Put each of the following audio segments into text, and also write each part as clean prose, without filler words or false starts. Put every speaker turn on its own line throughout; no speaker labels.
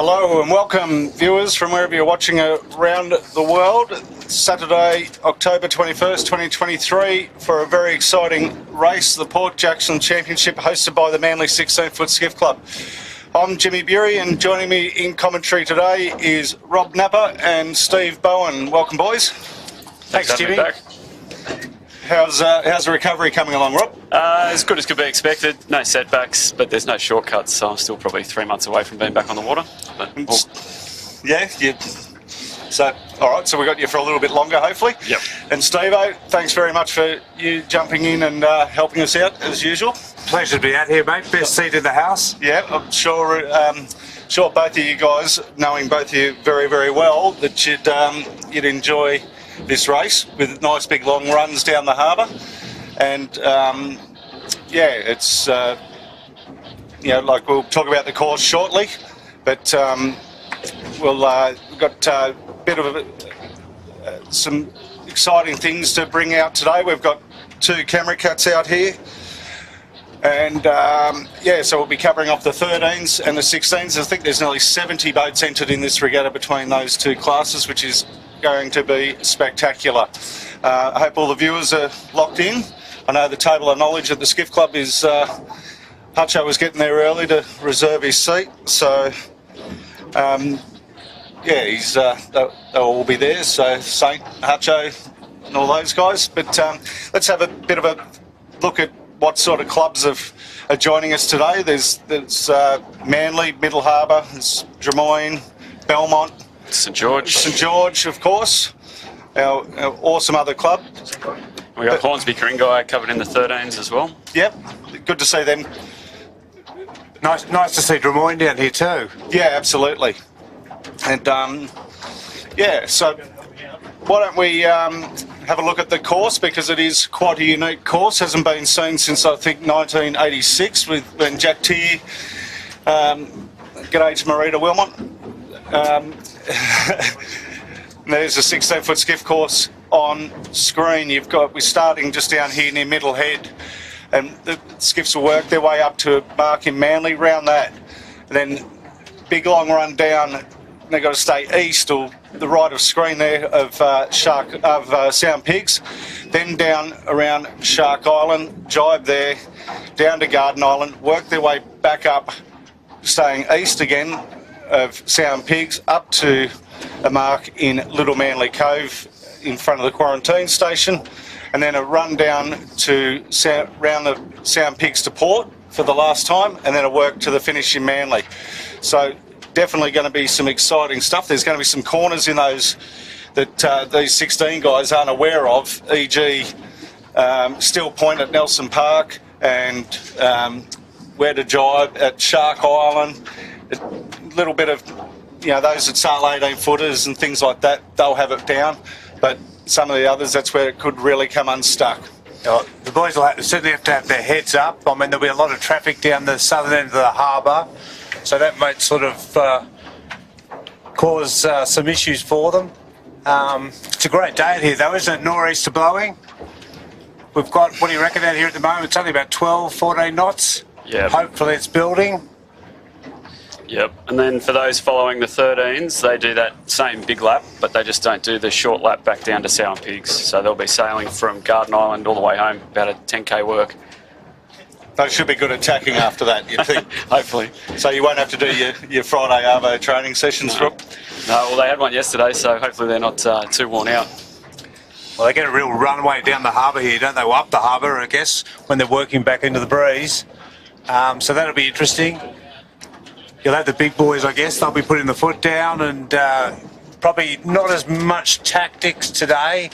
Hello and welcome viewers from wherever you're watching around the world. Saturday, October 21st, 2023 for a very exciting race, the Port Jackson Championship hosted by the Manly 16-foot Skiff Club. I'm Jimmy Bury and joining me in commentary today is Rob Napper and Steve Bowen. Welcome boys.
Thanks Jimmy.
How's the recovery coming along, Rob?
As good as could be expected. No setbacks, but there's no shortcuts, so I'm still probably 3 months away from being back on the water. But
So, all right, so we got you for a little bit longer, hopefully.
Yep.
And Steve-O, thanks very much for you jumping in and helping us out, as usual.
Pleasure to be out here, mate. Best seat in the house.
Yeah, I'm sure both of you guys, knowing both of you very, very well, that you'd enjoy this race with nice big long runs down the harbour. And, it's, like we'll talk about the course shortly, but we've got a bit of some exciting things to bring out today. We've got 2 camera cuts out here. And so we'll be covering off the 13s and the 16s. I think there's nearly 70 boats entered in this regatta between those 2 classes, which is going to be spectacular. I hope all the viewers are locked in. I know the table of knowledge at the Skiff Club is Hutcho was getting there early to reserve his seat, so they'll all be there. So Saint, Hutcho, and all those guys. But let's have a bit of a look at what sort of clubs are joining us today. There's Manly, Middle Harbour, there's Drummoyne, Belmont,
St George,
of course, our awesome other club.
We got Hornsby Ku-ring-gai covered in the 13s as well.
Yep, good to see them.
Nice to see Drummoyne down here too.
Yeah, absolutely. And so why don't we have a look at the course, because it is quite a unique course. Hasn't been seen since I think 1986 when Jack Tier, g'day to Marita Wilmot. There's a 16-foot skiff course on screen. We're starting just down here near Middle Head, and the skiffs will work their way up to a mark in Manly, round that, and then big long run down. They've got to stay east or the right of screen there of Sound Pigs, then down around Shark Island, jibe there, down to Garden Island, work their way back up, staying east again of Sound Pigs, up to a mark in Little Manly Cove in front of the quarantine station, and then a run down to round the Sound Pigs to port for the last time, and then a work to the finish in Manly. So definitely going to be some exciting stuff. There's going to be some corners in those that these 16 guys aren't aware of, e.g. Still Point at Nelson Park, and where to jibe at Shark Island. A little bit of, those that sail 18-footers and things like that, they'll have it down. But some of the others, that's where it could really come unstuck.
The boys will certainly have to have their heads up. I mean, there'll be a lot of traffic down the southern end of the harbour, so that might sort of cause some issues for them. It's a great day out here though, isn't it? Nor'easter blowing. We've got, what do you reckon out here at the moment? It's only about 12, 14 knots.
Yeah.
Hopefully it's building.
Yep. And then for those following the 13s, they do that same big lap, but they just don't do the short lap back down to Sow Pigs. So they'll be sailing from Garden Island all the way home, about a 10k work.
They should be good at tacking after that, you'd think.
Hopefully.
So you won't have to do your Friday Arvo training sessions, Rob?
No, well, they had one yesterday, so hopefully they're not too worn out.
Well, they get a real runway down the harbour here, don't they? Well, up the harbour, I guess, when they're working back into the breeze. So that'll be interesting. You'll have the big boys, I guess. They'll be putting the foot down, and probably not as much tactics today.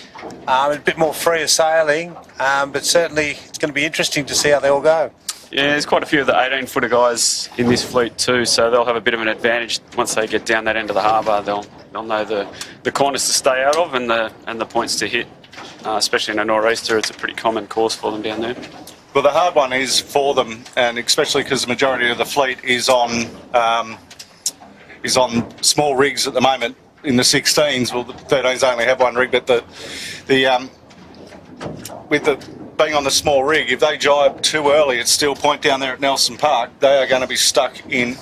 A bit more freer sailing, but certainly it's going to be interesting to see how they all go.
Yeah, there's quite a few of the 18-footer guys in this fleet too, so they'll have a bit of an advantage once they get down that end of the harbour. They'll know the corners to stay out of and the points to hit. Especially in a nor'easter, it's a pretty common course for them down there.
Well, the hard one is for them, and especially because the majority of the fleet is on small rigs at the moment. In the 16s, well, the 13s only have one rig, but with the being on the small rig, if they jibe too early at Steel Point down there at Nelson Park, they are going to be stuck in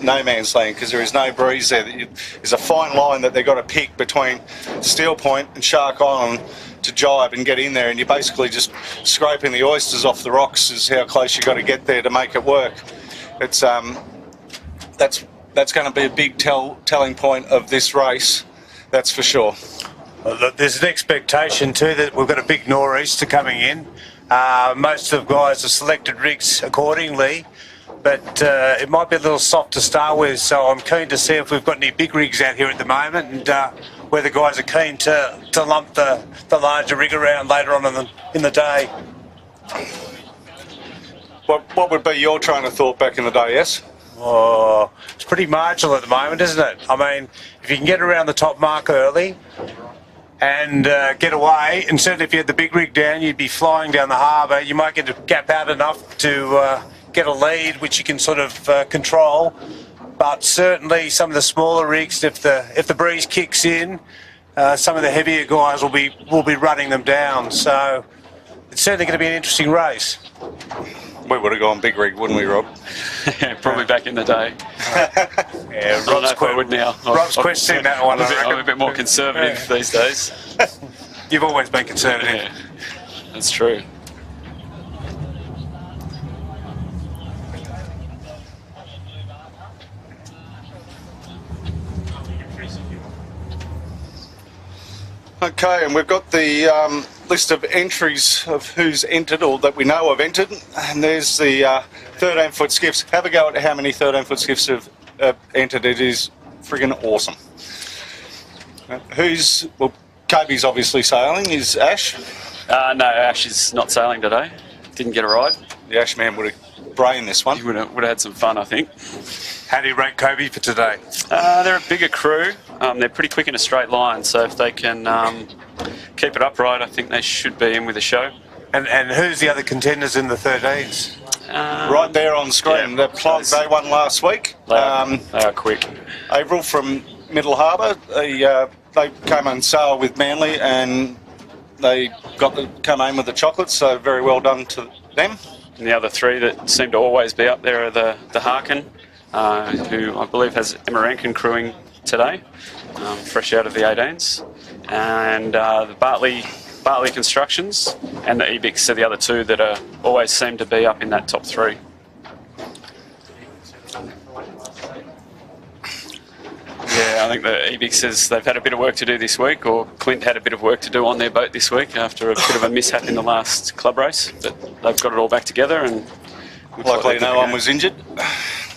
no man's land because there is no breeze there. There's a fine line that they've got to pick between Steel Point and Shark Island to jibe and get in there, and you're basically just scraping the oysters off the rocks is how close you've got to get there to make it work. It's that's going to be a big telling point of this race, that's for sure.
Well, look, there's an expectation too that we've got a big nor'easter coming in. Most of the guys have selected rigs accordingly, but it might be a little soft to start with, so I'm keen to see if we've got any big rigs out here at the moment, and where the guys are keen to lump the larger rig around later on in the day.
What would be your train of thought back in the day, yes?
Oh, it's pretty marginal at the moment, isn't it? I mean, if you can get around the top mark early and get away, and certainly if you had the big rig down, you'd be flying down the harbour. You might get a gap out enough to get a lead, which you can sort of control. But certainly some of the smaller rigs, if the breeze kicks in, some of the heavier guys will be running them down. So it's certainly going to be an interesting race.
We would have gone big rig, wouldn't we, Rob?
Yeah, probably back in the day.
Yeah,
I don't know if I would now.
Rob's questioning that one.
I'm a bit more conservative these days.
You've always been conservative.
Yeah, that's true.
Okay, and we've got the list of entries of who's entered, or that we know have entered, and there's the 13-foot skiffs. Have a go at how many 13-foot skiffs have entered. It is friggin' awesome. Well, Kobe's obviously sailing. Is Ash?
No, Ash is not sailing today. Didn't get a ride.
The Ash man would have brained this one.
He would have had some fun, I think.
How do you rate Kobe for today?
They're a bigger crew. They're pretty quick in a straight line, so if they can keep it upright, I think they should be in with a show.
And who's the other contenders in the 13s?
Right there on screen.
Yeah,
they won last week.
They are quick.
Averill from Middle Harbour. They came and sailed with Manly, and they come home with the chocolates. So very well done to them.
And the other three that seem to always be up there are the Harkin, who I believe has Emma Rankin crewing today, fresh out of the 18s, and the Bartley Constructions and the Ebix are the other two that always seem to be up in that top three. Yeah, I think the Ebixes, they've had a bit of work to do this week, or Clint had a bit of work to do on their boat this week after a bit of a mishap in the last club race, but they've got it all back together, and
luckily no one was injured.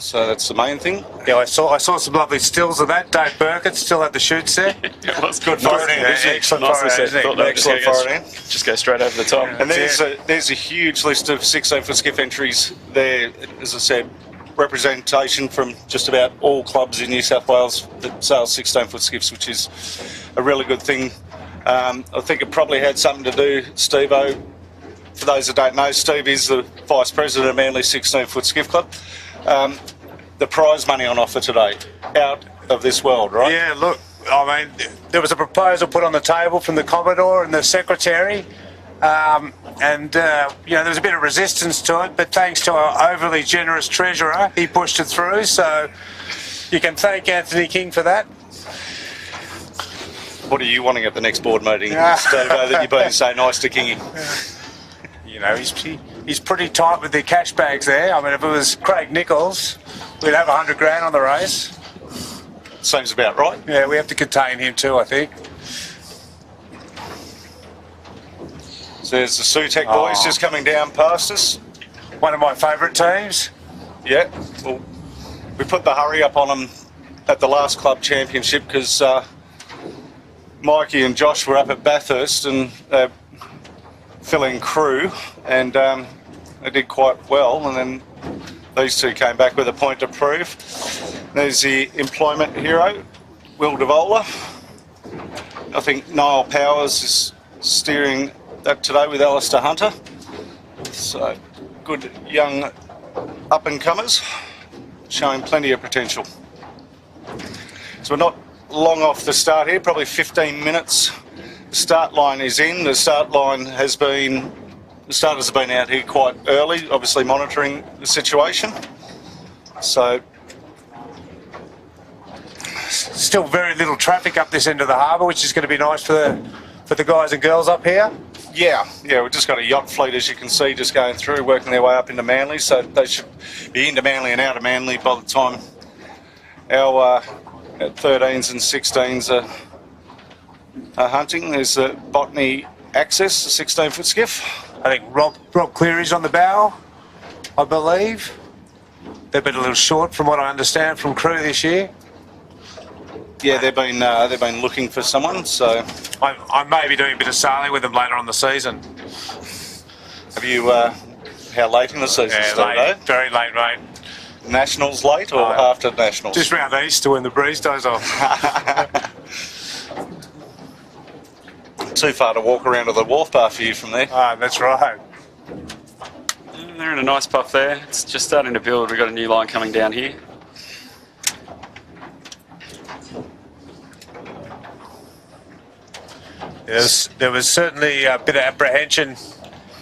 So that's the main thing.
Yeah, I saw some lovely stills of that. Dave Burkett still had the shoots there.
It was
good for it.
Excellent for it.
Excellent for it.
Just go straight over the top.
And there's a huge list of 16-foot skiff entries there. As I said, representation from just about all clubs in New South Wales that sail 16-foot skiffs, which is a really good thing. I think it probably had something to do, Steve-O. For those that don't know, Steve is the Vice President of Manly 16-foot Skiff Club. The prize money on offer today, out of this world, right?
Yeah, look, I mean, there was a proposal put on the table from the Commodore and the Secretary, and there was a bit of resistance to it, but thanks to our overly generous Treasurer, he pushed it through, so you can thank Anthony King for that.
What are you wanting at the next board meeting, Steve-O, that you've been so nice to Kingy?
You know, he's pretty tight with the cash bags there. I mean, if it was Craig Nichols, we'd have 100 grand on the race.
Seems about right.
Yeah, we have to contain him too, I think.
So there's the Sutec boys just coming down past us.
One of my favourite teams.
Yeah, well, we put the hurry up on them at the last club championship because Mikey and Josh were up at Bathurst and filling crew, and they did quite well, and then these two came back with a point to prove. There's the employment hero, Will DeVola. I think Niall Powers is steering that today with Alistair Hunter. So good young up-and-comers, showing plenty of potential. So we're not long off the start here, probably 15 minutes. The start line is in. The starters have been out here quite early, obviously monitoring the situation. So
still very little traffic up this end of the harbour, which is going to be nice for the guys and girls up here.
Yeah, we've just got a yacht fleet, as you can see, just going through, working their way up into Manly. So they should be into Manly and out of Manly by the time our 13s and 16s are hunting. There's the Botany Access, a 16-foot skiff.
I think Rob Cleary's on the bow, I believe. They've been a little short from what I understand from crew this year.
Yeah, they've been looking for someone, so...
I may be doing a bit of sailing with them later on the season.
Have you, how late in the season?
Yeah, late, very late, mate.
Nationals late or after Nationals?
Just round Easter when the breeze dies off.
Too far to walk around to the wharf bar for you from there.
That's right.
They're in a nice puff there. It's just starting to build. We've got a new line coming down here.
There was certainly a bit of apprehension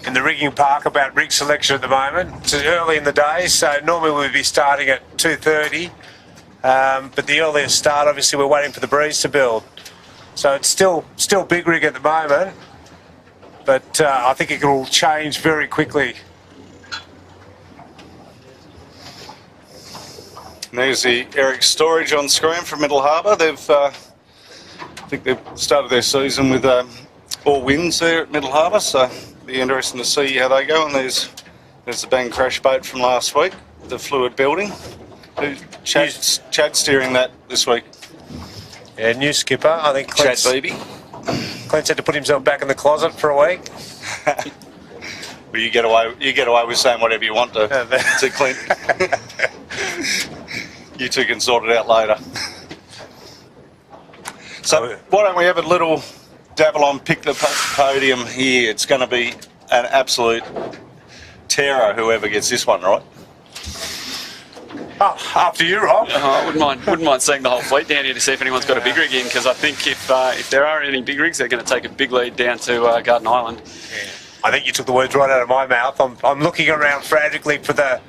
in the rigging park about rig selection at the moment. It's early in the day, so normally we'd be starting at 2:30, but the earliest start, obviously, we're waiting for the breeze to build. So it's still big rig at the moment, but I think it will change very quickly.
There's the Eric storage on screen from Middle Harbour. I think they've started their season with all wins there at Middle Harbour, so it'll be interesting to see how they go. And there's the Bang Crash boat from last week, the fluid building. Chad's steering that this week.
Yeah, new skipper. I think
Chad Beebe.
Clint's had to put himself back in the closet for a week.
Well, you get away with saying whatever you want to Clint. You two can sort it out later. So why don't we have a little dabble on pick the podium here? It's going to be an absolute terror, whoever gets this one right.
Oh, after you, Rob.
I wouldn't mind seeing the whole fleet down here to see if anyone's got a big rig in, because I think if there are any big rigs, they're going to take a big lead down to Garden Island.
Yeah. I think you took the words right out of my mouth. I'm looking around frantically for the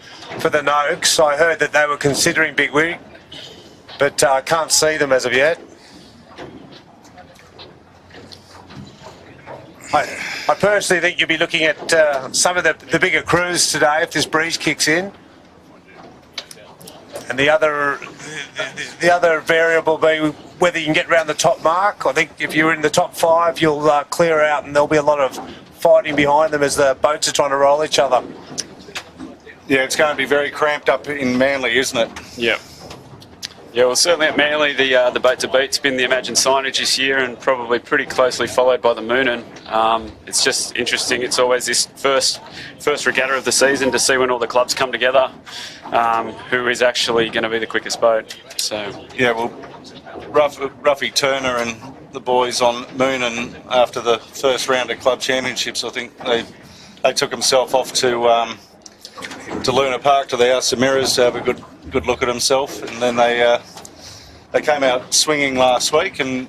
Noakes. I heard that they were considering big rig, but I can't see them as of yet. I personally think you'll be looking at some of the bigger crews today if this breeze kicks in. And the other variable will be whether you can get around the top mark. I think if you're in the top 5, you'll clear out, and there'll be a lot of fighting behind them as the boats are trying to roll each other.
Yeah, it's going to be very cramped up in Manly, isn't it?
Yeah. Yeah, well, certainly at Manly, the boat to beat's been the Imagine signage this year, and probably pretty closely followed by the Moonin. It's just interesting. It's always this first regatta of the season to see when all the clubs come together, who is actually going to be the quickest boat. So
yeah, well, Ruffy Turner and the boys on Moonin after the first round of club championships, I think they took himself off to Luna Park to the House of Mirrors to have a good look at himself, and then they came out swinging last week and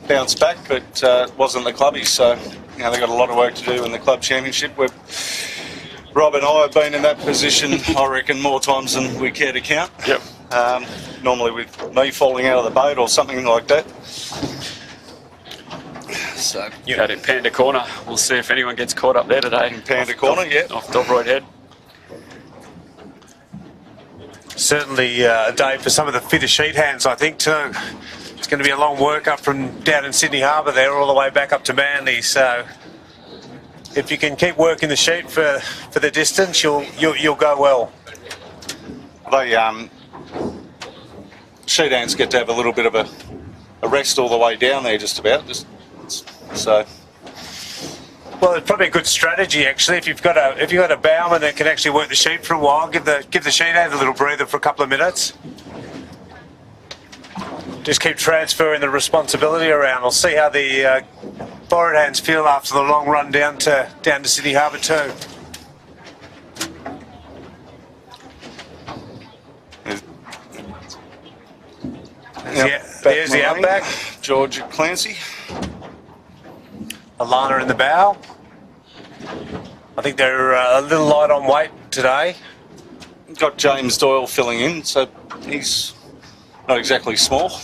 bounced back, but it wasn't the clubbies, so they've got a lot of work to do in the club championship. Rob and I have been in that position, I reckon, more times than we care to count.
Yep.
Normally with me falling out of the boat or something like that. So
out in Panda Corner, we'll see if anyone gets caught up there today.
In Panda Corner, yeah.
Off Dobroyd Head.
Certainly a day for some of the fitter sheet hands, I think, too. It's going to be a long work up from down in Sydney Harbour there all the way back up to Manly. So if you can keep working the sheet for the distance, you'll go well.
Sheet hands get to have a little bit of a rest all the way down there, just about. So.
Well, it's probably a good strategy actually. If you've got a bowman that can actually work the sheet for a while, give the sheet hand a little breather for a couple of minutes. Just keep transferring the responsibility around. We'll see how the forward hands feel after the long run down to Sydney Harbour too. There's the outback.
George Clancy.
Alana in the bow. I think they're a little light on weight today.
Got James Doyle filling in, so he's not exactly small.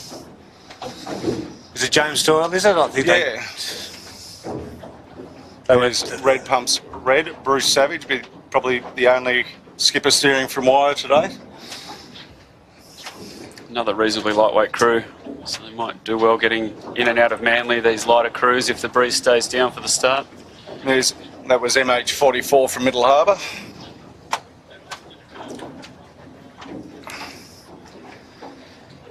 Is it James Doyle, is it? I think
Yeah. There's Red Pumps Red, Bruce Savage, probably the only skipper steering from wire today.
Another reasonably lightweight crew, so they might do well getting in and out of Manly, these lighter crews, if the breeze stays down for the start.
That was MH44 from Middle Harbour.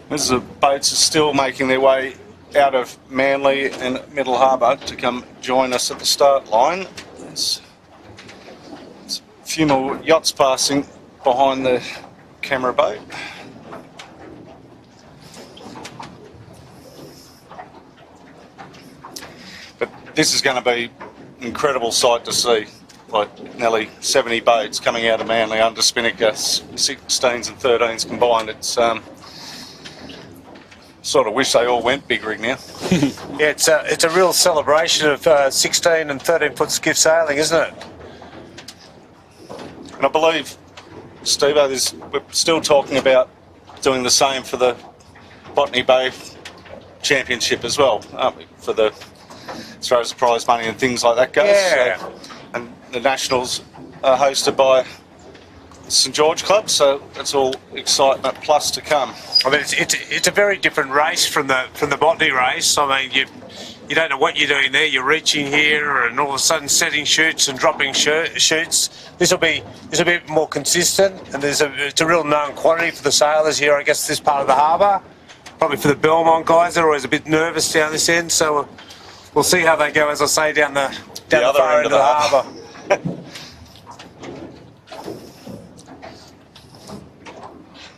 The boats are still making their way out of Manly and Middle Harbour to come join us at the start line. There's a few more yachts passing behind the camera boat. But this is going to be an incredible sight to see. Like nearly 70 boats coming out of Manly under Spinnaker, 16s and 13s combined. It's sort of wish they all went big rig now.
Yeah, it's a real celebration of 16 and 13-foot skiff sailing, isn't it?
And I believe, Steve, we're still talking about doing the same for the Botany Bay Championship as well, aren't we? For the, as far as the prize money and things like that goes.
Yeah.
So, and the Nationals are hosted by St George Club, so that's all excitement plus to come.
I mean, it's a very different race from the botany race. I mean, you don't know what you're doing there. You're reaching here, and all of a sudden setting chutes and dropping chutes. This will be a bit more consistent, and it's a real known quantity for the sailors here. I guess this part of the harbour, probably for the Belmont guys, they're always a bit nervous down this end. So we'll see how they go, as I say, down the far end of the harbour.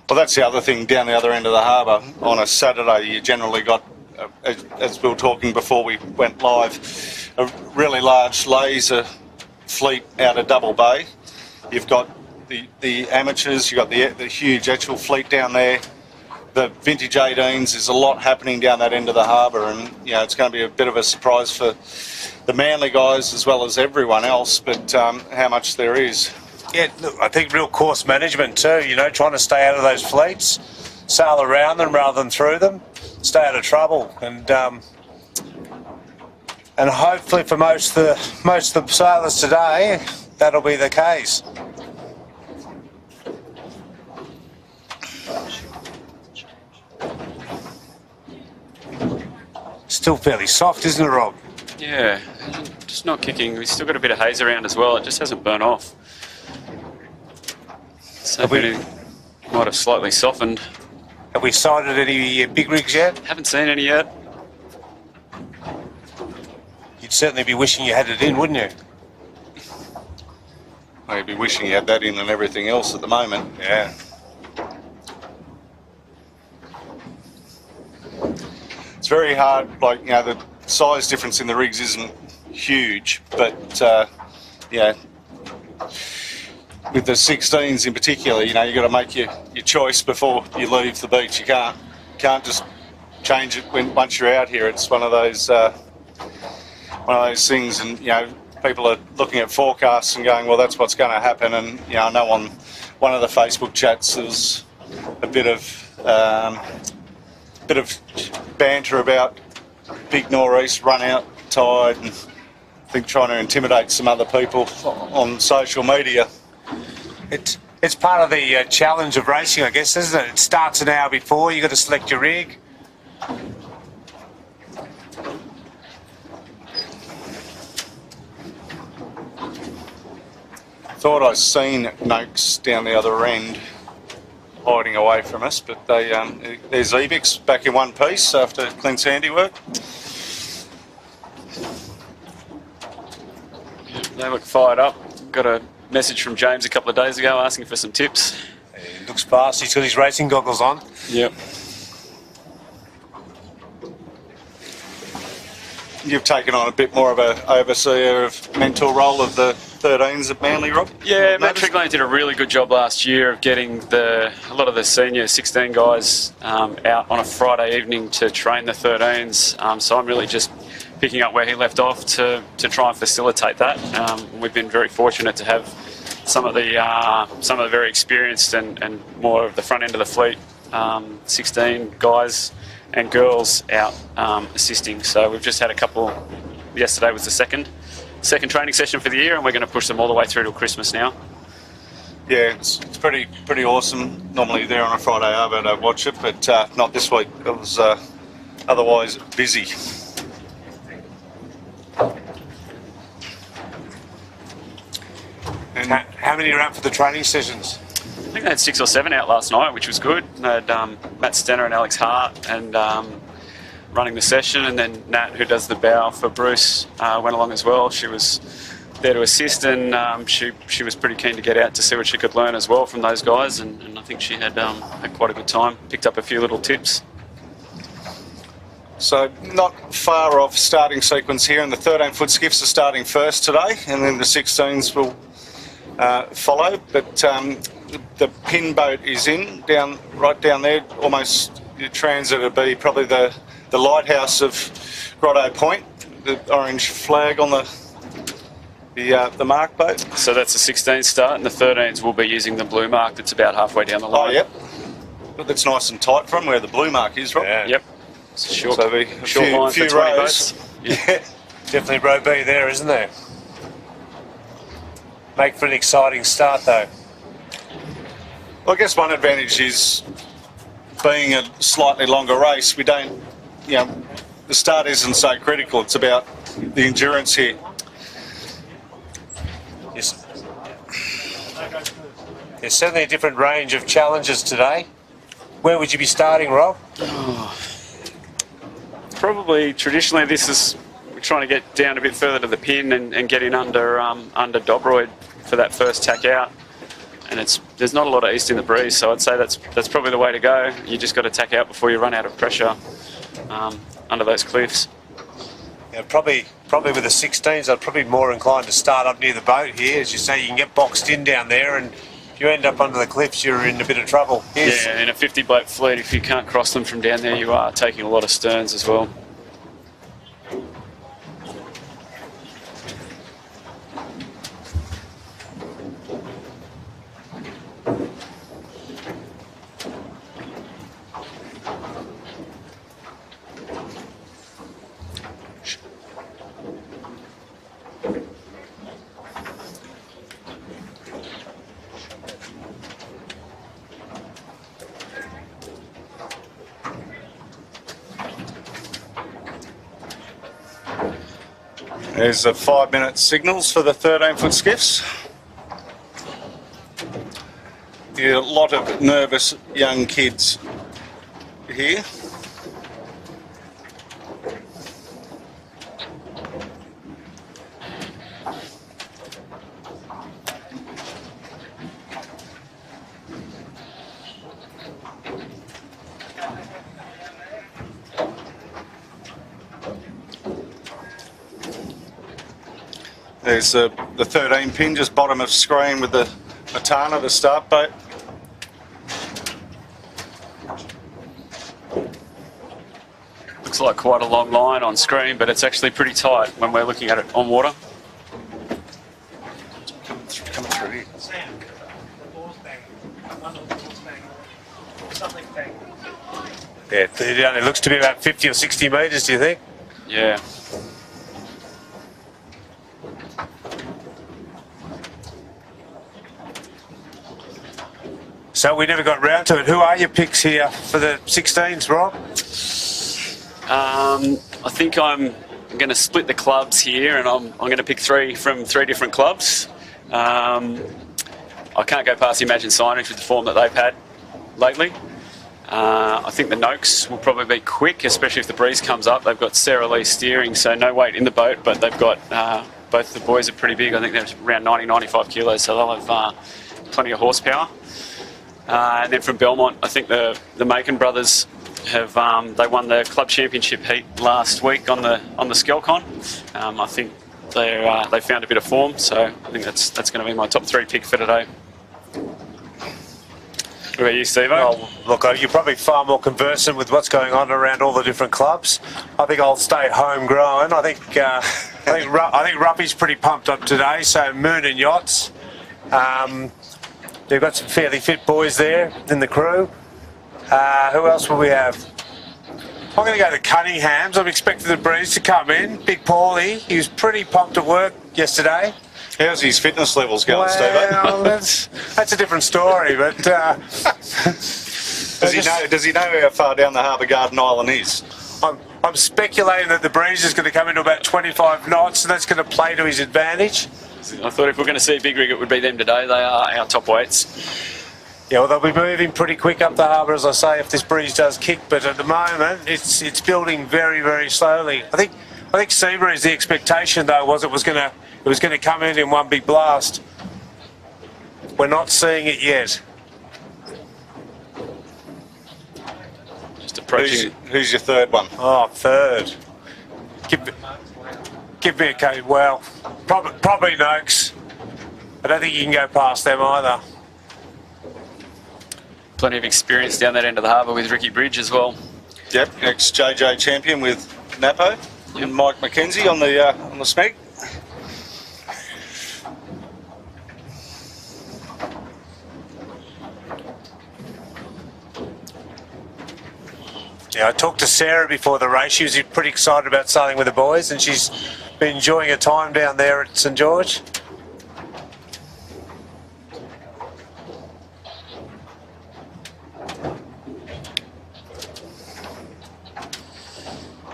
Well, that's the other thing down the other end of the harbour. On a Saturday, you generally got, as we were talking before we went live, a really large laser fleet out of Double Bay. You've got the amateurs, you've got the huge actual fleet down there. The vintage 18s, there's a lot happening down that end of the harbour, and you know it's going to be a bit of a surprise for the Manly guys as well as everyone else, but how much there is.
Yeah, look, I think real course management too, you know, trying to stay out of those fleets, sail around them rather than through them, stay out of trouble, and hopefully for most of the sailors today, that'll be the case. Still fairly soft, isn't it, Rob?
Yeah, just not kicking. We've still got a bit of haze around as well. It just hasn't burnt off. So we might have slightly softened.
Have we sighted any big rigs yet?
Haven't seen any yet.
You'd certainly be wishing you had it in, wouldn't you?
Well, you'd be wishing you had that in and everything else at the moment.
Yeah.
It's very hard, like, you know, the size difference in the rigs isn't huge, but, yeah, with the 16s in particular, you know, you've got to make your choice before you leave the beach. You can't just change it once you're out here. It's one of those things, and, you know, people are looking at forecasts and going, well, that's what's going to happen. And, you know, I know on one of the Facebook chats there was a bit of banter about big nor'east, run out tide, and I think trying to intimidate some other people on social media.
It's part of the challenge of racing, I guess, isn't it? It starts an hour before. You've got to select your rig.
Thought I seen Noakes down the other end hiding away from us, but there's Ebix back in one piece after Clint's handiwork.
They look fired up. Got a message from James a couple of days ago asking for some tips.
He looks fast. He's got his racing goggles on.
Yep.
You've taken on a bit more of a overseer of mentor role of the 13s at Manly, Rob?
Yeah, Matt Tricklane did a really good job last year of getting a lot of the senior 16 guys out on a Friday evening to train the 13s. So I'm really just picking up where he left off to try and facilitate that. We've been very fortunate to have some of the very experienced and more of the front end of the fleet 16 guys and girls out assisting. So we've just had a couple. Yesterday was the second training session for the year, and we're going to push them all the way through till Christmas now.
Yeah, it's pretty awesome. Normally there on a Friday arvo to watch it, but not this week. It was otherwise busy.
And how many are out for the training sessions?
I think they had 6 or 7 out last night, which was good. They had Matt Stenner and Alex Hart and running the session, and then Nat, who does the bow for Bruce, went along as well. She was there to assist, and she was pretty keen to get out to see what she could learn as well from those guys, and I think she had quite a good time. Picked up a few little tips.
So not far off starting sequence here, and the 13-foot skiffs are starting first today, and then the 16s will follow. But the pin boat is in right down there, almost the transit would be probably the lighthouse of Grotto Point, the orange flag on the mark boat.
So that's the 16 start, and the 13s will be using the blue mark that's about halfway down the line.
Oh, yep. But that's nice and tight from where the blue mark is, right?
Yeah.
Yep. It's a short,
So a
line
few
for 20
rows.
boats.
Yeah.
Definitely row B there, isn't there? Make for an exciting start, though.
Well, I guess one advantage is being a slightly longer race. We don't, the start isn't so critical. It's about the endurance here.
Yes. There's certainly a different range of challenges today. Where would you be starting, Rob?
Probably traditionally we're trying to get down a bit further to the pin and get in under Dobroyd for that first tack out. And there's not a lot of east in the breeze, so I'd say that's probably the way to go. You just got to tack out before you run out of pressure under those cliffs.
Yeah, probably with the 16s, I'd probably be more inclined to start up near the boat here. As you say, you can get boxed in down there, and if you end up under the cliffs, you're in a bit of trouble. Yes.
Yeah, in a 50 boat fleet, if you can't cross them from down there, you are taking a lot of sterns as well.
There's the 5-minute signals for the 13-foot skiffs. Yeah, a lot of nervous young kids here. There's the 13 pin, just bottom of screen with the Matana, the start boat.
Looks like quite a long line on screen, but it's actually pretty tight when we're looking at it on water.
Coming through here.
Yeah, it only looks to be about 50 or 60 metres, do you think?
Yeah.
So we never got round to it. Who are your picks here for the 16s, Rob?
I think I'm going to split the clubs here, and I'm going to pick 3 from 3 different clubs. I can't go past Imagine Signage with the form that they've had lately. I think the Noakes will probably be quick, especially if the breeze comes up. They've got Sarah Lee steering, so no weight in the boat, but they've got both the boys are pretty big. I think they're around 90-95 kilos, so they'll have plenty of horsepower. And then from Belmont, I think the Macon brothers have they won the club championship heat last week on the Skelcon. I think they found a bit of form, so I think that's going to be my top 3 pick for today. What about you, Steve?
Well, look, you're probably far more conversant with what's going on around all the different clubs. I think I'll stay homegrown. I think Ruppy's pretty pumped up today. So Moon and Yachts. They've got some fairly fit boys there in the crew. Who else will we have? I'm going to go to Cunningham's. I'm expecting the breeze to come in. Big Paulie, he was pretty pumped at work yesterday.
How's his fitness levels going, Steve?
Well, that's a different story, but...
Does he know how far down the Harbour Garden Island is?
I'm speculating that the breeze is going to come into about 25 knots, and that's going to play to his advantage.
I thought if we're going to see a big rig, it would be them today. They are our top weights.
Yeah, well, they'll be moving pretty quick up the harbour, as I say, if this breeze does kick. But at the moment, it's building very, very slowly. I think sea breeze. The expectation though was it was going to come in one big blast. We're not seeing it yet.
Just approaching.
Who's your third one?
Oh, third. Give me a code. Well, probably Noakes. I don't think you can go past them either.
Plenty of experience down that end of the harbour with Ricky Bridge as well.
Yep, ex-JJ champion with Napo and Mike McKenzie on the SMEG.
Yeah, I talked to Sarah before the race. She was pretty excited about sailing with the boys, and she's been enjoying her time down there at St George.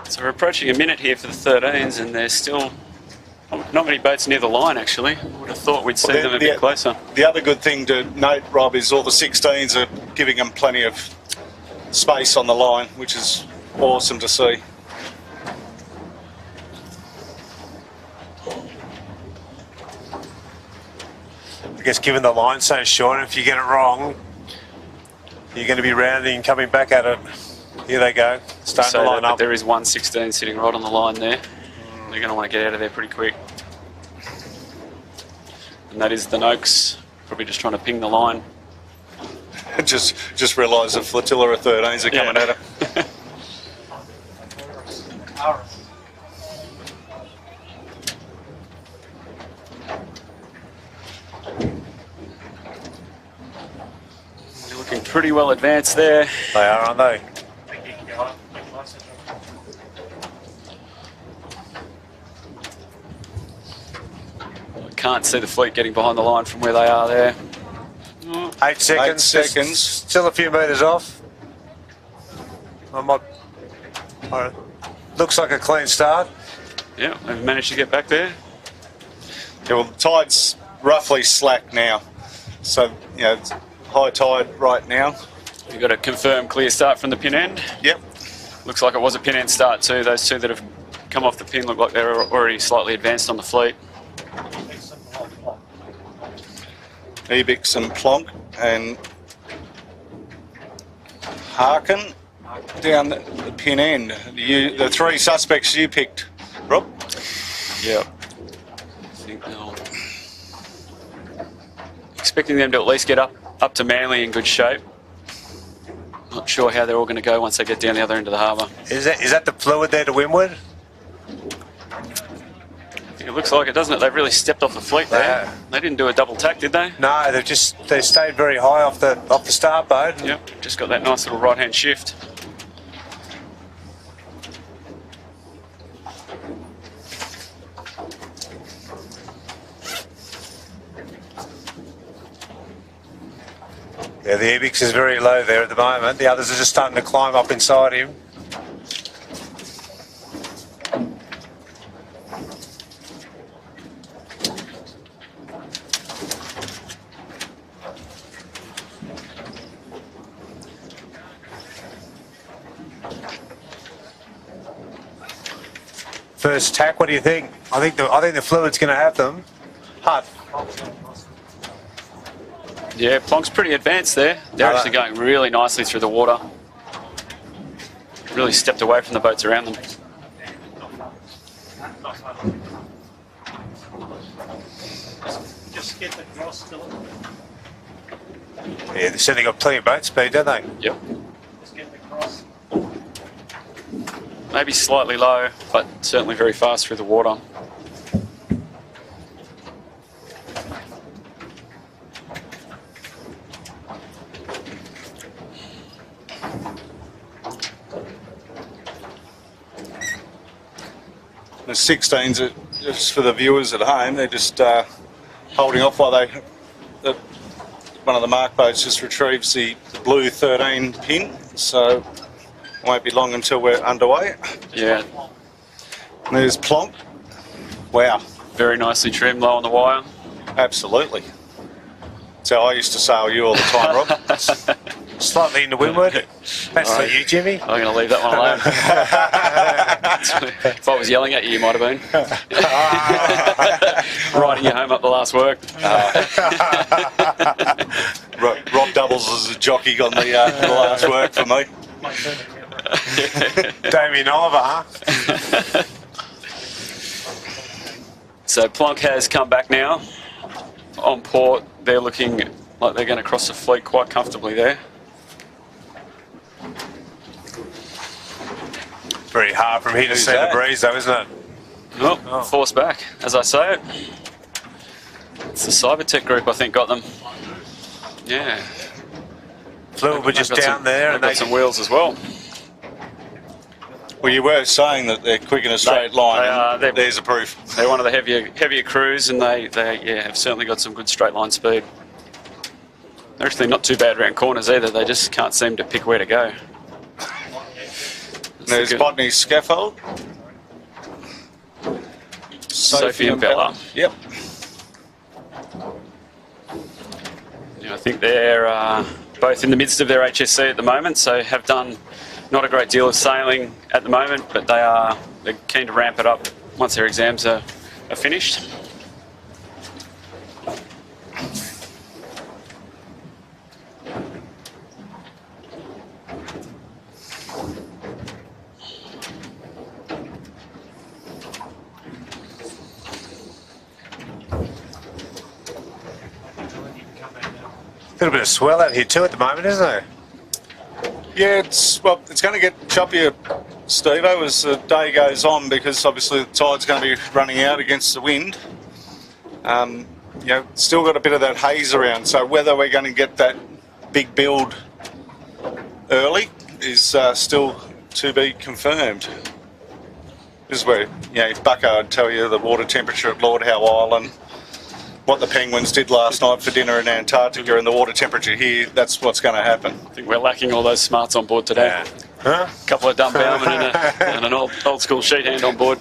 So we're approaching a minute here for the 13s, and there's still not many boats near the line, actually. I would have thought we'd see them a bit closer.
The other good thing to note, Rob, is all the 16s are giving them plenty of space on the line, which is awesome to see.
I guess given the line's so short, if you get it wrong, you're going to be rounding and coming back at it. Here they go, starting to line up.
There is 116 sitting right on the line there. They're going to want to get out of there pretty quick. And that is the Noakes, probably just trying to ping the line.
just realised a flotilla of 13s are coming at her.
They're looking pretty well advanced there.
They are, aren't they?
I can't see the fleet getting behind the line from where they are there.
8 seconds.
8 seconds.
Still a few metres off. Looks like a clean start.
Yeah, they've managed to get back there.
Yeah, well, the tide's roughly slack now. So, you know, it's high tide right now.
We've got a confirmed clear start from the pin end.
Yep.
Looks like it was a pin end start too. Those two that have come off the pin look like they're already slightly advanced on the fleet.
Ebix and Plonk and Harkin down the pin end. The three suspects you picked, Rob?
Yeah. I think they'll... Expecting them to at least get up to Manly in good shape. Not sure how they're all going to go once they get down the other end of the harbour.
Is that the fluid there to windward?
It looks like it, doesn't it? They've really stepped off the fleet there. They didn't do a double tack, did they?
No, they stayed very high off the start boat.
Yep, just got that nice little right-hand shift.
Yeah, the Ebix is very low there at the moment. The others are just starting to climb up inside him. First tack, what do you think? I think the fluid's going to have them. Hut.
Yeah, Plonk's pretty advanced there. They're actually going really nicely through the water. Really stepped away from the boats around them.
Just get the cross still.
Yeah, they've certainly got plenty of boat speed, don't they?
Yep.
Just get the cross.
Maybe slightly low, but certainly very fast through the water.
The 16s, just for the viewers at home, they're just holding off while one of the mark boats just retrieves the blue 13 pin, so it won't be long until we're underway.
Yeah.
And there's Plonk. Wow.
Very nicely trimmed, low on the wire.
Absolutely. That's how I used to sail you all the time, Rob.
Slightly into windward. That's for you, Jimmy.
I'm going to leave that one alone. If I was yelling at you, you might have been. Riding you home up the last work.
Rob doubles as a jockey on the last work for me.
Damien Oliver, huh?
So Plonk has come back now. On port, they're looking like they're going to cross the fleet quite comfortably there.
Very hard from here to see the breeze, though, isn't it?
Oh, force back, as I say it. It's the Cybertech group, I think, got them. Yeah.
Fluid were just down there, and
they got some wheels as well.
Well, you were saying that they're quick in a straight line. There's a proof.
They're one of the heavier crews, and they have certainly got some good straight line speed. They're actually not too bad around corners either. They just can't seem to pick where to go.
There's Botany's scaffold.
Sophie and Bella.
Yep.
Yeah, I think they're both in the midst of their HSC at the moment, so have done not a great deal of sailing at the moment, but they're keen to ramp it up once their exams are finished.
A little bit of swell out here too at the moment, isn't there?
Yeah, it's going to get choppier, Steve-o, as the day goes on, because obviously the tide's going to be running out against the wind. Still got a bit of that haze around, so whether we're going to get that big build early is still to be confirmed. This is where, Bucko would tell you the water temperature at Lord Howe Island, what the penguins did last night for dinner in Antarctica, and the water temperature here, that's what's going to happen.
I think we're lacking all those smarts on board today.
Yeah. Huh?
A couple of dumb bowmen and an old school sheet hand on board.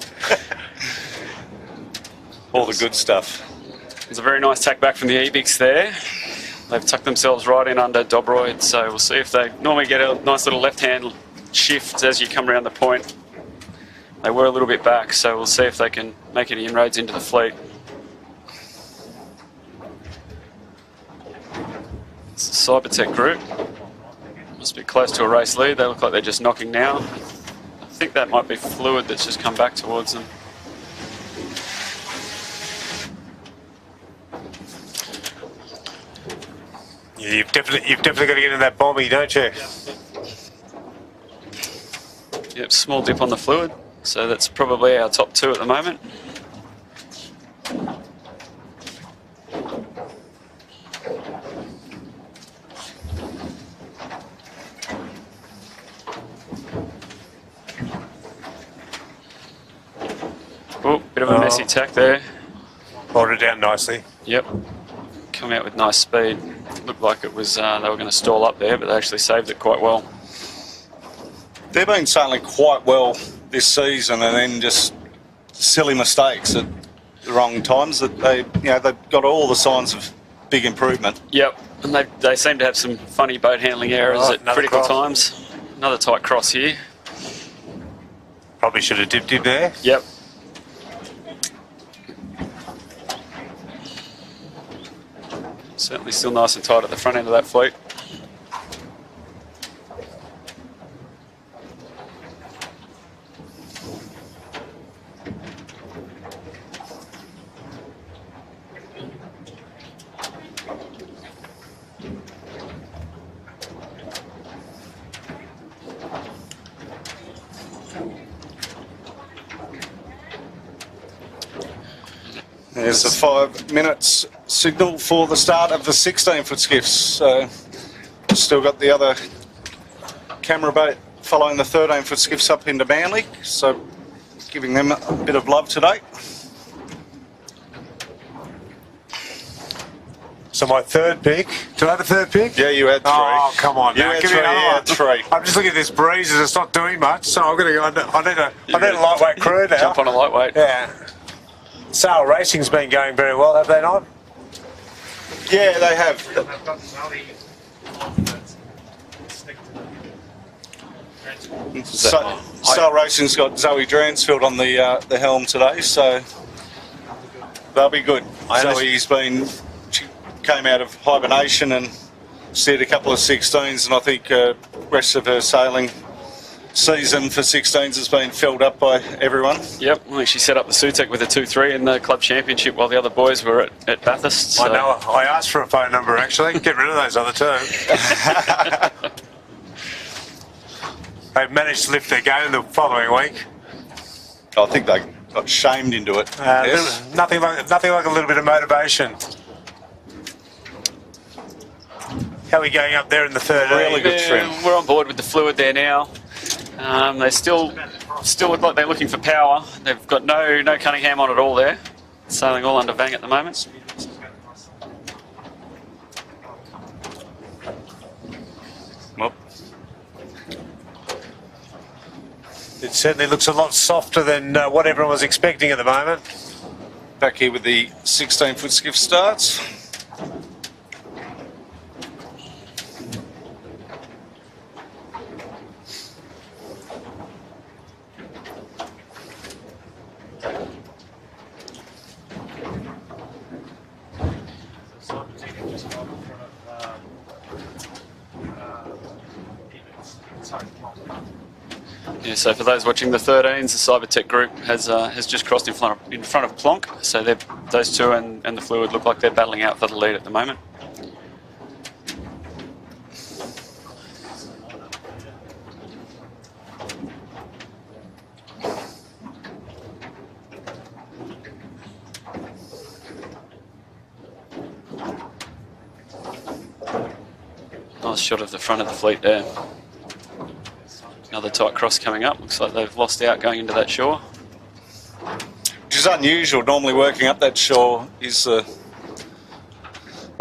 All the good stuff.
There's a very nice tack back from the Ebix there. They've tucked themselves right in under Dobroyd, so we'll see if they normally get a nice little left-hand shift as you come around the point. They were a little bit back, so we'll see if they can make any inroads into the fleet. It's the Cybertech group. Must be close to a race lead. They look like they're just knocking now. I think that might be Fluid that's just come back towards them.
Yeah, you've definitely got to get in that bomby, don't you?
Yep, small dip on the Fluid. So that's probably our top two at the moment. Oh, bit of a messy tack there.
Hold it down nicely.
Yep. Come out with nice speed. Looked like it was they were going to stall up there, but they actually saved it quite well.
They've been sailing quite well this season, and then just silly mistakes at the wrong times that they've got all the signs of big improvement.
Yep, and they seem to have some funny boat handling errors at critical times. Another tight cross here.
Probably should have dipped in there.
Yep. Certainly still nice and tight at the front end of that fleet.
There's the 5 minutes signal for the start of the 16-foot skiffs. So still got the other camera boat following the 13-foot skiffs up into Manly. So giving them a bit of love today.
So my third pick. Did I have a third pick?
Yeah, you had 3.
Oh, come on.
You
now.
had
Give
3,
me another
you
one.
had 3.
I'm just looking at this breeze and it's not doing much, so I'm going to go. I need a lightweight crew now.
Jump on a lightweight.
Yeah. Sail Racing's been going very well, have they not?
Yeah, they have.
I've got Zoe on that's stick to the
Sow Racing's got Zoe Dransfield on the helm today, so they'll be good. She came out of hibernation and steered a couple of 16s, and I think rest of her sailing season for 16s has been filled up by everyone.
Yep, I think she set up the Sutek with a 2-3 in the club championship while the other boys were at Bathurst. So.
I know. I asked for a phone number actually. Get rid of those other two. They've managed to lift their game the following week.
I think they got shamed into it. Yes.
Nothing like a little bit of motivation. How are we going up there in the third?
Really good trim.
We're on board with the fluid there now. They still look like they're looking for power. They've got no Cunningham on at all there. Sailing all under Vang at the moment.
Well,
It certainly looks a lot softer than what everyone was expecting at the moment.
back here with the 16-foot skiff starts.
Yeah, so for those watching the 13s, the Cybertech group has just crossed in front of Plonk. So those two and the fluid look like they're battling out for the lead at the moment. Nice shot of the front of the fleet there. Another tight cross coming up. Looks like they've lost out going into that shore.
Which is unusual. Normally working up that shore is like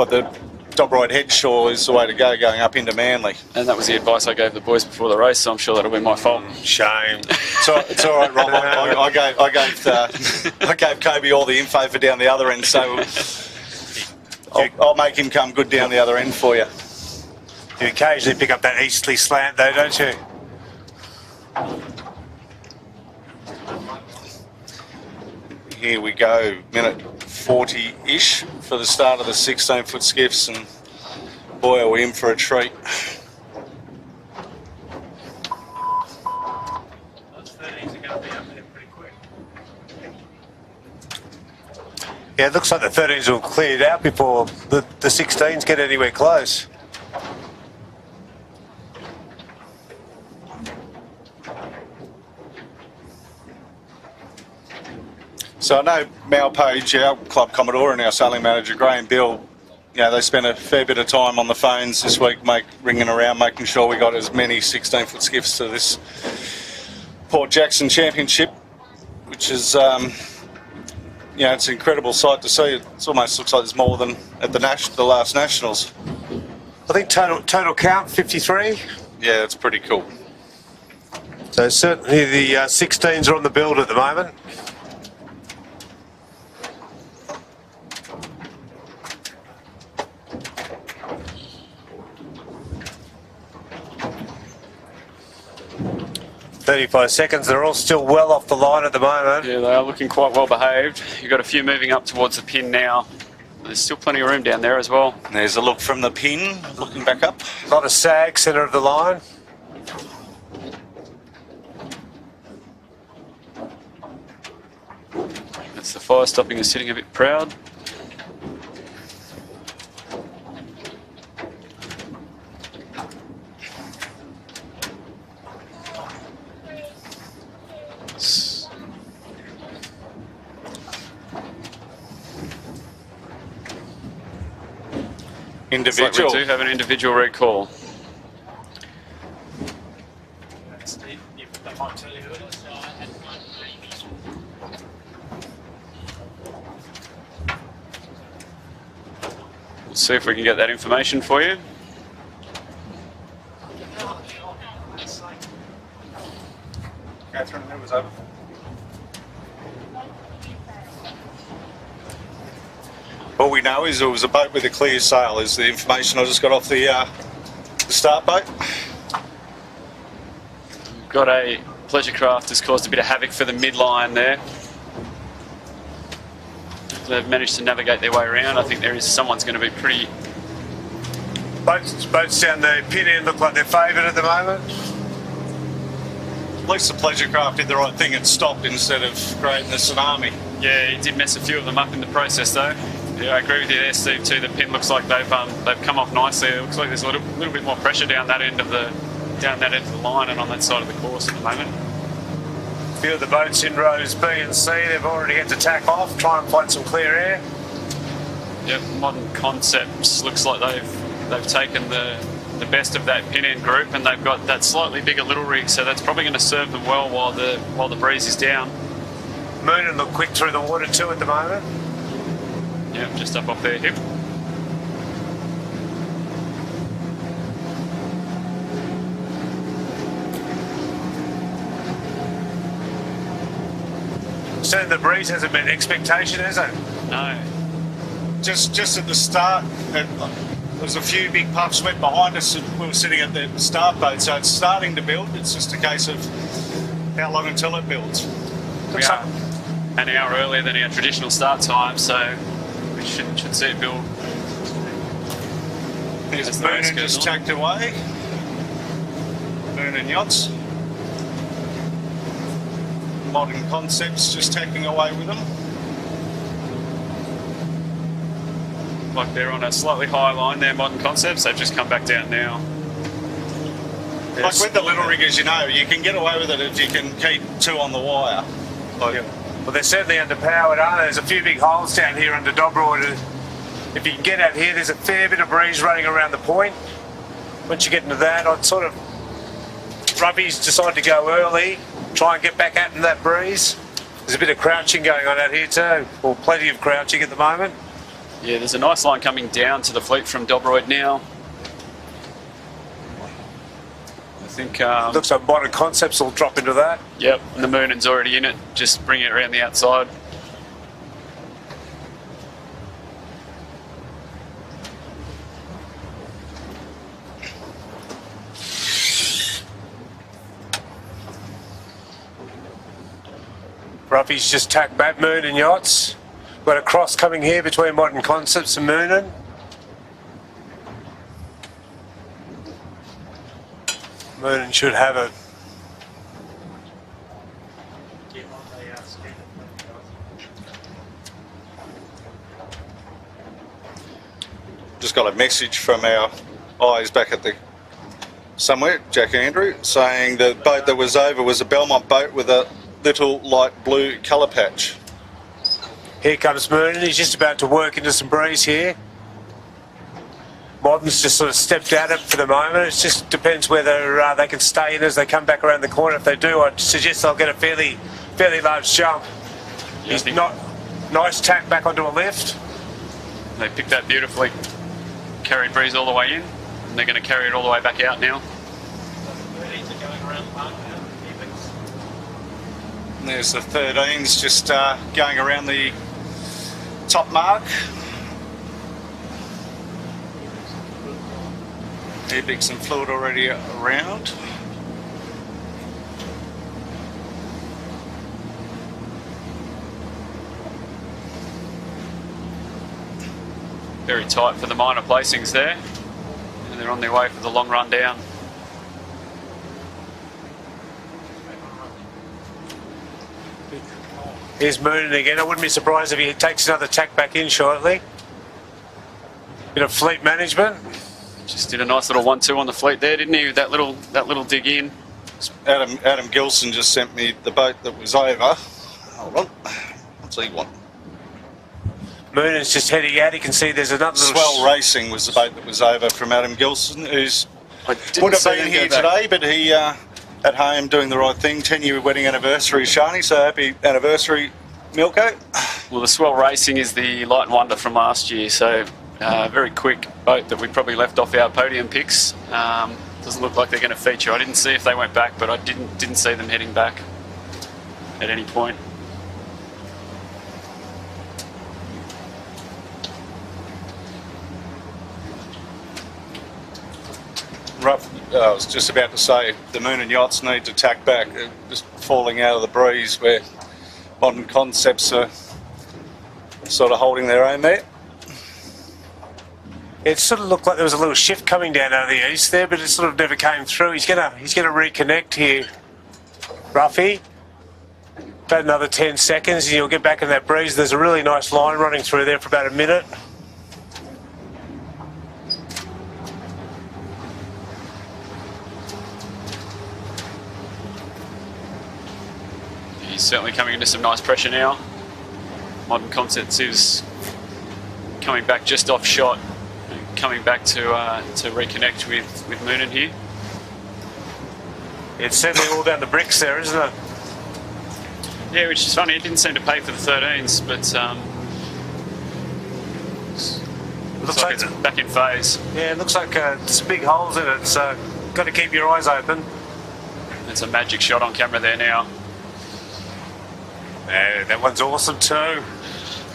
the Dobride Head shore is the way to go, going up into Manly.
And that was the advice I gave the boys before the race, so I'm sure that'll be my fault.
Shame.
It's all right, Rob. I gave Kobe all the info for down the other end, so I'll make him come good down the other end for you.
You occasionally pick up that easterly slant though, don't you?
Here we go, minute 40-ish for the start of the 16-foot skiffs, and boy, are we in for a treat.
Those 13s are going to be up there pretty quick.
Yeah, it looks like the 13s will clear it out before the 16s get anywhere close.
So I know Mal Page, our club commodore, and our sailing manager Graham Bill, they spent a fair bit of time on the phones this week, ringing around, making sure we got as many 16-foot skiffs to this Port Jackson Championship, which is, it's an incredible sight to see. It almost looks like there's more than at the last Nationals.
I think total count 53.
Yeah, it's pretty cool.
So certainly the 16s are on the build at the moment. "35 seconds, they're all still well off the line at the moment."
Yeah, they are looking quite well behaved. You've got a few moving up towards the pin now. There's still plenty of room down there as well.
There's a look from the pin, looking back up.
Not a sag, centre of the line.
That's the fire stopping is sitting a bit proud.
Individual.
Looks like we do have an individual recall.
Steve, you might tell you who it is.
See if we can get that information for you.
Catherine, it was over. All we know is it was a boat with a clear sail, is the information I just got off the start boat.
Got a pleasure craft has caused a bit of havoc for the midline there. They've managed to navigate their way around. I think someone's going to be pretty...
Boats down the pin end look like they're favoured at the moment.
At least the pleasure craft did the right thing and stopped instead of creating a tsunami.
Yeah, he did mess a few of them up in the process though. Yeah, I agree with you there, Steve, too. The pin looks like they've come off nicely. It looks like there's a little bit more pressure down that end of the line and on that side of the course at the moment.
A few of the boats in rows B and C, they've already had to tack off, try and find some clear air.
Yep, Modern Concepts looks like they've taken the best of that pin end group, and they've got that slightly bigger little rig, so that's probably going to serve them well while the breeze is down.
Moonin look quick through the water too at the moment.
Yep, just up off their hip.
So the breeze hasn't met expectation, has it?
No.
Just at the start, there was a few big puffs went behind us and we were sitting at the start boat, so it's starting to build. It's just a case of how long until it builds.
We are an hour earlier than our traditional start time, so we should see it build.
There's Moonin just tacked away. Moonin Yachts. Modern Concepts just tacking away with them.
Like they're on a slightly higher line there, Modern Concepts. They've just come back down now.
Like with the little riggers, you know, you can get away with it if you can keep two on the wire.
Well, they're certainly underpowered, aren't they? There's a few big holes down here under Dobroyd. If you can get out here, there's a fair bit of breeze running around the point. Once you get into that, I'd sort of... Rubbies decide to go early, try and get back out in that breeze. There's a bit of crouching going on out here too, or plenty of crouching at the moment.
Yeah, there's a nice line coming down to the fleet from Dobroyd now. I think...
Looks like Modern Concepts will drop into that.
Yep, and the Moonin's already in it. Just bring it around the outside.
Ruffy's just tacked back Moonin Yachts. Got a cross coming here between Modern Concepts and Moonin. Moonin should have it.
Just got a message from our eyes back at the somewhere, Jack and Andrew, saying the boat that was over was a Belmont boat with a little light blue colour patch.
Here comes Moonin. He's just about to work into some breeze here. Modern's just sort of stepped at it for the moment. It just depends whether they can stay in as they come back around the corner. If they do, I'd suggest they'll get a fairly large jump.
Yeah,
He's not nice tack back onto a lift.
They picked that beautifully. Carried breeze all the way in, and they're going to carry it all the way back out now.
And there's the 13s just going around the top mark. Airbigs and fluid already around.
Very tight for the minor placings there, and they're on their way for the long run down.
Here's Moonin again. I wouldn't be surprised if he takes another tack back in shortly. Bit of fleet management.
Just did a nice little 1-2 on the fleet there, didn't he? That little dig in.
Adam Gilson just sent me the boat that was over. Hold on. What's he want?
Moonin's just heading out. You can see there's another little...
Swell Racing was the boat that was over from Adam Gilson, who's would have been here today, but he at home doing the right thing. 10-year wedding anniversary, Shani. So happy anniversary, Milko.
Well, the Swell Racing is the Light and Wonder from last year, so Very quick boat that we probably left off our podium picks. Doesn't look like they're going to feature. I didn't see if they went back, but I didn't see them heading back at any point.
Rough. I was just about to say the Moon and Yachts need to tack back. They're just falling out of the breeze where Modern Concepts are sort of holding their own there.
It sort of looked like there was a little shift coming down out of the east there, but it sort of never came through. He's gonna reconnect here, Ruffy. About another 10 seconds and you'll get back in that breeze. There's a really nice line running through there for about a minute.
He's certainly coming into some nice pressure now. Modern Concepts is coming back just off shot, coming back to reconnect with Moonin here.
It's certainly all down the bricks there, isn't it?
Yeah, which is funny. It didn't seem to pay for the 13s, but looks like it's back in phase.
Yeah, it looks like there's big holes in it, so got to keep your eyes open.
It's a magic shot on camera there now.
Yeah, that one's awesome too.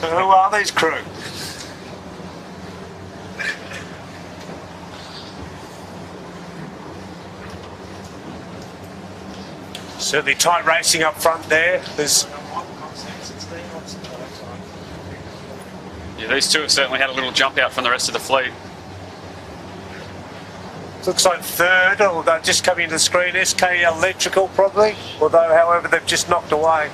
Who are these crew? Certainly tight racing up front there.
Yeah, these two have certainly had a little jump out from the rest of the fleet.
Looks like third, or they're just coming into the screen. SK Electrical probably, although however they've just knocked away.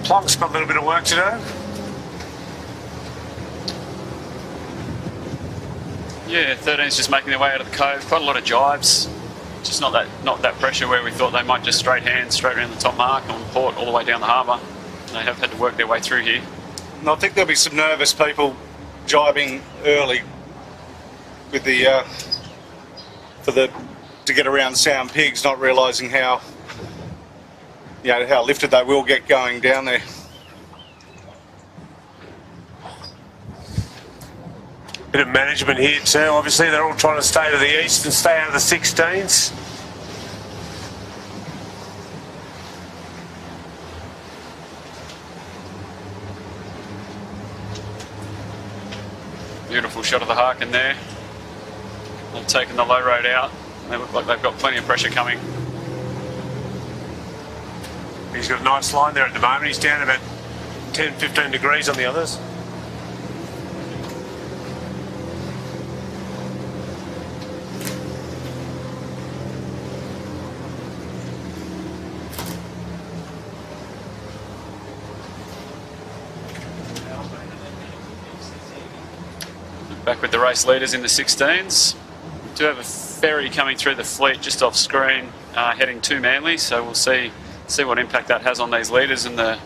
Plunk's got a little bit of work to do.
Yeah, 13's just making their way out of the cove. Quite a lot of jibes. Just not that pressure where we thought they might just straight around the top mark and port all the way down the harbour. They have had to work their way through here.
And I think there'll be some nervous people jibing early with the to get around Sow Pigs, not realising how how lifted they will get going down there.
Bit of management here too. Obviously they're all trying to stay to the east and stay out of the 16s.
Beautiful shot of the Harkin there. They've taken the low road out. They look like they've got plenty of pressure coming.
He's got a nice line there at the moment. He's down about 10-15 degrees on the others.
Back with the race leaders in the 16s. We do have a ferry coming through the fleet just off screen, heading to Manly, so we'll see what impact that has on these leaders and the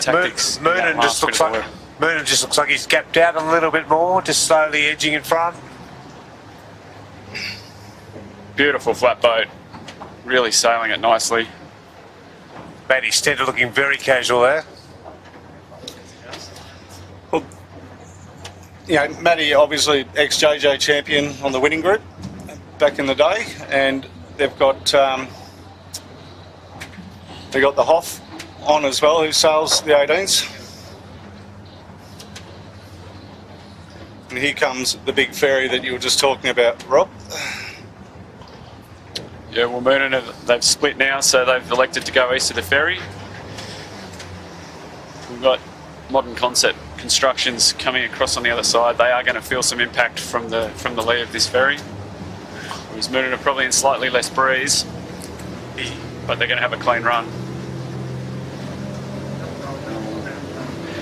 tactics.
Moonin just looks like he's gapped out a little bit more, just slowly edging in front.
Beautiful flat boat, really sailing it nicely.
Matty Stetter looking very casual there.
Well, Matty obviously ex-JJ champion on the winning group back in the day, and they've got the Hoff on as well, who sails the 18s. And here comes the big ferry that you were just talking about, Rob.
Yeah, well, Moonin, they've split now, so they've elected to go east of the ferry. We've got Modern Concept Constructions coming across on the other side. They are going to feel some impact from the lee of this ferry. Whereas Moonin are probably in slightly less breeze, but they're going to have a clean run.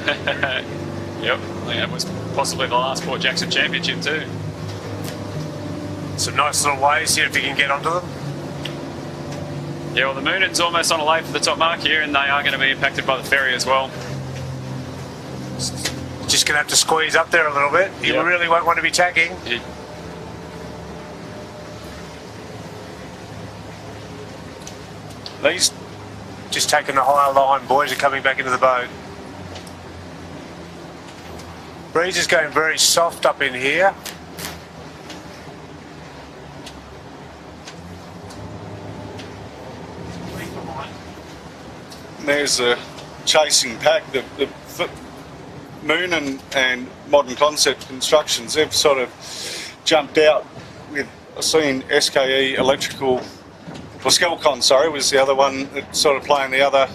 Yep, I think that was possibly the last Port Jackson Championship too.
Some nice little waves here if you can get onto them.
Yeah, well, the Moonan's almost on a lay for the top mark here, and they are going to be impacted by the ferry as well.
Just going to have to squeeze up there a little bit. You
Yep.
really won't want to be tacking.
It,
These just taking the higher line, boys are coming back into the boat. Breeze is going very soft up in here.
There's a chasing pack. The Moon and Modern Concept Constructions, they've sort of jumped out with, I've seen SKE Electrical, or Skelcon, sorry, was the other one that sort of playing the other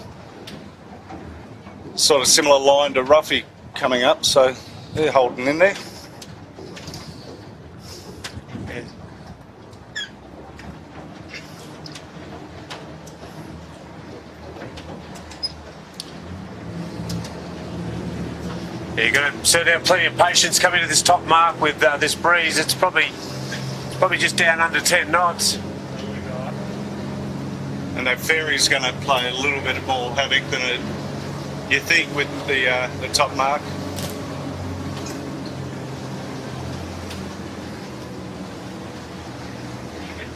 sort of similar line to Ruffy coming up, so they're holding in there.
Yeah, you've got to certainly have plenty of patience coming to this top mark with this breeze. It's probably just down under 10 knots.
And that ferry's going to play a little bit more havoc than you think with the top mark.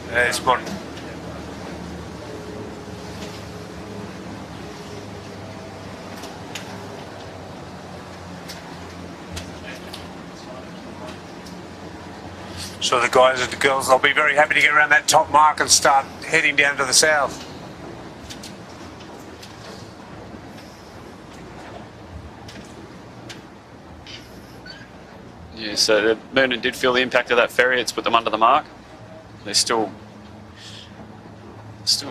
There's one. So the guys and the girls, they'll be very happy to get around that top mark and start heading down to the south.
yeah, so the Moonan did feel the impact of that ferry. It's put them under the mark. They still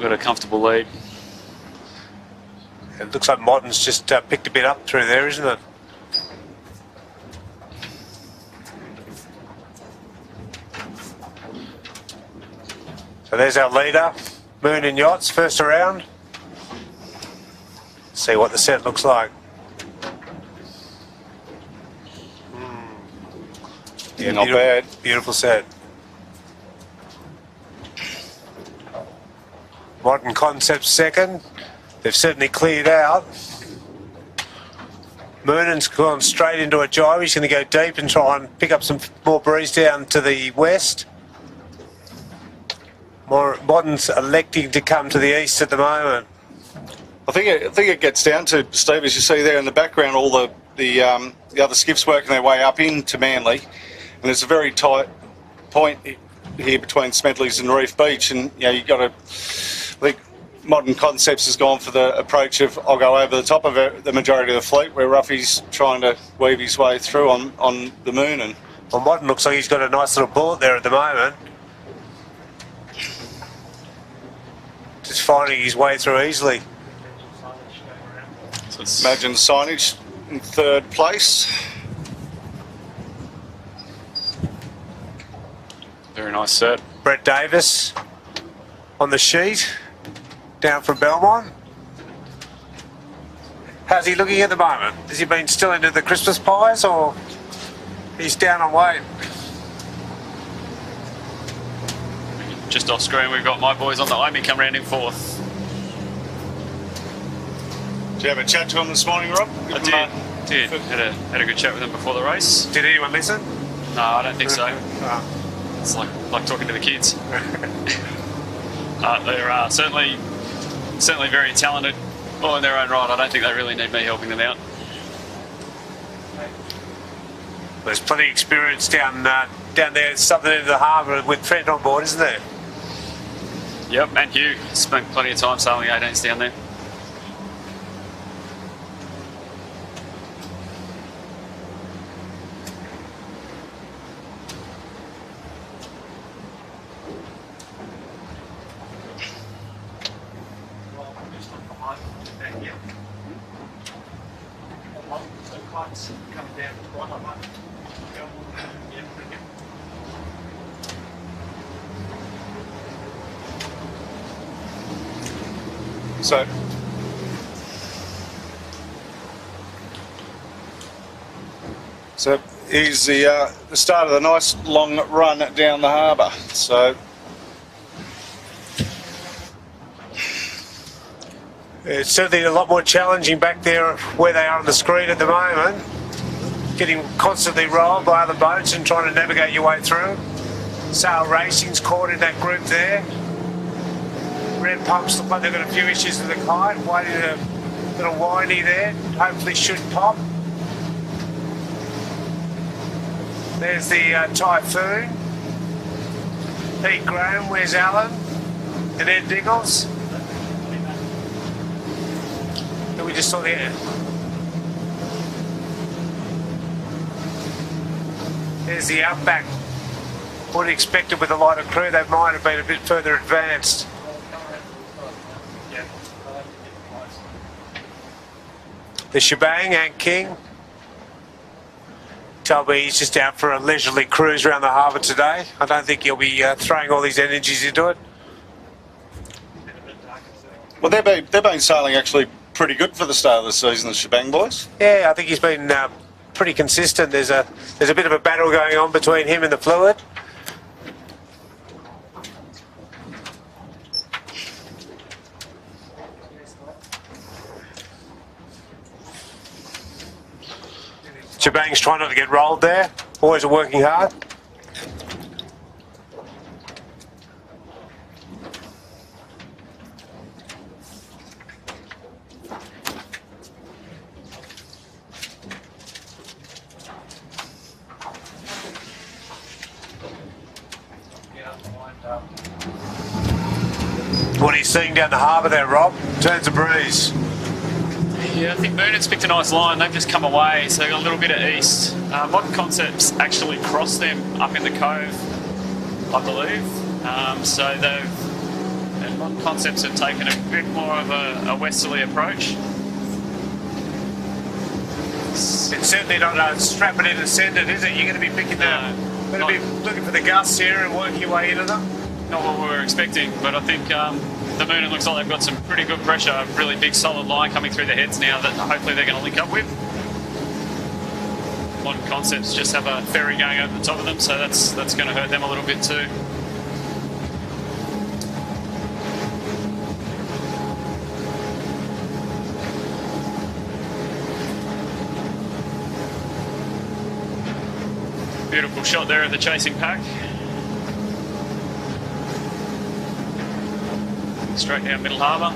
got a comfortable lead.
It looks like Modern's just picked a bit up through there, isn't it? So there's our leader, Moonan Yachts, first around. See what the set looks like. Yeah,
Not bad.
Beautiful set. Modern Concept second. They've certainly cleared out. Moonan's gone straight into a jibe. He's going to go deep and try and pick up some more breeze down to the west. Modern's electing to come to the east at the moment.
I think it gets down to, Steve, as you see there in the background, all the other skiffs working their way up into Manly, and it's a very tight point here between Smedley's and Reef Beach, and you've got to. I think Modern Concepts has gone for the approach of I'll go over the top of the majority of the fleet, where Ruffy's trying to weave his way through on the Moon. And
well, Modern looks like he's got a nice little bullet there at the moment. Just finding his way through easily.
So it's
imagine signage in third place.
very nice set.
Brett Davis on the sheet, down from Belmont. How's he looking at the moment? Has he been still into the Christmas pies, or he's down on weight?
Just off screen, we've got my boys on the Omi come round in fourth.
Did you have a chat to him this morning, Rob?
I did. Had a good chat with them before the race.
Did anyone listen?
No, I don't think so.
Oh.
It's like talking to the kids. They're certainly very talented, all in their own right. I don't think they really need me helping them out.
There's plenty of experience down there at southern end of the harbour with Trent on board, isn't there?
Yep, and Hugh spent plenty of time sailing 18s down there.
So So here's the start of the nice long run down the harbour. So
it's certainly a lot more challenging back there where they are on the screen at the moment. Getting constantly rolled by other boats and trying to navigate your way through. Sail Racing's caught in that group there. Red Pumps look like they've got a few issues with the kite. Waiting a little windy there. Hopefully should pop. There's the Typhoon. Pete Graham, where's Alan? And Ed Diggles. And we just saw the There's the Outback. Would have expected with a lighter crew they might have been a bit further advanced. The Shebang, Ant King. Told me he's just out for a leisurely cruise around the harbour today. I don't think he'll be throwing all his energies into it.
well, they've been sailing actually pretty good for the start of the season, the Shebang boys.
Yeah, I think he's been pretty consistent. There's a bit of a battle going on between him and the fluid. Shebang's trying not to get rolled there. Boys are working hard. What are you seeing down the harbour there, Rob? Turns of breeze.
Yeah, I think Moonan's picked a nice line. They've just come away, so they've got a little bit of east. Modern Concepts actually crossed them up in the cove, I believe. And Modern Concepts have taken a bit more of a westerly approach.
It's certainly not strapping in and send it, is it? You're going to be picking going to be looking for the gusts here and working your way into them.
Not what we were expecting, but I think the Moonan looks like they've got some pretty good pressure, a really big solid line coming through the heads now that hopefully they're going to link up with. Modern Concepts just have a ferry going over the top of them, so that's going to hurt them a little bit too. Beautiful shot there of the chasing pack. Straight down Middle Harbour.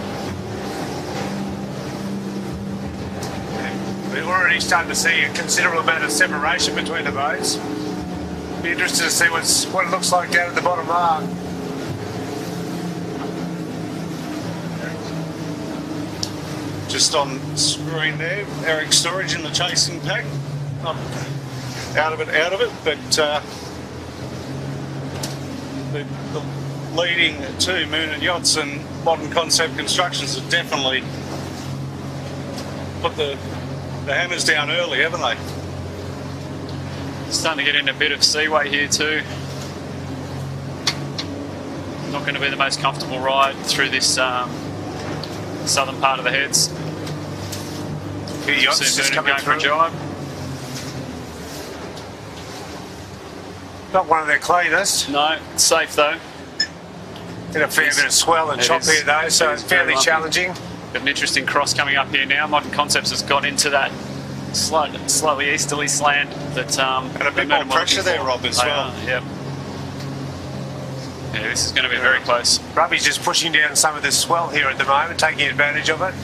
We're already starting to see a considerable amount of separation between the boats. Be interested to see what it looks like down at the bottom mark.
Just on screen there, Eric Storage in the chasing pack. Not out of it, but the leading two, Moonan Yachts and Modern Concept Constructions, have definitely put the hammers down early, haven't they?
Starting to get in a bit of seaway here too. Not going to be the most comfortable ride through this southern part of the heads.
Few yachts just coming
going for a
through.
jibe.
Not one of their cleanest.
No, it's safe though.
Get a fair bit of swell and chop here though, so it's fairly challenging.
Got an interesting cross coming up here now. Modern Concepts has got into that slightly easterly slant that
And a bit more pressure there, Rob, as well.
Yep. Yeah, this is going to be very close.
Robbie's just pushing down some of this swell here at the moment, taking advantage of it.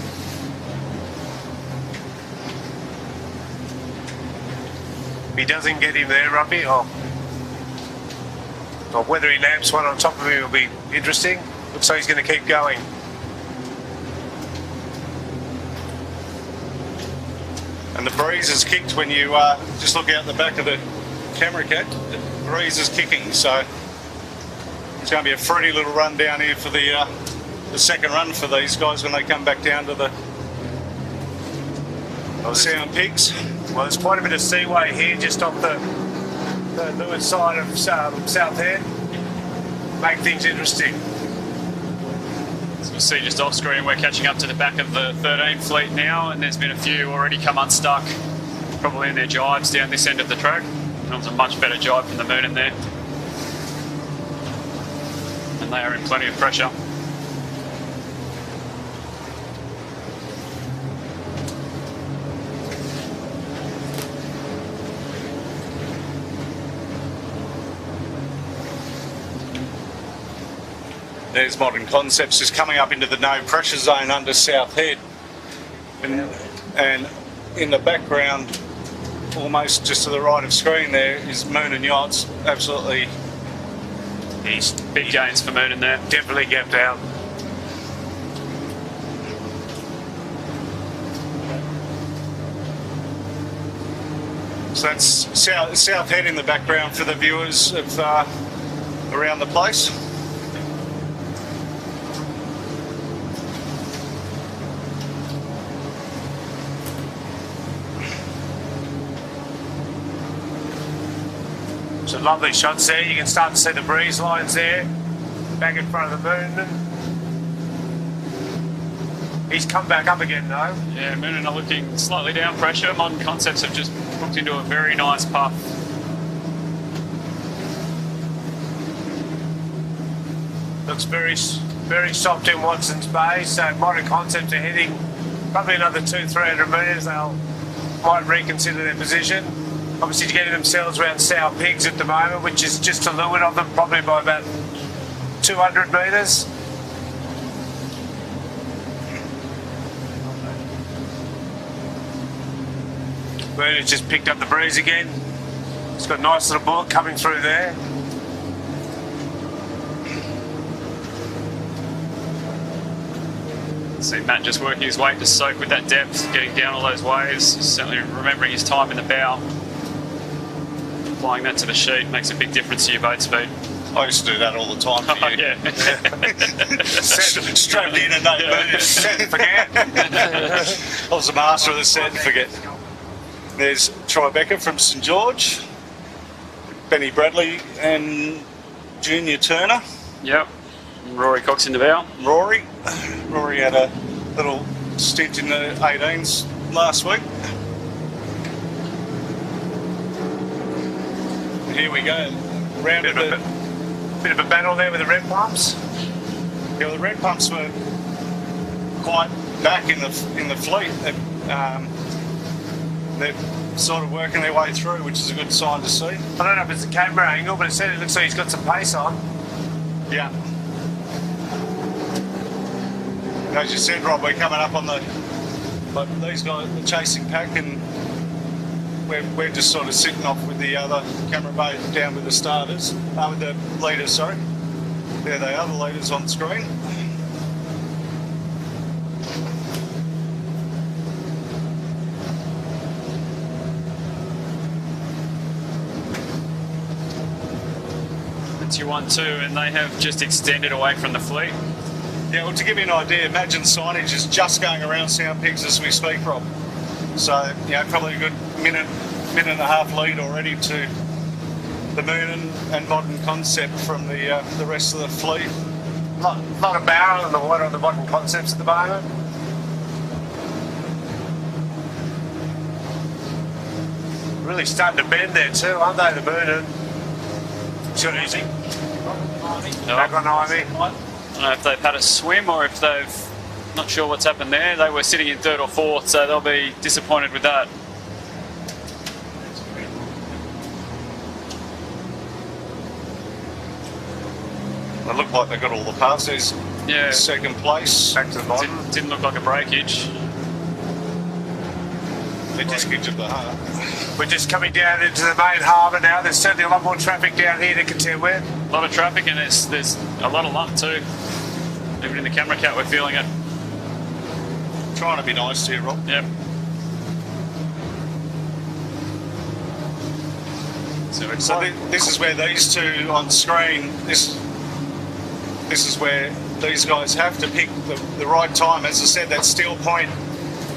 If he doesn't get him there, Robbie, or whether he naps one on top of him will be interesting. Looks like he's going to keep going.
And the breeze is kicked when you just look out the back of the camera cat. The breeze is kicking, so it's going to be a fruity little run down here for the second run for these guys when they come back down to the Sow Pigs.
Well, there's quite a bit of seaway here just off the leeward side of South Head. Make things interesting.
As you'll see just off screen, we're catching up to the back of the 13 fleet now, and there's been a few already come unstuck probably in their jives down this end of the track. That was a much better jive from the moon in there. And they are in plenty of pressure.
There's Modern Concepts just coming up into the no pressure zone under South Head. And in the background, almost just to the right of screen there, is Moon and Yachts. Absolutely.
Big gains for Moon in there.
Definitely gapped out.
So that's South Head in the background for the viewers of around the place.
Some lovely shots there. You can start to see the breeze lines there, back in front of the moon. He's come back up again though.
Yeah, Moon are looking slightly down pressure. Modern Concepts have just hooked into a very nice puff.
Looks very soft in Watson's Bay. So Modern Concepts are heading probably another 200-300 metres. They'll might reconsider their position. Obviously getting themselves around Sow Pigs at the moment, which is just to leeward of them, probably by about 200 metres. Moon has just picked up the breeze again. It's got a nice little bullet coming through there.
See Matt just working his way to soak with that depth, getting down all those waves, certainly remembering his time in the bow. Applying that to the sheet makes a big difference to your boat speed.
I used to do that all the time for you.
Yeah.
Straight in and no moon. Set and forget. I was a master of the set and forget. There's Tribeca from St George, Benny Bradley and Junior Turner.
Yep. Rory Cox in the bow.
Rory had a little stint in the 18s last week. Here we go. Round
Bit of a battle there with the red pumps.
Yeah, the red pumps were quite back in the fleet. They're sort of working their way through, which is a good sign to see.
I don't know if it's a camera angle, but it looks like he's got some pace on.
Yeah. As you said, Rob, we're coming up on these guys, the chasing pack, and we're just sort of sitting off with the other camera boat down with the starters, with the leaders, sorry. There they are, the leaders on screen.
It's your 1-2, and they have just extended away from the fleet.
Yeah, well, to give you an idea, imagine signage is just going around Sow Pigs as we speak, Rob. So, probably a good minute and a half lead already to the Moon and Modern Concept from the rest of the fleet.
Lot of barrel in the water on the Modern Concepts at the moment. Really starting to bend there too, aren't they, the Moon? And it's got easy. Back on Ivy.
I don't know if they've had a swim or if they've... Not sure what's happened there. They were sitting in 3rd or 4th, so they'll be disappointed with that.
They look like they got all the passes.
Yeah.
Second place.
Back to the bottom.
Didn't look like a breakage.
They just get to the heart.
We're just coming down into the main harbour now. There's certainly a lot more traffic down here to contend with.
A lot of traffic, and there's a lot of luck too. Even in the camera cat, we're feeling it.
Trying to be nice to you, Rob.
Yep. So
this is where these two on screen, this is where these guys have to pick the right time. As I said, that steel point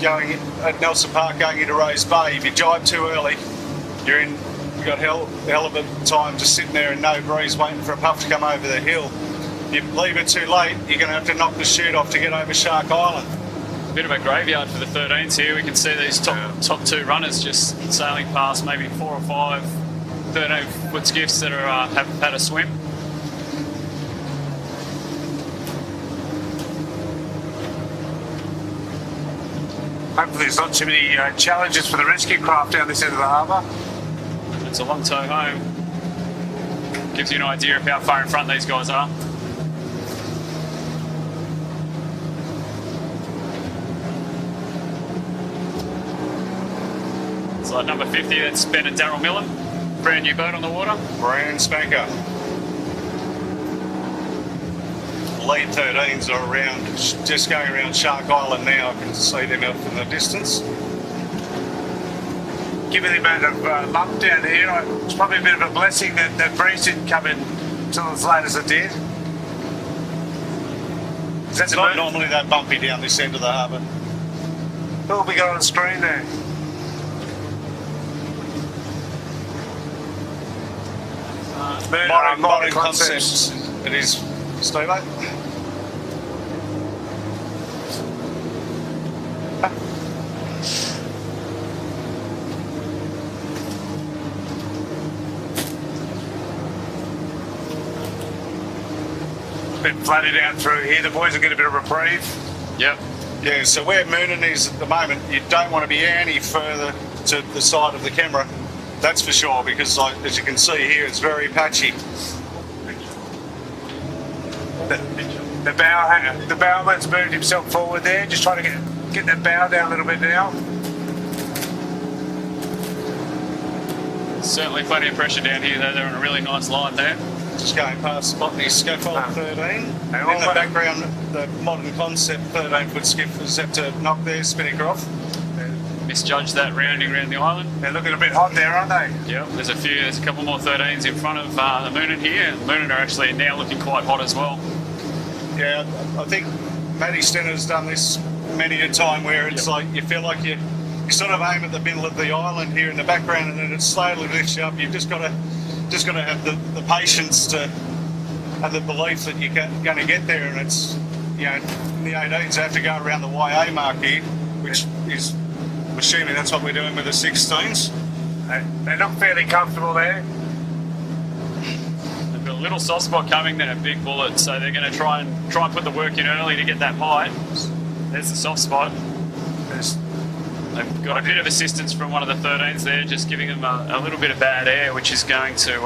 going at Nelson Park going into Rose Bay. If you jibe too early, you've got hell of a time just sitting there in no breeze waiting for a puff to come over the hill. You leave it too late, you're going to have to knock the chute off to get over Shark Island.
bit of a graveyard for the 13s here. We can see these top two runners just sailing past maybe 4 or 5 13-foot skiffs that are have had a swim.
Hopefully there's not too many challenges for the rescue craft down this end of the harbour.
It's a long tow home. Gives you an idea of how far in front these guys are. It's like number 50, that's Ben and Daryl Millen. Brand new boat on the water.
Brand spanker. Lead 13s are around, just going around Shark Island now. I can see them out from the distance.
Given the amount of lump down here, it's probably a bit of a blessing that that breeze didn't come in until as late as it did.
It's not normally that bumpy down this end of the harbour.
What have we got on screen there?
Modern concepts. It is, Steve.
Been flooded out through here. The boys will get a bit of reprieve.
Yep.
Yeah, so where Moonan is at the moment, you don't want to be any further to the side of the camera. That's for sure, because like, as you can see here, it's very patchy.
The bowman's moved himself forward there, just trying to get that bow down a little bit now.
Certainly plenty of pressure down here though. They're on a really nice line there.
Just going past Botany Scaffold 13. In the background, the modern concept 13-foot skiff is set to knock their spinnaker off.
Misjudged that rounding around the island.
They're looking a bit hot there, aren't they?
Yeah, there's a couple more 13s in front of the Moonan here. And Moonan are actually now looking quite hot as well.
Yeah, I think Matty Stenner's done this many a time where it's like you feel like you sort of aim at the middle of the island here in the background, and then it slowly lifts you up. You've just got to have the patience to have the belief that you're going to get there, and it's, you know, the 18s have to go around the YA mark here, which is assuming that's what we're doing with the 16s.
They look fairly comfortable there.
They've got a little soft spot coming, then a big bullet, so they're going to try and put the work in early to get that bite. There's the soft spot. They've got a bit of assistance from one of the 13s there, just giving them a little bit of bad air, which is going to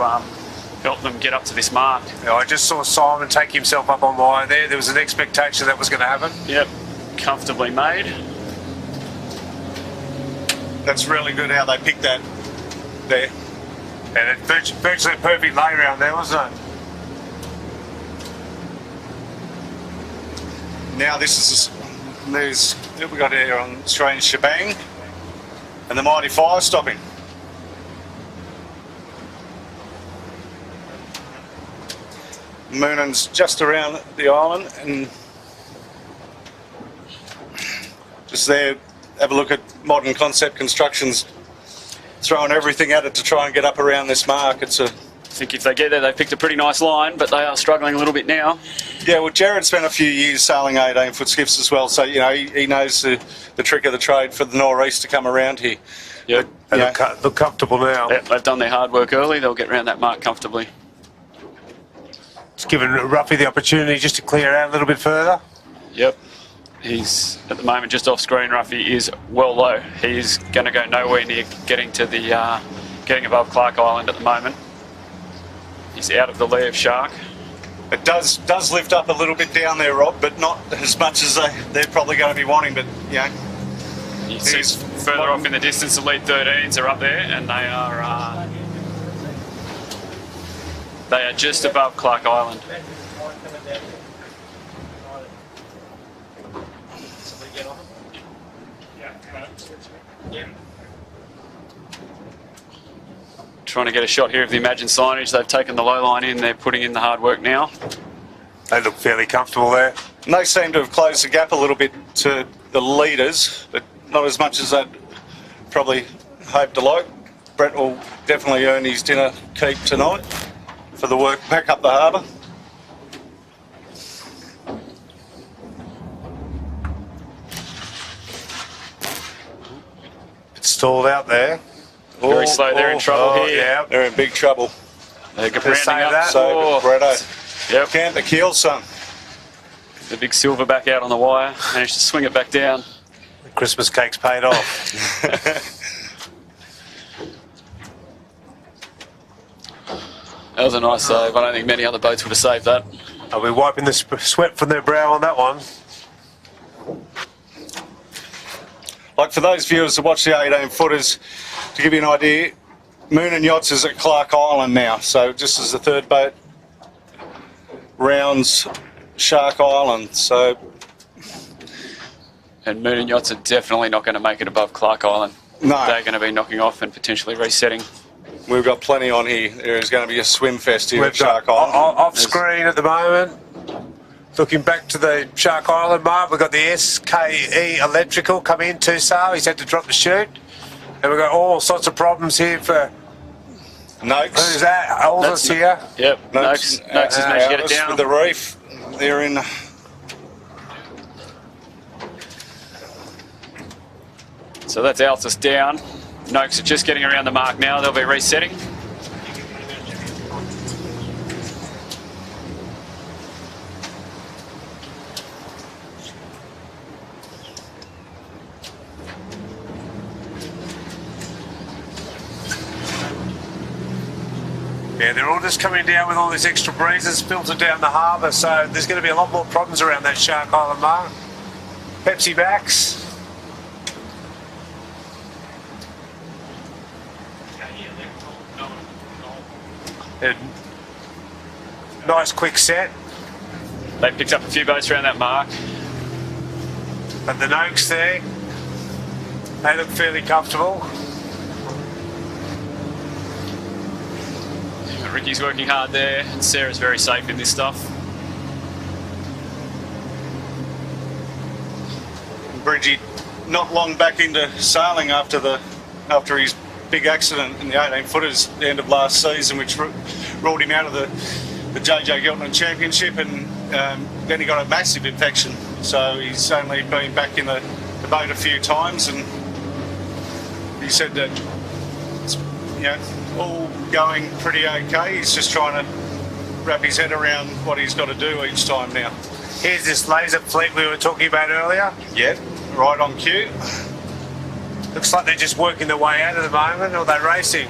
help them get up to this mark.
Yeah, I just saw Simon take himself up on wire there. There was an expectation that was going to happen.
Yep, comfortably made.
That's really good how they picked that there.
And it's virtually a perfect lay round there, wasn't it?
Now this is, there's, what we got here on Strange Shebang and the Mighty Fire stopping. Moonan's just around the island and just there. Have a look at Modern Concept Construction's throwing everything at it to try and get up around this mark. It's a,
I think if they get there, they've picked a pretty nice line, but they are struggling a little bit now.
yeah, well, Jared spent a few years sailing 18-foot skiffs as well, so, you know, he knows the trick of the trade for the nor'east to come around here.
Yep.
They look comfortable now.
Yep, they've done their hard work early. They'll get around that mark comfortably.
It's given Ruffy the opportunity just to clear out a little bit further.
Yep. He's, at the moment, just off screen. Ruffy is well low. He's going to go nowhere near getting to the, getting above Clark Island at the moment. He's out of the lee of Shark.
It does lift up a little bit down there, Rob, but not as much as they're probably going to be wanting, but, you know.
You see further off in the distance, the lead 13s are up there, and they are just above Clark Island. Trying to get a shot here of the Imagine signage. They've taken the low line in. They're putting in the hard work now.
They look fairly comfortable there.
And they seem to have closed the gap a little bit to the leaders, but not as much as they'd probably hoped to like. Brett will definitely earn his dinner keep tonight for the work back up the harbour.
Stalled out there.
Very slow, they're in trouble here.
Yeah.
They're in big trouble.
They're
Just
rounding
say
up.
that.
So, Bretto.
Yep.
Count the keel, son.
The big silver back out on the wire. Managed to swing it back down.
The Christmas cake's paid off.
That was a nice save. I don't think many other boats would have saved that.
I'll be wiping the sweat from their brow on that one.
Like for those viewers that watch the 18 footers, to give you an idea, Moon and Yachts is at Clark Island now. So just as the third boat rounds Shark Island. So,
And Moon and Yachts are definitely not going to make it above Clark Island.
no,
They're going to be knocking off and potentially resetting.
we've got plenty on here. There is going to be a swim fest here at
We've got
Shark Island.
off screen at the moment. Looking back to the Shark Island mark, we've got the SKE electrical coming in to Sow. He's had to drop the chute. And we've got all sorts of problems here for...
Noakes.
Who's that? Aldous here.
Yep, Noakes has managed to get it down.
With the reef. They're in...
So that's Altus down. Noakes are just getting around the mark now. They'll be resetting.
Yeah, they're all just coming down with all these extra breezes filtered down the harbour, so there's going to be a lot more problems around that Shark Island mark. Pepsi backs. And nice quick set,
They picked up a few boats around that mark.
but the Noakes there, they look fairly comfortable.
Ricky's working hard there, and Sarah's very safe in this stuff.
Bridgie not long back into sailing after his big accident in the 18 footers at the end of last season, which ruled him out of the JJ Gilton Championship, and then he got a massive infection. So he's only been back in the boat a few times, and he said that it's, all going pretty okay. He's just trying to wrap his head around what he's got to do each time now.
Here's this laser fleet we were talking about earlier.
Yeah, right on cue.
Looks like they're just working their way out at the moment, or they're racing.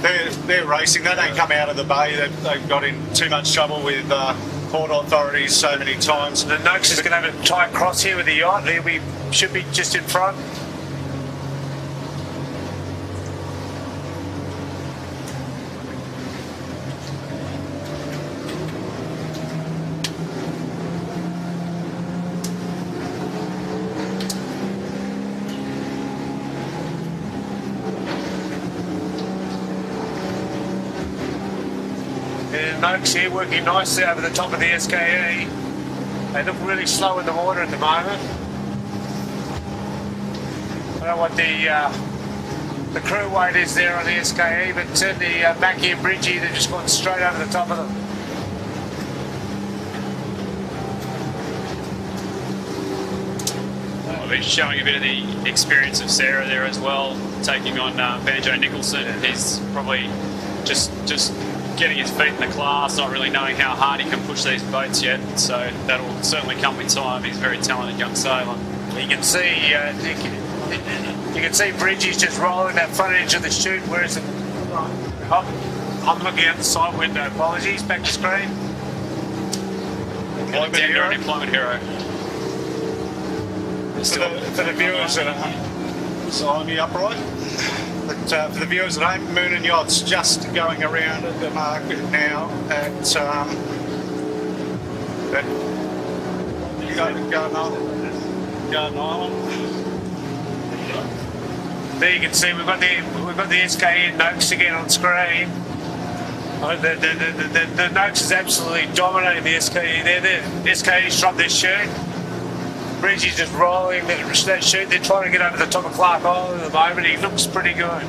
They're racing. They don't come out of the bay. They've got in too much trouble with port authorities so many times.
The Noakes is going to have a tight cross here with the yacht. We should be just in front. Noakes here working nicely over the top of the SKE. They look really slow in the water at the moment. I don't know what the crew weight is there on the SKE, but certainly Mackie and Bridgie, they're just going straight over the top of them.
Well, he's showing a bit of the experience of Sarah there as well, taking on Banjo Nicholson. He's probably just getting his feet in the class, not really knowing how hard he can push these boats yet. So that'll certainly come with time. He's a very talented young sailor.
You can see, you can see Bridgie's just rolling that front edge of the chute, whereas I'm looking out the side window. Apologies, back to screen.
Tender and Employment Hero.
For the viewers at home, so I'm upright. But for the viewers at home, Moon and Yachts just going around at the market now at Garden Island.
There you can see we've got the SKE and Noakes again on screen. The Noakes is absolutely dominating the SKE there. The SKE's dropped their chute. Bridgie's just rolling that chute. They're trying to get over the top of Clark Island at the moment. He looks pretty good.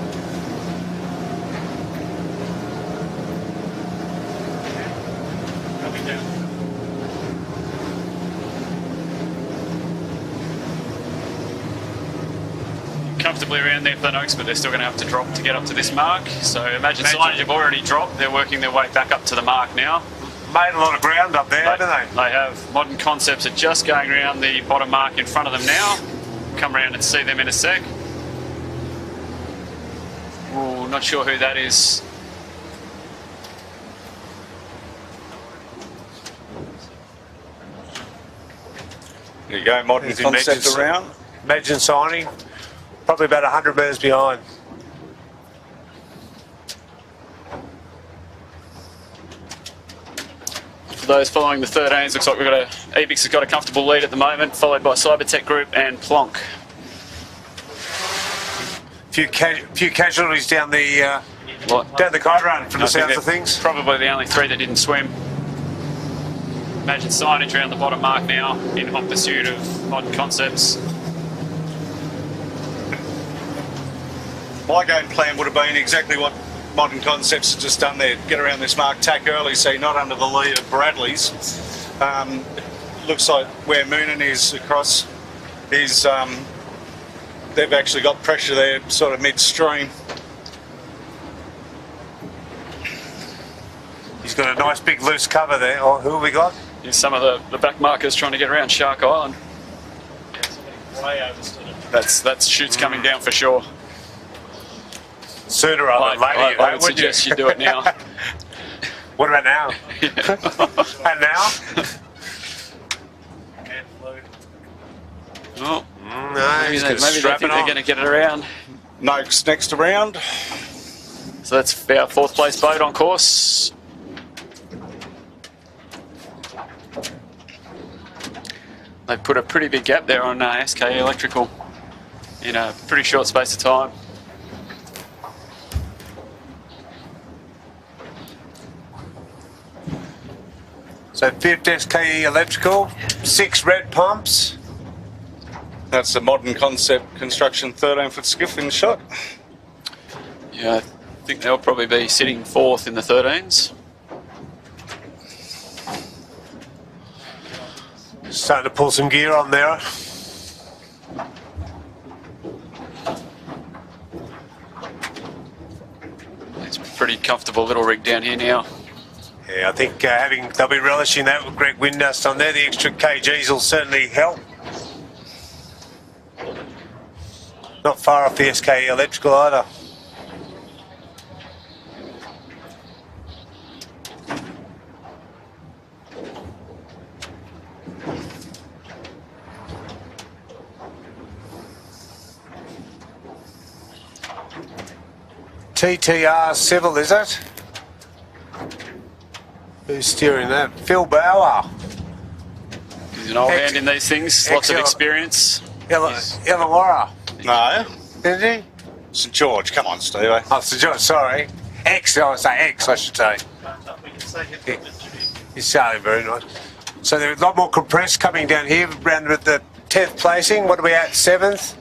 Coming down.
comfortably around there for the Noakes, but they're still going to have to drop to get up to this mark. So Imagine Signage have already dropped. They're working their way back up to the mark now.
Made a lot of ground up there, haven't they?
They have. Modern Concepts are just going around the bottom mark in front of them now. Come around and see them in a sec. Ooh, not sure who that is.
There you go, Modern Concept around.
Imagine Signing, probably about 100 metres behind.
For those following the 13s, looks like we've got Ebix has got a comfortable lead at the moment, followed by Cybertech Group and Plonk.
Few casualties down the kite run from the sounds of things.
Probably the only 3 that didn't swim. Imagine Signage around the bottom mark now in hot pursuit of Modern Concepts.
My game plan would have been exactly what Modern Concepts have just done there. Get around this mark, tack early, so you're not under the lead of Bradley's. Looks like where Moonen is across is, they've actually got pressure there, sort of midstream.
He's got a nice big loose cover there. Oh, who have we got?
Here's some of the back markers trying to get around Shark Island.
Way overstood it.
That's shoots coming down for sure.
Sooner rather than later.
I would suggest you do it now.
What about now? And now?
And flew.
Oh,
No,
maybe they think they're going to get it around.
Noakes next around.
So that's our 4th place boat on course. They put a pretty big gap there on SK Electrical in a pretty short space of time.
So 5th SKE Electrical, 6 red pumps.
That's the Modern Concept Construction 13-foot skiff in shot.
Yeah, I think they'll probably be sitting 4th in the 13s.
Starting to pull some gear on there.
It's a pretty comfortable little rig down here now.
Yeah, I think they'll be relishing that with Greg Windust on there. The extra kgs will certainly help. Not far off the SKE Electrical either. TTR Civil, is it? Who's steering that? Phil Bauer.
He's an old hand in these things, lots of experience.
Illawarra.
No,
Isn't he?
St George. Come on, Steve.
Oh, St George, sorry. X, I would say X, I should say.
We can say him.
He's sailing very nice. So there's a lot more compressed coming down here, around with the 10th placing. What are we at, 7th?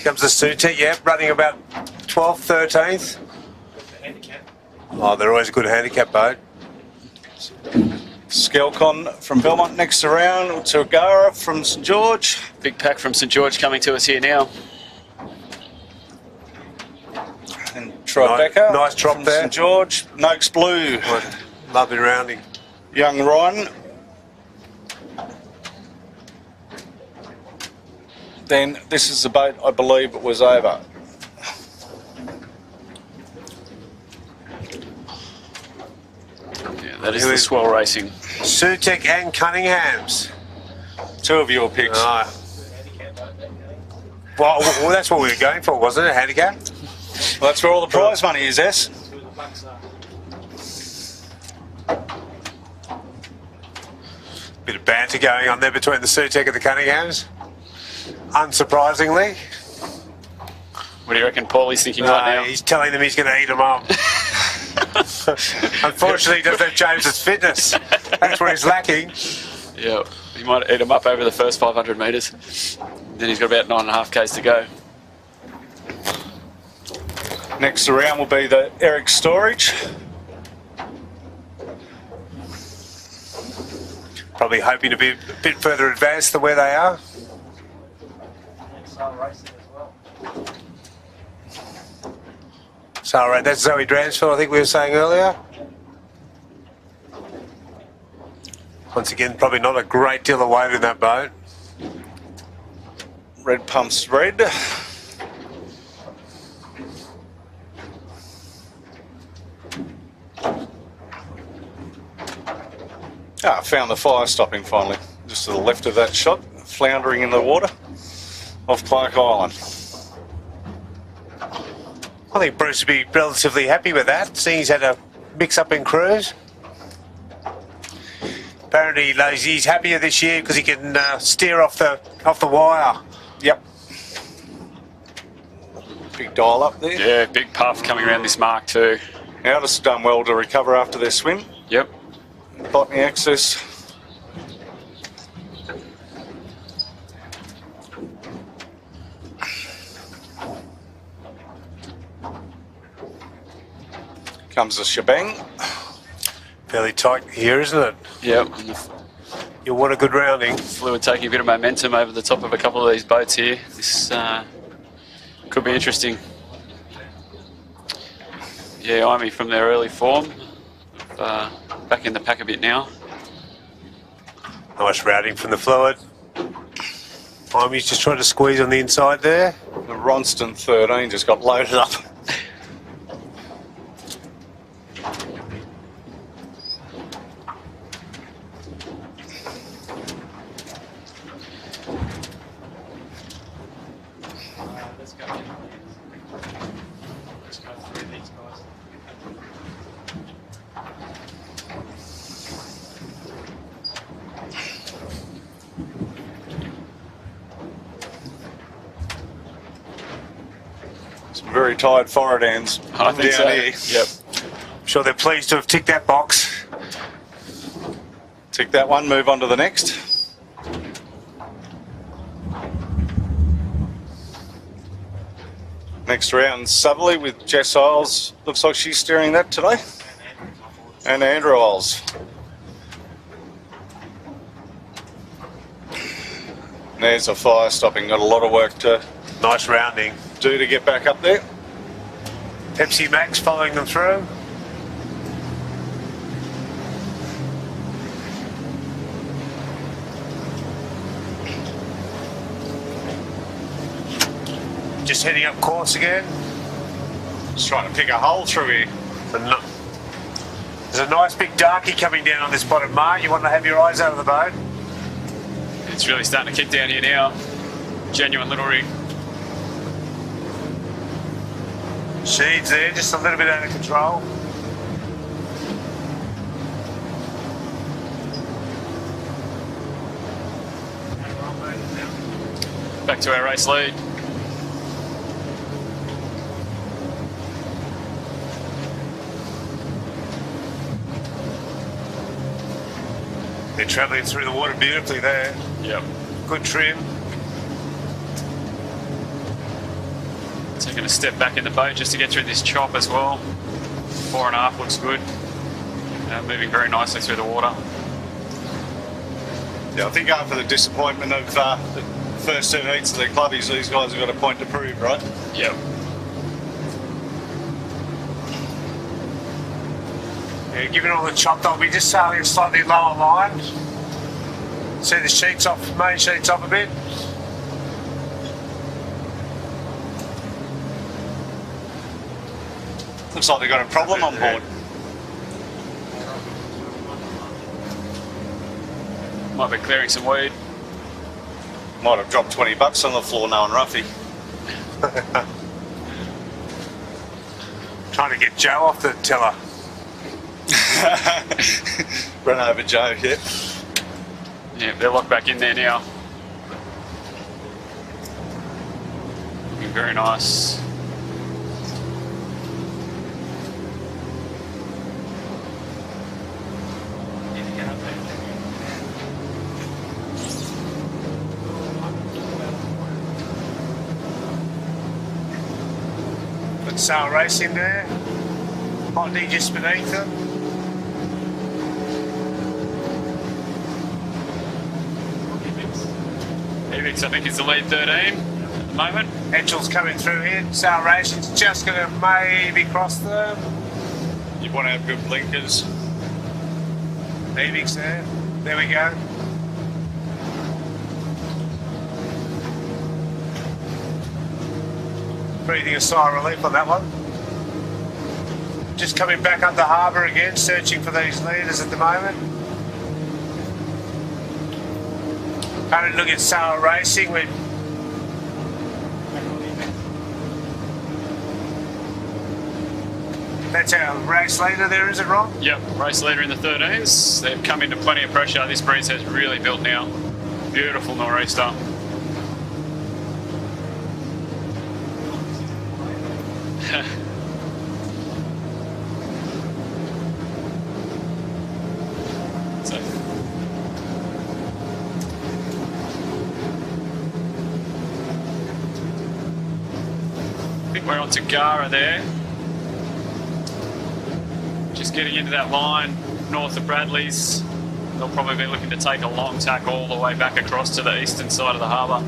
Comes the Sutek, yeah, running about 12th, 13th. Oh, they're always a good handicap boat.
Skelcon from Belmont next around. Turgara from St George.
Big pack from St George coming to us here now.
And Tribeca.
Nice drop
from
there.
St George. Noakes Blue.
Lovely rounding.
Young Ryan. Then this is the boat I believe it was over.
Yeah, that is the Swell Racing.
Sutek and Cunningham's.
2 of your picks.
Right. Well, that's what we were going for, wasn't it? Handicap?
Well, that's where all the prize money is, S.
Bit of banter going on there between the Sutek and the Cunninghams. Unsurprisingly.
What do you reckon Paulie's thinking right now?
He's telling them he's going to eat them up. Unfortunately, he doesn't have James's fitness. That's where he's lacking.
Yeah, he might eat him up over the first 500 metres. Then he's got about 9.5 k's to go.
Next around will be the Eric Storage.
Probably hoping to be a bit further advanced than where they are. So, all right, that's Zoe Dransfield, I think we were saying earlier. Once again, probably not a great deal of weight in that boat.
Red pumps red. Ah, found the fire stopping finally. Just to the left of that shot, floundering in the water off Clark Island.
I think Bruce would be relatively happy with that, seeing he's had a mix-up in crews. Apparently he's happier this year because he can steer off the wire.
Yep. Big dial up there.
Yeah, big puff coming around this mark too.
Outis done well to recover after their swim.
Yep.
Botany access. Comes the shebang.
Fairly tight here, isn't it?
Yep. And the
You'll want a good rounding.
fluid taking a bit of momentum over the top of a couple of these boats here. This could be interesting. Yeah, Imey from their early form. Back in the pack a bit now.
Nice routing from the fluid. Imey's just trying to squeeze on the inside there.
The Ronston 13 just got loaded up.
Let's go. Let's go through these guys.
Some very tired forward ends.
I think
down
so.
here.
Yep.
I'm sure they're pleased to have ticked that box.
Tick that one, move on to the next. Next round, Sutherley with Jess Isles. Looks like she's steering that today. And Andrew Isles. There's a fire stopping. Got a lot of work to
Nice rounding.
do to get back up there.
Pepsi Max following them through. Just heading up course again.
Just trying to pick a hole through here.
There's a nice big darkie coming down on this bottom mark. You want to have your eyes out of the boat.
It's really starting to kick down here now. Genuine little rig.
Sheeds there, just a little bit out of control.
Back to our race lead.
They're travelling through the water beautifully there.
Yep.
Good trim.
Taking a step back in the boat just to get through this chop as well. 4.5 looks good. Moving very nicely through the water.
Yeah, I think after the disappointment of the first two heats of the clubbies, these guys have got a point to prove, right?
Yep.
Yeah, given all the chop, they'll be just sailing a slightly lower line. See the sheets off, main sheets off a bit.
Looks like they've got a problem on board.
Might be clearing some weed.
Might have dropped $20 on the floor knowing Ruffy.
Trying to get Joe off the tiller.
Run over Joe, yeah.
Yeah, they're locked back in there now. Looking very nice.
Got Sow Racing there. Botany just beneath them.
Evix, I think, is the lead 13 at the moment.
Etchel's coming through here. Sow Racing's just going to maybe cross them.
You want to have good blinkers.
Evix there. There we go. Breathing a sigh of relief on that one. Just coming back up the harbour again, searching for these leaders at the moment. Having a look at Sow Racing. That's our race leader there, is it, Rob?
Yep, race leader in the 13s. They've come into plenty of pressure. This breeze has really built now. Beautiful nor'easter. So, I think we're on to Gara there. Just getting into that line north of Bradley's. They'll probably be looking to take a long tack all the way back across to the eastern side of the harbour.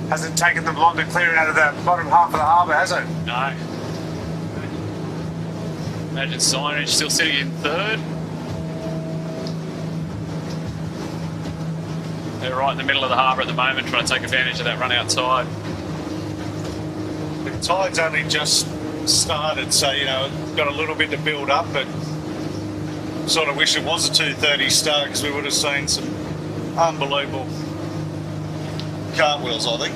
Hasn't taken them long to clear out of the bottom half of the harbour, has it?
No. Imagine Signage still sitting in third. They're right in the middle of the harbour at the moment, trying to take advantage of that run out tide.
The tide's only just started, so you know it's got a little bit to build up, but sort of wish it was a 2:30 start because we would have seen some unbelievable cartwheels, I think.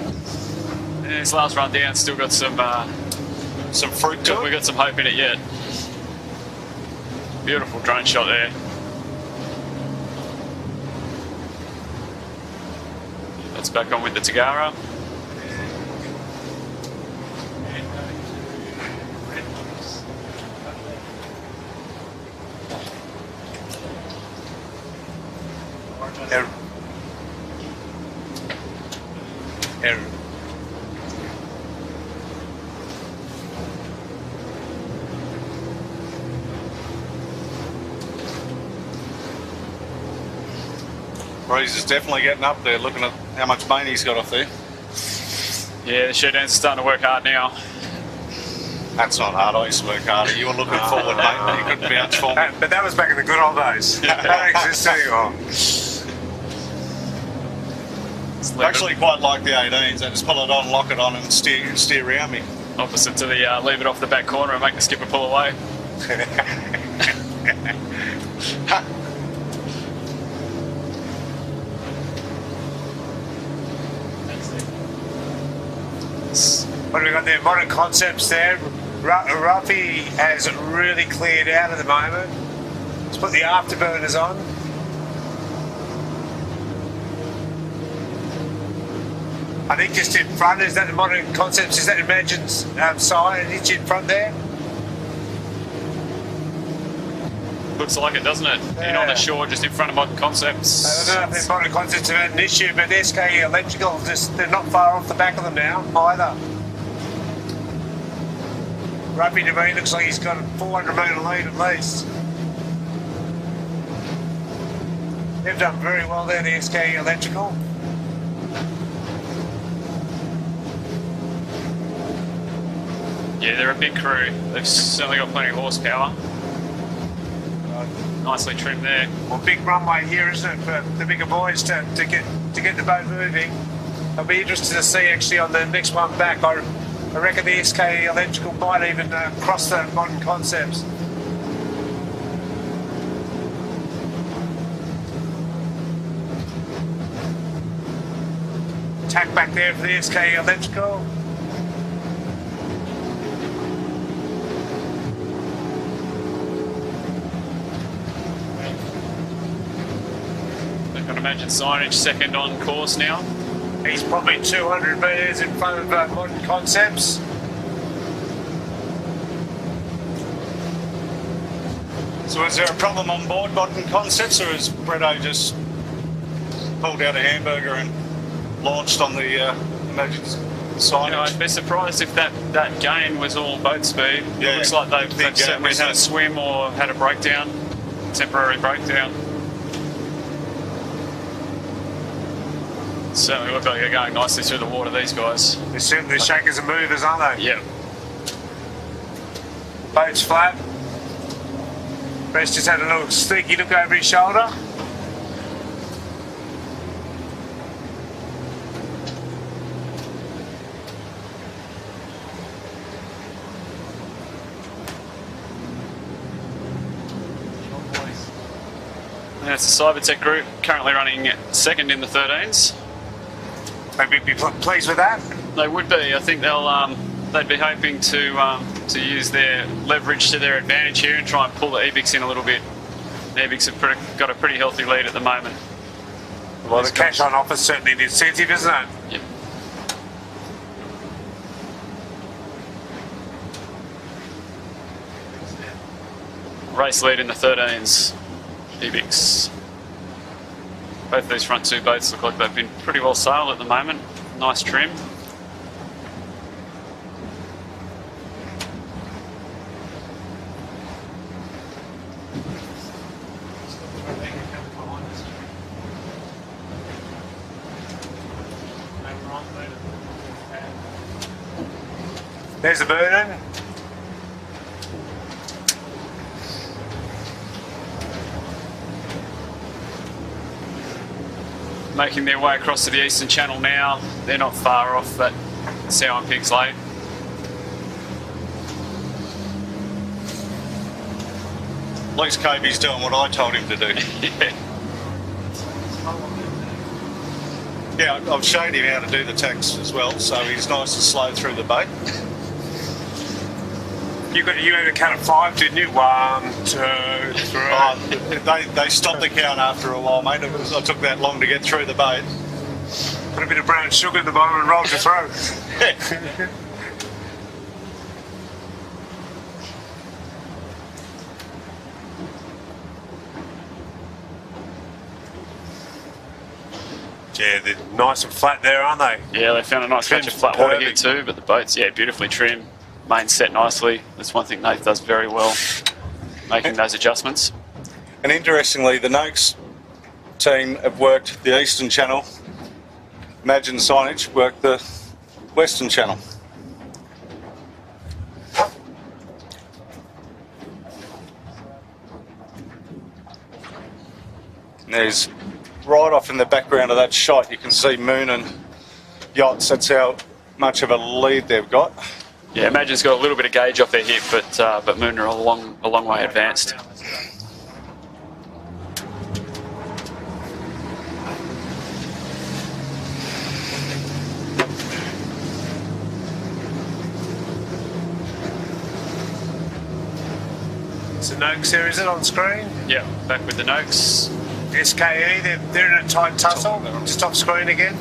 And this last run down still got some
fruit to
we
it.
got some hope in it yet. Beautiful drone shot there. That's back on with the Tagara.
Error. Breeze is definitely getting up there, looking at how much main he's got off there.
Yeah, the shootouts are starting to work hard now.
That's not hard, I used to work harder. You were looking forward, mate. You couldn't vouch for me.
But that was back in the good old days. That don't exist anymore.
I actually quite like the 18s. I just pull it on, lock it on and steer around me.
Opposite to the leave it off the back corner and make the skipper pull away.
What have we got there? Modern Concepts there. Ruffy has really cleared out at the moment. Let's put the afterburners on. I think just in front, is that the Modern Concepts? Is that Imagine's signage in front there?
Looks like it, doesn't it?
Yeah.
In on the shore, just in front of Modern Concepts.
I don't know if the Modern Concepts have had an issue, but SK Electrical, they're not far off the back of them now, either. Ruffy to me looks like he's got a 400 metre lead at least. They've done very well there, the SK Electrical.
Yeah, they're a big crew. They've certainly got plenty of horsepower. Nicely trimmed there.
Well, big runway here, isn't it, for the bigger boys to get the boat moving. I'll be interested to see actually on the next one back. I reckon the SK Electrical might even cross the Modern Concepts. Tack back there for the SK Electrical.
I can imagine Signage second on course now.
He's probably 200 metres in front of Modern Concepts.
So is there a problem on board Modern Concepts, or has Bretto just pulled out a hamburger and launched on the Imagine signage?
You know, I'd be surprised if that gain was all boat speed.
Yeah,
It looks like they've
big
certainly
gain,
had a
isn't it?
swim or had a breakdown, temporary breakdown. Certainly look like they're going nicely through the water, these guys.
They're certainly shakers and movers, aren't they?
Yeah.
Boat's flat. Brest just had a little sneaky look over his shoulder.
That's the Cybertech group, currently running second in the 13s.
Maybe be pleased with that.
They would be. I think they'd be hoping to use their leverage to their advantage here and try and pull the EBIX in a little bit. The EBIX have got a pretty healthy lead at the moment.
Well, the cash on offer is certainly the incentive, isn't it?
Yep. Race lead in the 13s, EBIX. Both these front two boats look like they've been pretty well sailed at the moment. Nice trim.
There's the burden.
Making their way across to the Eastern Channel now. They're not far off that Sow Pigs Lake.
Luke's Kobe's doing what I told him to do.
Yeah.
Yeah, I've shown him how to do the tacks as well, so he's nice and slow through the boat.
You had a count of 5, didn't you? 1, 2, 3.
Oh, they stopped the count after a while, mate. I took that long to get through the boat.
Put a bit of brown sugar at the bottom and rolled your throat. Yeah, they're nice and flat there, aren't they?
Yeah, they found a nice patch of flat water here too, but the boat's, yeah, beautifully trimmed. Main set nicely. That's one thing Nath does very well, making those adjustments.
And interestingly, the Noakes team have worked the Eastern Channel. Imagine Signage worked the Western Channel. And there's right off in the background of that shot, you can see Moon and Yachts. That's how much of a lead they've got.
Yeah, Imagine's got a little bit of gauge off their hip, but Moon are a long way advanced.
It's the Noakes there, is it, on screen?
Yeah, back with the Noakes.
SKE, they're in a tight tussle. Just off screen again.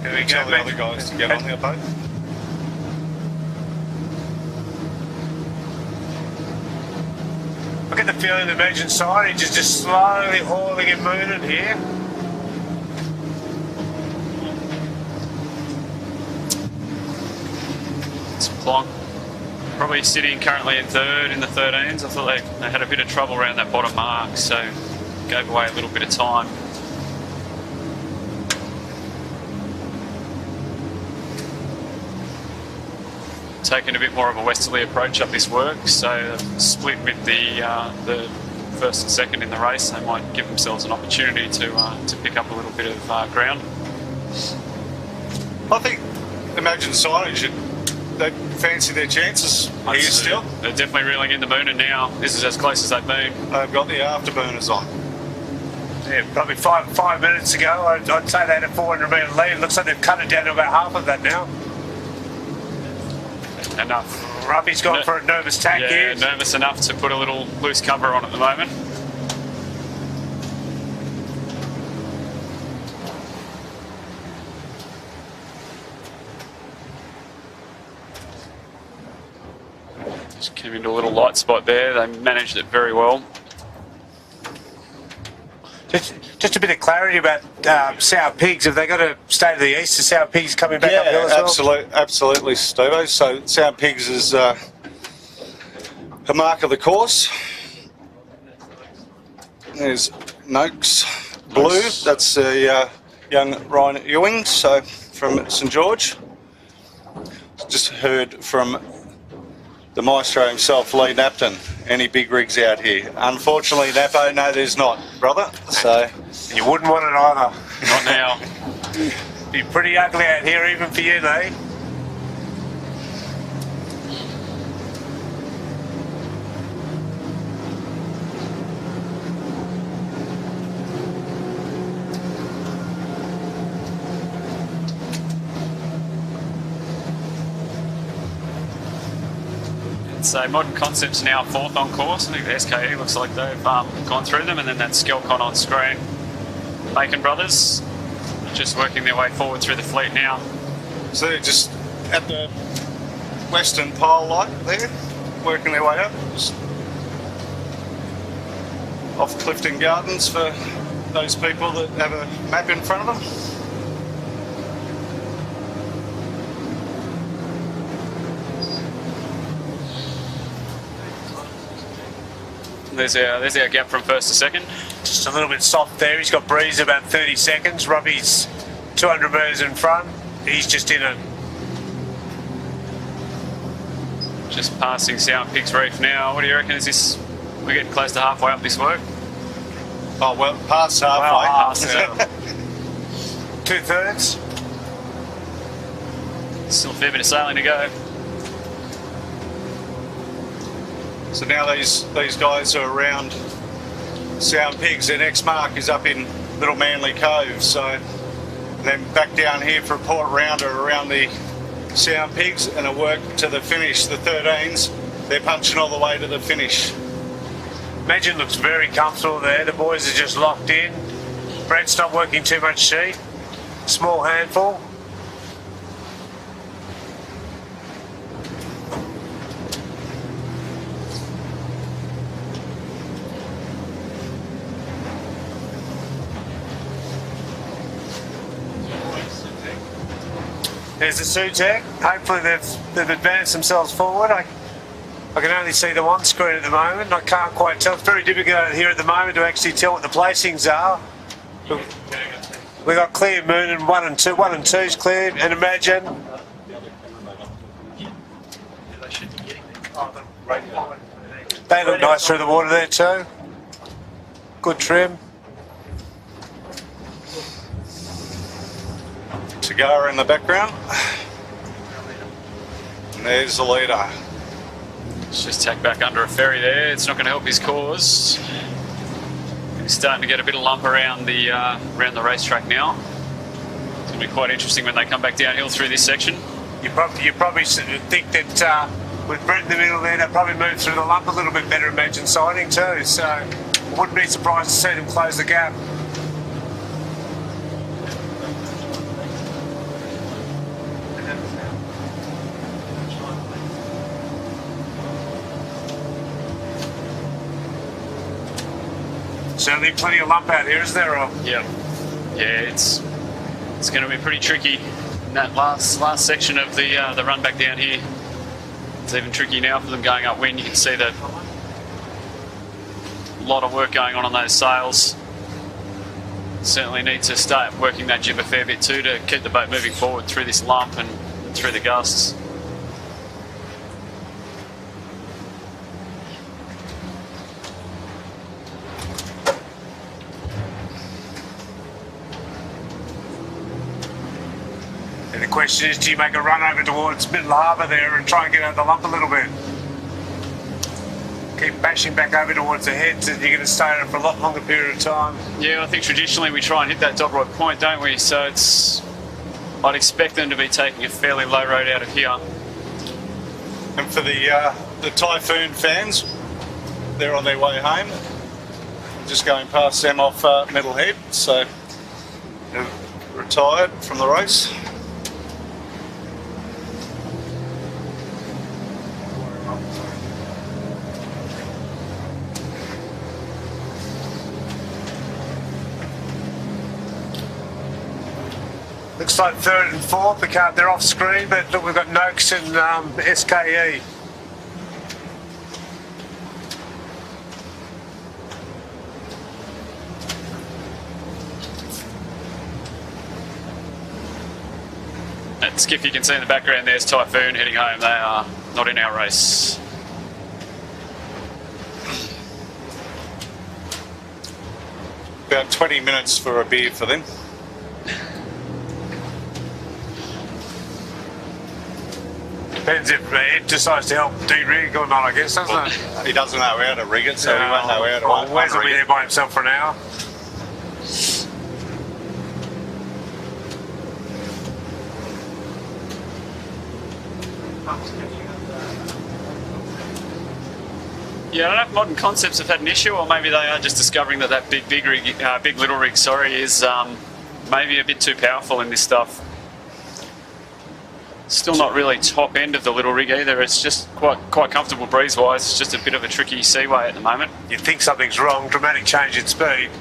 There we
Tell
go,
the other guys to get on their boat.
I get the feeling the Imagine Signage is just slowly hauling and mooning here.
It's Plonk. Probably sitting currently in third in the 13s. I thought they had a bit of trouble around that bottom mark, so gave away a little bit of time. Taking a bit more of a westerly approach up this work, so split with the first and second in the race. They might give themselves an opportunity to pick up a little bit of ground.
I think Imagine Signage, they fancy their chances here still.
They're definitely reeling in the Mooner now. This is as close as they've been.
They've got the afterburners on.
Yeah, probably five minutes ago, I'd say they had a 400 metre lead. Looks like they've cut it down to about half of that now.
Enough.
Ruffy's gone for a nervous tack here.
Yeah, nervous enough to put a little loose cover on at the moment. Just came into a little light spot there. They managed it very well.
Just a bit of clarity about Sow Pigs. Have they got to stay to the east? Is Sow Pigs coming back uphill as well?
Absolutely, Steve. So Sow Pigs is a mark of the course. There's Noakes Blue. That's a young Ryan Ewing, so from St George. Just heard from the maestro himself, Lee Napton. Any big rigs out here? Unfortunately, Napo, no, there's not, brother. So
you wouldn't want it either.
Not now.
Be pretty ugly out here, even for you, Lee.
So Modern Concepts now 4th on course. I think the SKE looks like they've gone through them, and then that Skelcon on screen. Bacon Brothers just working their way forward through the fleet now.
So they're just at the western pole light there, working their way up. Just off Clifton Gardens for those people that have a map in front of them.
There's our gap from first to second.
Just a little bit soft there. He's got breeze about 30 seconds. Robbie's 200 metres in front. He's just in it.
Just passing Sow Pigs Reef now. What do you reckon? Is this? We're getting close to halfway up this work.
Oh well, past halfway.
Well, past it.
2/3.
Still a fair bit of sailing to go.
So now these guys are around Sow Pigs. Their next mark is up in Little Manly Cove. So then back down here for a port rounder around the Sow Pigs and a work to the finish. The 13s, they're punching all the way to the finish.
Imagine looks very comfortable there. The boys are just locked in. Brett's not working too much sheet. Small handful. There's the Sutec. Hopefully they've advanced themselves forward. I can only see them on screen at the moment. I can't quite tell. It's very difficult out here at the moment to actually tell what the placings are. We've got clear moon and 1 and 2. 1 and 2's cleared, and Imagine. They look nice through the water there too. Good trim.
Cigar in the background. And there's the leader.
Let's just tack back under a ferry there. It's not going to help his cause. He's starting to get a bit of lump around the racetrack now. It's going to be quite interesting when they come back downhill through this section.
You probably think that with Brett in the middle there, they'll probably move through the lump a little bit better, Imagine sighting too. So I wouldn't be surprised to see them close the gap. Certainly plenty of lump out here, isn't there, Rob?
Yeah, it's going to be pretty tricky in that last section of the run back down here. It's even tricky now for them going upwind. You can see that a lot of work going on those sails. Certainly need to start working that jib a fair bit too to keep the boat moving forward through this lump and through the gusts.
The question is, do you make a run over towards Middle Harbour there and try and get out the lump a little bit? Keep bashing back over towards the heads and you're going to stay on it for a lot longer period of time.
Yeah, I think traditionally we try and hit that dog right point, don't we? So I'd expect them to be taking a fairly low road out of here.
And for the Typhoon fans, they're on their way home. Just going past them off Middle Head, so they've retired from the race.
Looks like third and fourth. They're off screen, but look, we've got Noakes and SKE.
At Skiff, you can see in the background there's Typhoon heading home. They are not in our race.
About 20 minutes for a beer for them.
Depends if Ed decides to help de-rig or not, I guess, doesn't it?
He doesn't know how to rig it, so he won't know how to
Well, Wes will be
unrig
there
it.
by himself for an hour.
Yeah, I don't know if Modern Concepts have had an issue, or maybe they are just discovering that that big little rig, is maybe a bit too powerful in this stuff. Still not really top end of the little rig either. It's just quite comfortable breeze-wise. It's just a bit of a tricky seaway at the moment.
You'd think something's wrong, dramatic change in speed.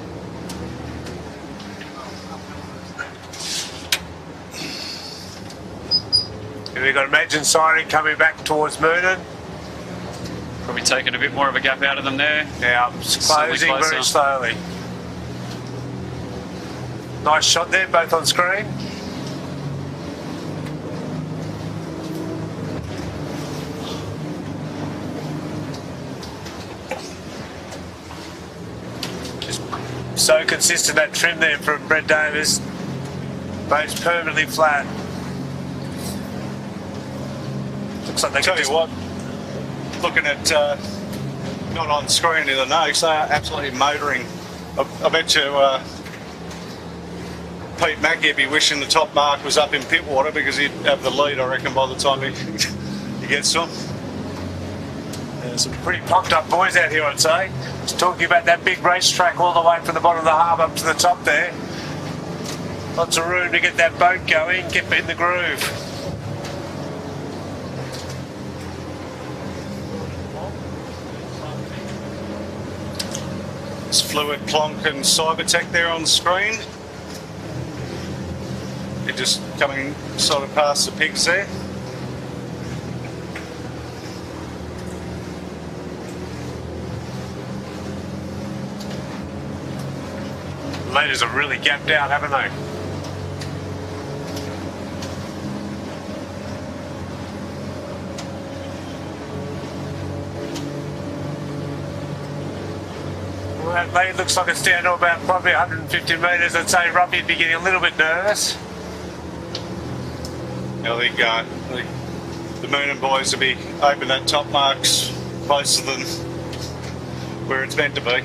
And we've got Imagine Siren coming back towards Moonan.
Probably taking a bit more of a gap out of them there.
Now closing very
closer.
slowly. Nice shot there, both on screen. Just so consistent that trim there from Brett Davis. Boats permanently flat. Looks like they
Tell
could
you
just...
what, looking at not on screen in the notes, they are absolutely motoring. I bet you Pete Mackey would be wishing the top mark was up in Pittwater because he'd have the lead, I reckon, by the time he gets to them.
There's some pretty pumped up boys out here, I'd say. Just talking about that big racetrack all the way from the bottom of the harbour up to the top there. Lots of room to get that boat going, get in the groove.
It's Fluid, Plonk and Cybertech there on screen. They're just coming sort of past the pigs there.
Leaders have really gapped out, haven't they? Well, that lead looks like it's down to about probably 150 metres. I'd say Robbie would be getting a little bit nervous.
I think the Moonan boys will be opening that top marks closer than where it's meant to be.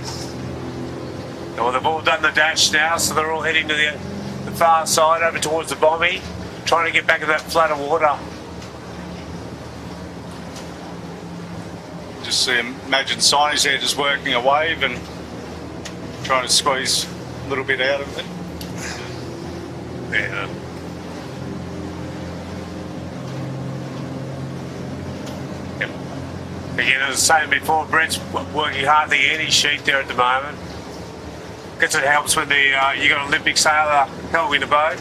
Well, they've all done the dash now, so they're all heading to the far side, over towards the Bommy, trying to get back in that flatter water.
Just see Imagine Signage there just working a wave and trying to squeeze a little bit out of it.
Yeah. Yep. Again, as I was saying before, Brett's working hard to get any sheet there at the moment. Guess it helps when you got an Olympic sailor helping the boat.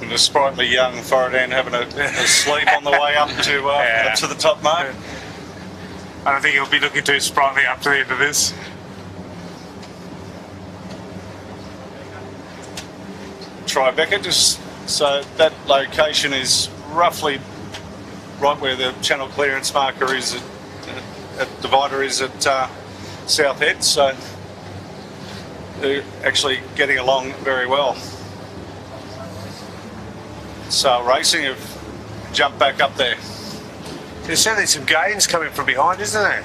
And the sprightly young Forodan having a sleep on the way up to up to the top mark.
I don't think he'll be looking too sprightly up to the end of this.
Tribeca, just so that location is roughly right where the channel clearance marker is at divider is at South Head, so they're actually getting along very well. So Racing have jumped back up there.
There's certainly some gains coming from behind, isn't there?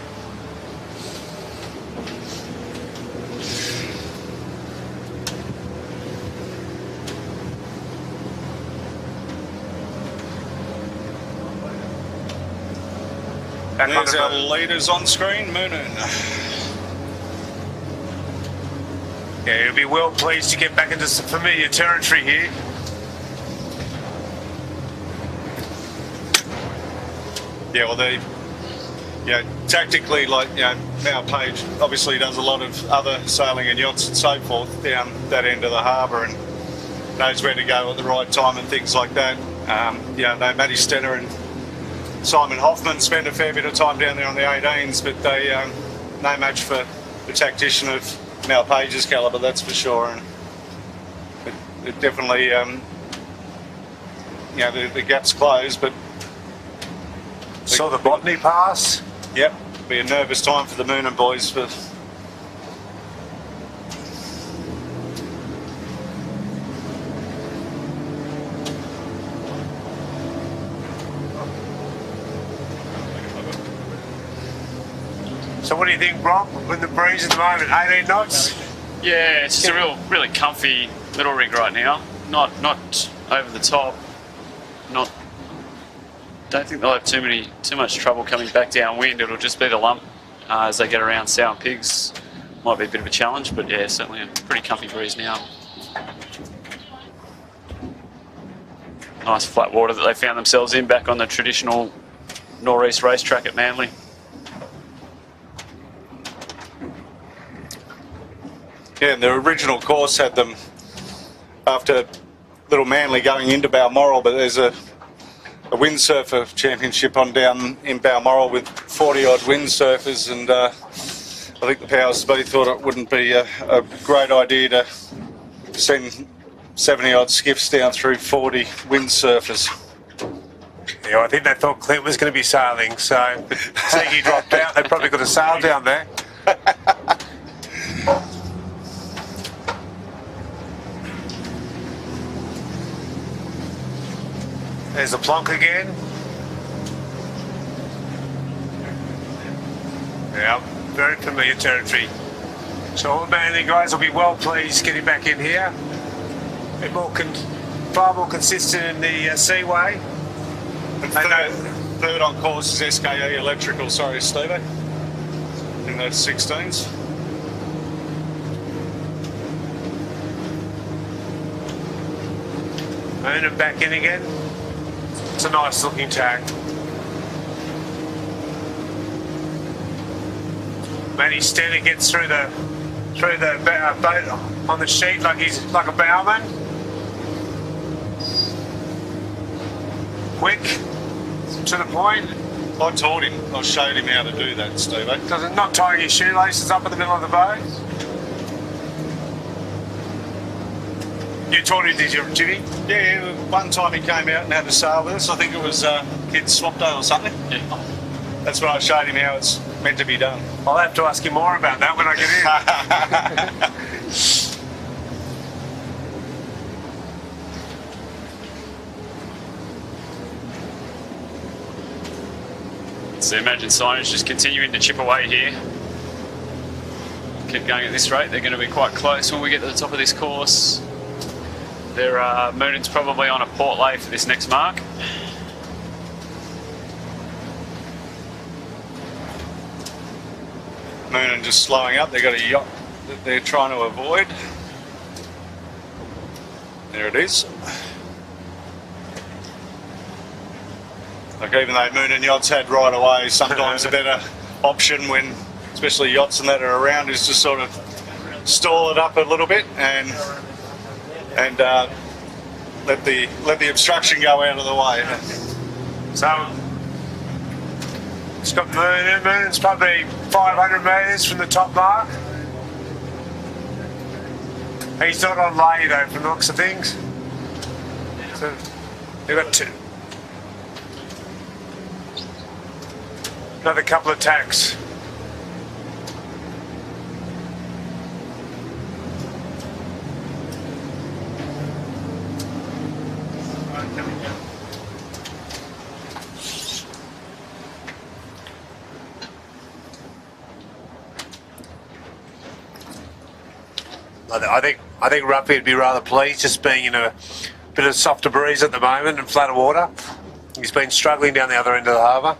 And there's our leaders on screen, Moonan.
Yeah, he'll be well pleased to get back into some familiar territory here.
Yeah, well, tactically, like, Mount Page obviously does a lot of other sailing and yachts and so forth down that end of the harbour and knows where to go at the right time and things like that. No, Matty Stenner and Simon Hoffman spend a fair bit of time down there on the 18s, but they no match for the tactician of Mount Page's calibre, that's for sure. And it definitely, the gap's closed, but
Saw the botany pass.
Yep, be a nervous time for the Moonin boys. But
So what do you think, Brock, with the breeze at the moment? 18 knots?
Yeah, it's just a really comfy little rig right now. Not over the top. Don't think they'll have too much trouble coming back downwind. It'll just be the lump as they get around Sow Pigs. Might be a bit of a challenge, but yeah, certainly a pretty comfy breeze now. Nice flat water that they found themselves in back on the traditional northeast racetrack at Manly.
yeah, and their original course had them after Little Manly going into Balmoral, but there's a windsurfer championship on down in Balmoral with 40 odd windsurfers, and I think the powers that be thought it wouldn't be a great idea to send 70 odd skiffs down through 40 windsurfers.
Yeah, I think they thought Clint was going to be sailing, so seeing he dropped out, they probably got a sail down there. There's the plonk again. Yeah, very familiar territory. So all the Manly guys will be well pleased getting back in here. A bit more, far more consistent in the seaway.
And third on course is SKE Electrical, sorry Steve, in those 16s.
And back in again. It's a nice looking tack. Matty Stenner gets through the boat on the sheet like he's like a bowman. Quick, to the point.
I taught him, I showed him how to do that, Steve.
Does it not tying his shoelaces up in the middle of the boat? You taught him, did you, Jimmy?
Yeah, one time he came out and had a sail with us. I think it was Kids Swap Day or something.
Yeah.
That's when I showed him how it's meant to be done.
I'll have to ask you more about that when I get in.
So imagine Simon's just continuing to chip away here. Keep going at this rate, they're going to be quite close when we get to the top of this course. Their Moonin's probably on a port lay for this next mark.
Moonin just slowing up, they've got a yacht that they're trying to avoid. There it is. Like even though Moonin yachts had right away, sometimes a better option when, especially yachts and that are around, is just sort of stall it up a little bit and let the obstruction go out of the way.
So it's got Moonin's probably 500 metres from the top mark. He's not on lay though from the looks of things. So they've got two. Another couple of tacks. I think Ruffy would be rather pleased just being in a bit of softer breeze at the moment and flatter water. He's been struggling down the other end of the harbour.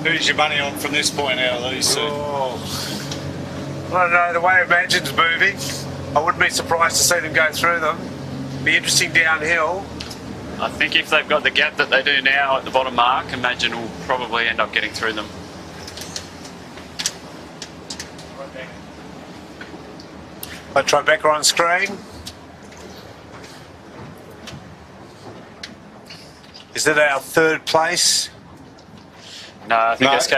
Who's your money on from this point out of these two?
Oh. I don't know, the way Imagine's moving, I wouldn't be surprised to see them go through them. Be interesting downhill.
I think if they've got the gap that they do now at the bottom mark, Imagine will probably end up getting through them.
I'll try Tribeca on screen. Is that our third place?
No, I think
No,
SK,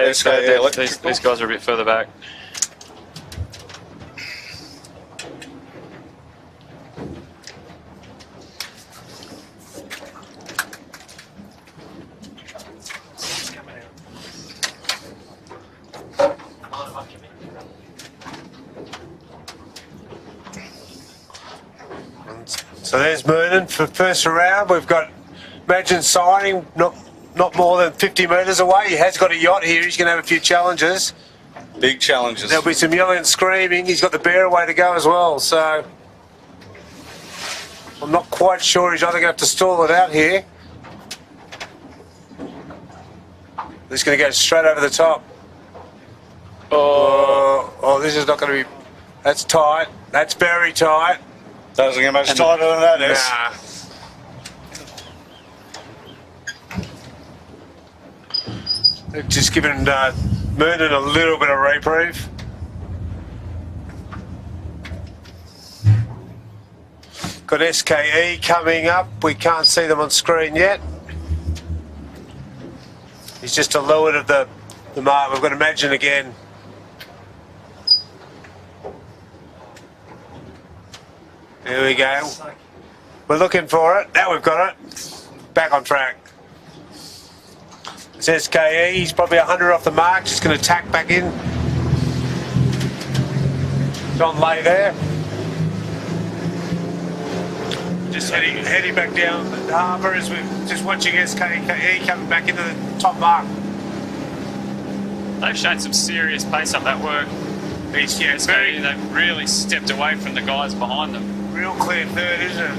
these guys are a bit further back.
So there's Moonin for first round. We've got Imagine signing, not more than 50 metres away. He has got a yacht here. He's going to have a few challenges.
Big challenges.
There'll be some yelling and screaming. He's got the bear away to go as well. So I'm not quite sure. He's either going to have to stall it out here. He's going to go straight over the top. Oh, this is not going to be... That's tight. That's very tight.
Doesn't get much tighter than that, is.
Nah. They've just given Moonin a little bit of reprieve. Got SKE coming up. We can't see them on screen yet. He's just a leeward of the mark. We've got Imagine again. There we go. We're looking for it. Now we've got it. Back on track. It's SKE. He's probably 100 off the mark. Just going to tack back in. John lay there. Just heading back down the harbour as we're just watching SKE coming back into the top mark.
They've shown some serious pace up that work. They've really stepped away from the guys behind them.
Real clear third, isn't it?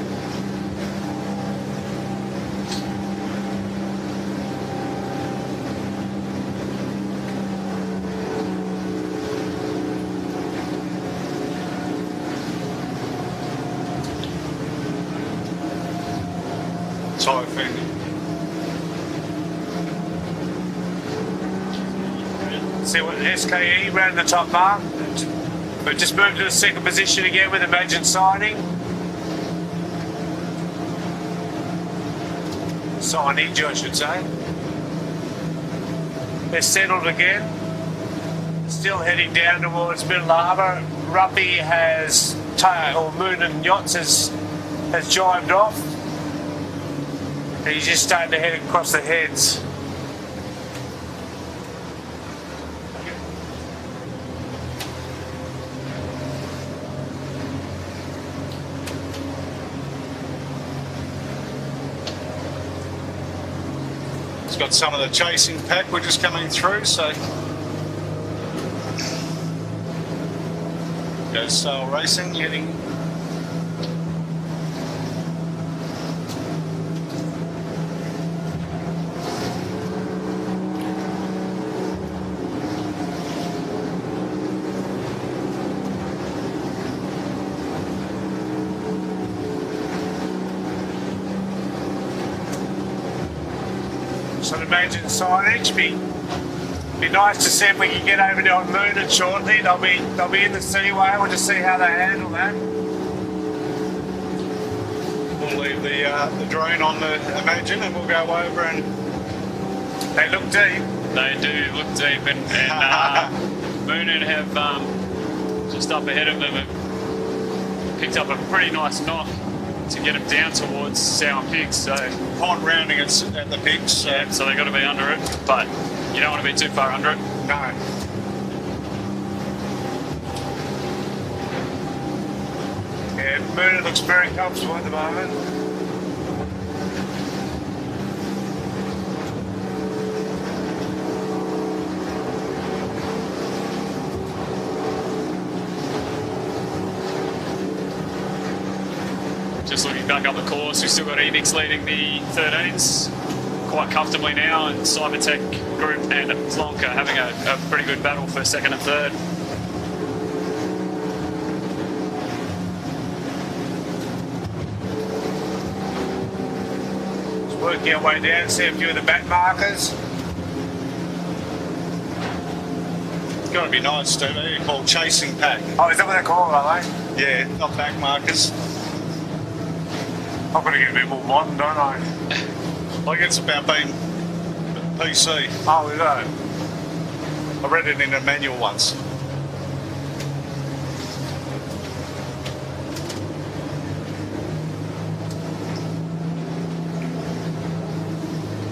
Tight fending.
See what SKE round the top mark. We've just moved to the second position again with Imagine signing. Signage, I should say. They're settled again. Still heading down towards Middle Harbour. Ruppy has, or Moonin Yachts has jived off. And he's just starting to head across the heads.
It's got some of the chasing pack. We're just coming through, so goes Sow Racing heading.
So Imagine signage. Be nice to see if we can get over to Moonin shortly. They'll be in the seaway. We'll just see how they handle that.
We'll leave the drone on the Imagine and we'll go over and...
They look deep.
They do look deep, and Moonin have just up ahead of them have picked up a pretty nice knock to get them down towards Sow Pigs. So
Pond rounding at the pigs.
yeah, so they've got to be under it, but you don't want to be too far under it.
No. Yeah, Moonin looks very comfortable at the moment.
Just looking back up the course, we've still got Ebix leading the 13s. quite comfortably now, and Cybertech Group and Plonk are having a pretty good battle for second and third.
Just working our way down, see a few of the back markers.
It's got to be nice, Steve. They're called chasing pack.
Oh, is that what they're called, are they?
Yeah, not back markers.
I've got to get a bit more modern, don't I?
Like it's about being PC.
Oh, is that?
I read it in a manual once.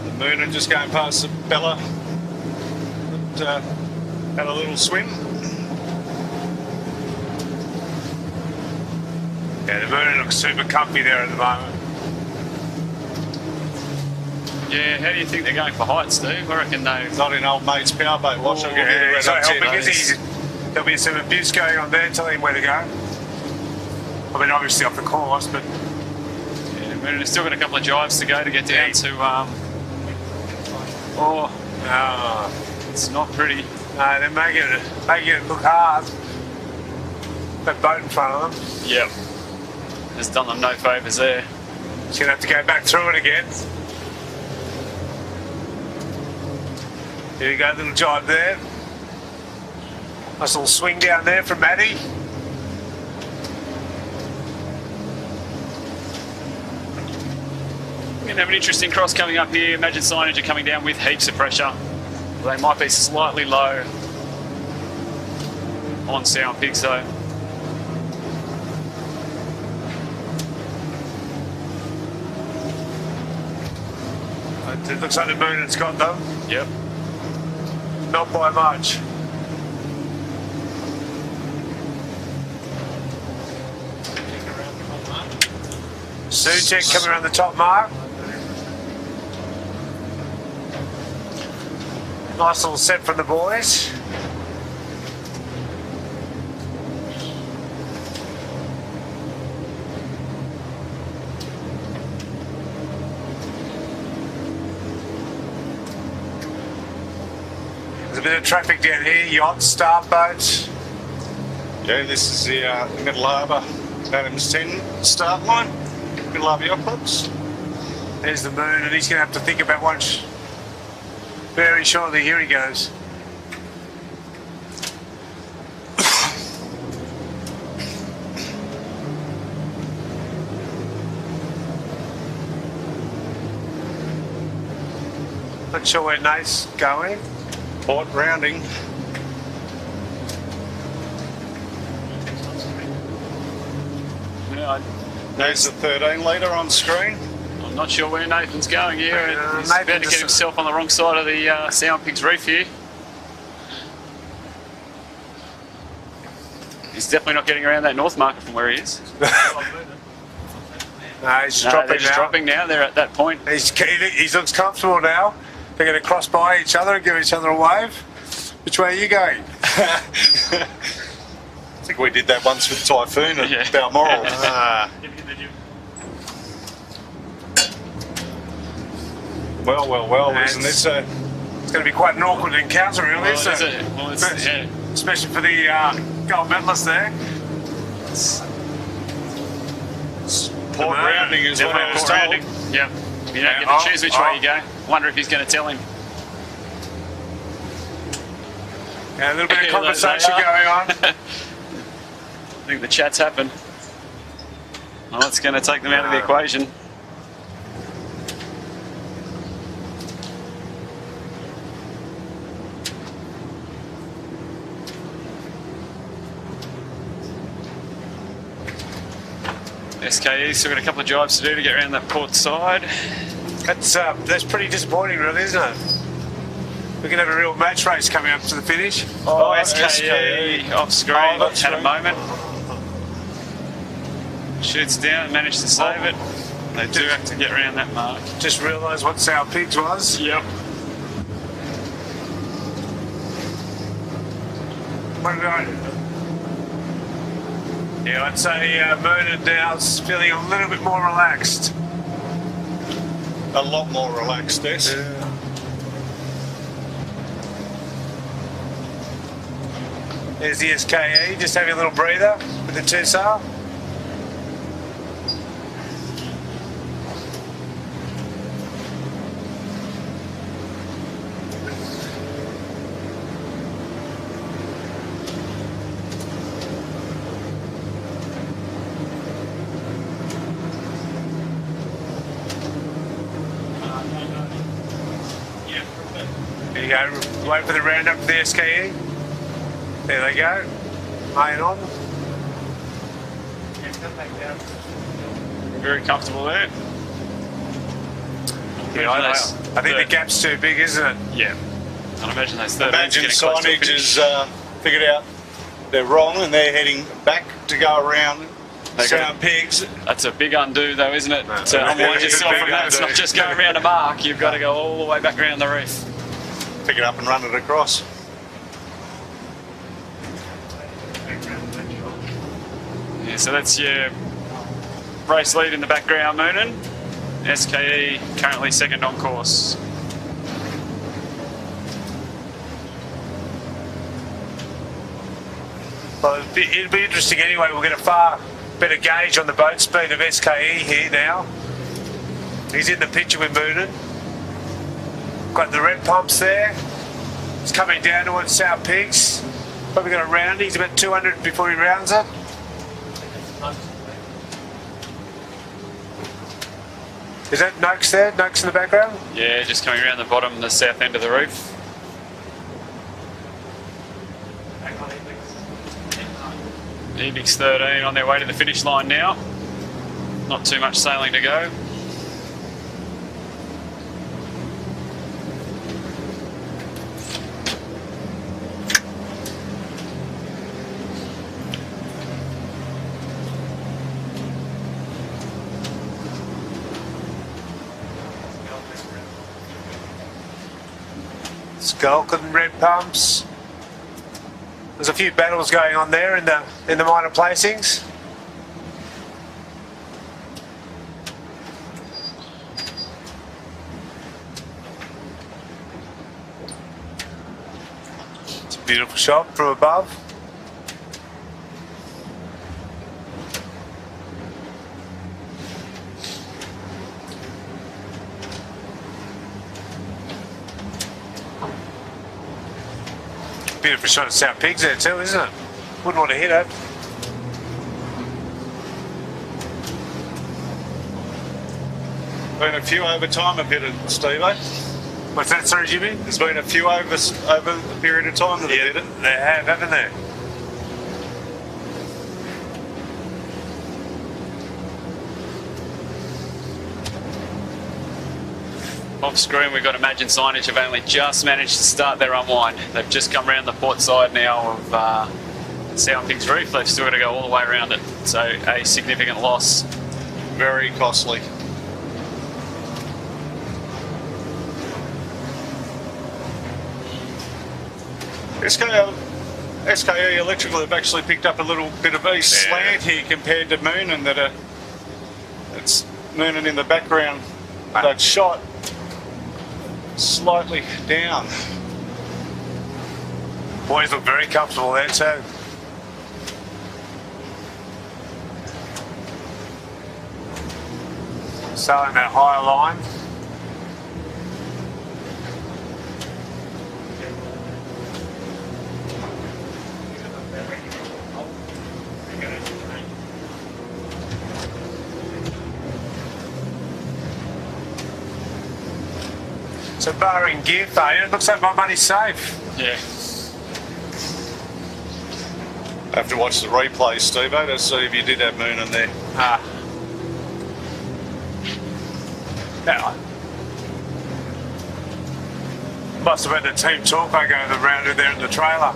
The moon are just going past the Bella. But, had a little swim.
Yeah, the moon looks super comfy there at the moment.
Yeah, how do you think they're going for height, Steve? I reckon they...
Not in old mate's powerboat. Watch it.
Yeah,
Right
so
up to your
because
nose.
there'll be some abuse going on there, telling him where to go. I mean, obviously off the course, but
Yeah, we've still got a couple of drives to go to get down to... it's not pretty.
no, they're making it look hard. That boat in front of them.
Yep. Has done them no favours there.
She's gonna have to go back through it again. Here we go, little jibe there. Nice little swing down there from Maddie.
We're going to have an interesting cross coming up here. Imagine signage are coming down with heaps of pressure. They might be slightly low on Sow Pigs though.
It looks like the moon has got them.
Yep.
Not by much. Sutek coming around the top mark. Nice little set from the boys. There's a bit of traffic down here, yachts, start boats.
Yeah, this is the Middle Harbour Adams 10 start line. Middle Harbour Yacht Clubs.
There's the moon, and he's going to have to think about one very shortly. Here he goes. Not sure where Nate's going.
Port Rounding.
Yeah,
There's the 13 litre on screen.
I'm not sure where Nathan's going here. He's
Nathan
about to
just-
get himself on the wrong side of the Sow Pigs Reef here. He's definitely not getting around that north marker from where he is.
No, he's
No,
dropping
they're just
now.
dropping now. They're at that point.
He looks comfortable now. They're going to cross by each other and give each other a wave. Which way are you going?
I think we did that once with Typhoon at
Yeah.
Balmoral. Well, isn't this a...
It's going to be quite an awkward encounter, really,
Well,
isn't
is
it?
it? Well, it's, yeah.
Especially for the gold medalist there.
Port Rounding is what I was
Port
told.
Rounding. Yeah. You don't get
Oh,
to choose which way you go. Wonder if he's going to tell him.
Yeah, a little bit of
Yeah,
conversation
they
going on.
I think the chat's happened. Well, it's going to take them out of the equation. SKE still got a couple of drives to do to get around that port side.
That's pretty disappointing, really, isn't it? We're going to have a real match race coming up to the finish.
Oh, SKE off screen
that's
had a
right.
moment. Shoots down, managed to save it. They do have to get around that mark.
Just realised what Sow Pigs was.
Yep.
What did I do? Yeah, I'd say Bernard now is feeling a little bit more relaxed.
a lot more relaxed, this.
There's the SKE, just having a little breather with the 2 sail. There you go, wait for the round up for the SKE. There they go, laying on.
Very comfortable there.
Yeah, I think the gap's too big, isn't it?
Yeah. I'd imagine those 13s
Imagine
getting close to a
signage
finish.
has figured out they're wrong and they're heading back to go around Sow Pigs.
That's a big undo though, isn't it?
No,
To unwind
it's a
yourself
big
from that. It's
undo.
not just going around a mark, you've got to go all the way back around the reef.
Pick it up and run it across.
Yeah, so that's your race lead in the background, Moonin. SKE currently second on course.
Well, it'll be interesting anyway. We'll get a far better gauge on the boat speed of SKE here now. He's in the picture with Moonin. Got the red pumps there. He's coming down towards Sow Pigs. Probably got a round. He's about 200 before he rounds it. Is that Noakes there? Noakes in the background?
Yeah, just coming around the bottom, the south end of the reef. Ebix 13 on their way to the finish line now. Not too much sailing to go.
Skulk and red pumps. There's a few battles going on there in the minor placings. It's a beautiful shot from above. Beautiful shot at Sow Pigs there too, isn't it? Wouldn't want to hit it.
Been a few over time I've hit it, Steve.
What's that, sorry, Jimmy?
There's been a few over the period of time that they've hit it.
They have, haven't they?
Off screen we've got Imagine Signage have only just managed to start their unwind. They've just come around the port side now of Sow Pigs Reef. They've still got to go all the way around it. So a significant loss.
Very costly. SKE Electrical have actually picked up a little bit of a slant here compared to Moonin it's Moonin in the background. That shot slightly down.
Boys look very comfortable there too. Sailing that higher line. So barring gear failure, it looks like my money's safe.
Yeah.
I have to watch the replay, Steve, to see if you did have Moonin there.
Now, must have been the team talk I go the rounder there in the trailer.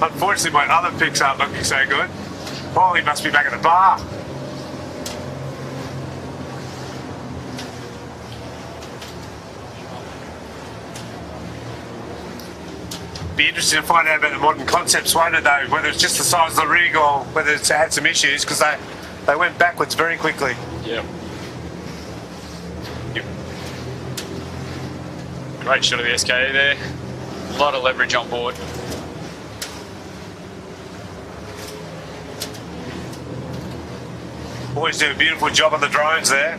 Unfortunately, my other picks aren't looking so good. Paulie must be back at the bar. Be interesting to find out about the modern concepts, won't it, though? Whether it's just the size of the rig or whether it's had some issues, because they They went backwards very quickly.
Yep. Great shot of the SKE there. A lot of leverage on board.
Boys do a beautiful job on the drones there.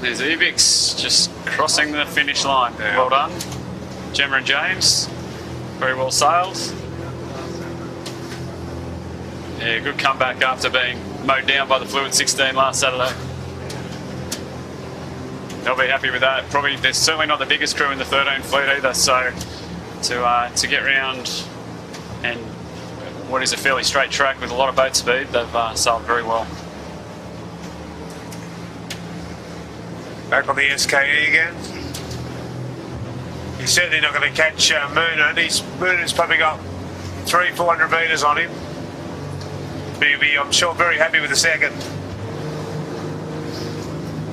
There's Evix just crossing the finish line.
Yeah.
Well done. Gemma and James, very well sailed. Yeah, good comeback after being mowed down by the Fluid 16 last Saturday. They'll be happy with that. Probably, they're certainly not the biggest crew in the 13 fleet either, so to get round and what is a fairly straight track with a lot of boat speed, they've sailed very well.
Back on the SKE again. He's certainly not going to catch Moonan. Moonan's probably got 300-400 metres on him. But he'll be, I'm sure, very happy with the second.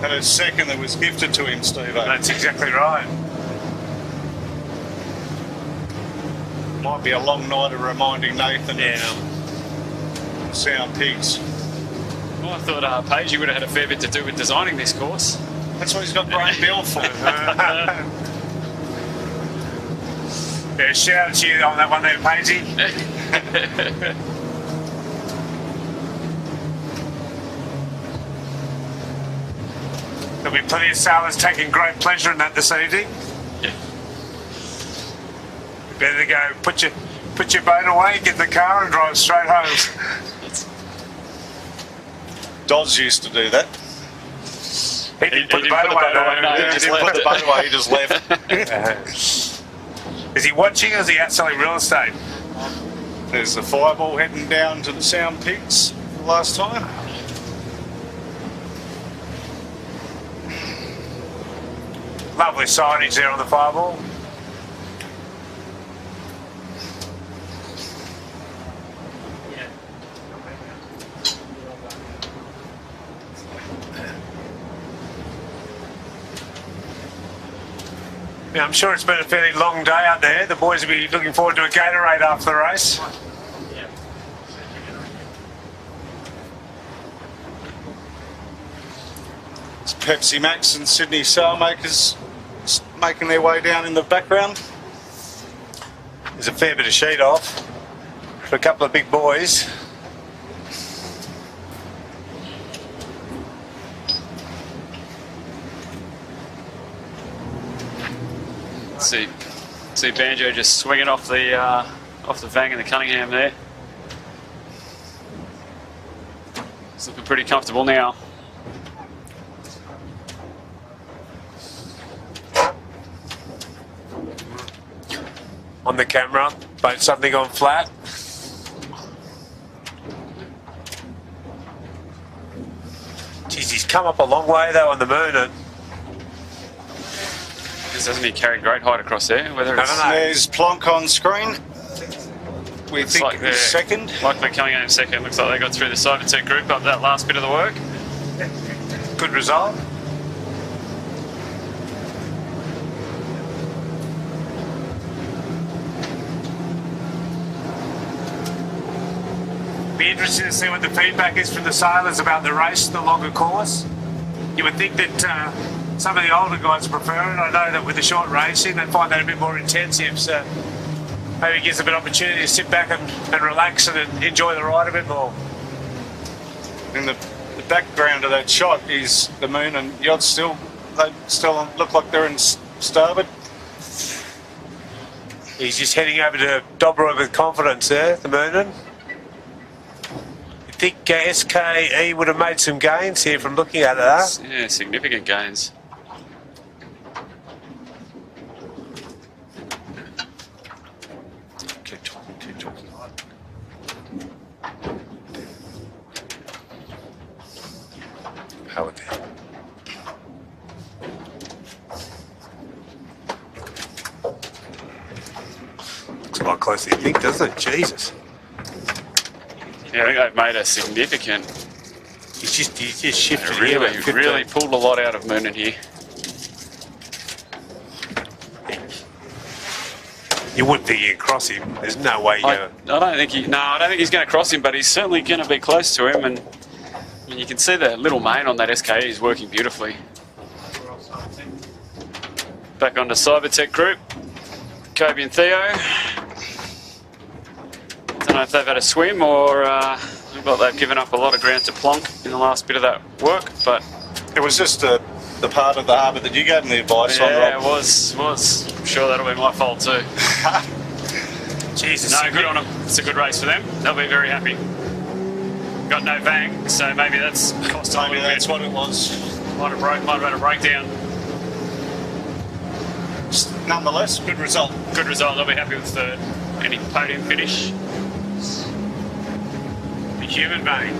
And a second that was gifted to him, Steve.
That's exactly right.
Might be a long night of reminding Nathan
Yeah.
of Sow Pigs.
Well, I thought Paige, you would have had a fair bit to do with designing this course.
That's what he's got Brian Bill for.
Yeah, shout out to you on that one there, Paisy. There'll be plenty of sailors taking great pleasure in that this evening.
Yeah.
Better to go put your boat away, get in the car and drive straight home.
Dodds used to do that.
He didn't put the boat away.
no,
He didn't put the boat away, he just left.
Is he watching or is he out selling real estate?
There's the fireball heading down to the Sow Pigs last time.
Lovely signage there on the fireball. Yeah, I'm sure it's been a fairly long day out there. The boys will be looking forward to a Gatorade after the race.
It's Pepsi Max and Sydney Sailmakers making their way down in the background.
There's a fair bit of sheet off for a couple of big boys.
See Banjo just swinging off the Vang and the Cunningham there. It's looking pretty comfortable now.
On the camera, boat suddenly gone flat. Geez, he's come up a long way though on the Moonan.
Hasn't he carried great height across there? Whether it's
I don't know.
There's Plonk on screen. We think
like they're
second.
Likely coming out in second. Looks like they got through the side of two group up that last bit of the work.
Good result. Be interested to see what the feedback is from the sailors about the race, the longer course. You would think that some of the older guys prefer it. I know that with the short racing, they find that a bit more intensive, so maybe it gives them an opportunity to sit back and relax and enjoy the ride a bit more.
In the background of that shot is the moon and yacht still. They still look like they're in starboard.
He's just heading over to Dobrog with confidence there, the Moonan. I think SKE would have made some gains here from looking at that.
Yeah, significant gains.
Keep talking. How would that? Looks a lot closer than you think, doesn't it? Jesus.
Yeah, I think they've made a significant.
He's just shifted.
Really pulled a lot out of Moonan here.
You would think you'd cross him. There's no way you
I don't think he's going to cross him, but he's certainly going to be close to him. And I mean, you can see the little mane on that SKE is working beautifully. Back onto Cybertech Group, Kobe and Theo. Don't know if they've had a swim or look like they've given up a lot of ground to plonk in the last bit of that work, but
It was just the part of the harbour that you gave them the advice on,
yeah,
Rob.
it was. I'm sure that'll be my fault too.
Jesus.
No, good on them. It's a good race for them. They'll be very happy. Got no bang, so maybe that's cost them a
Maybe
little
that's
bit.
what it was.
Might have had a breakdown.
Nonetheless, good result.
Good result. They'll be happy with third. Any podium finish. The human vein.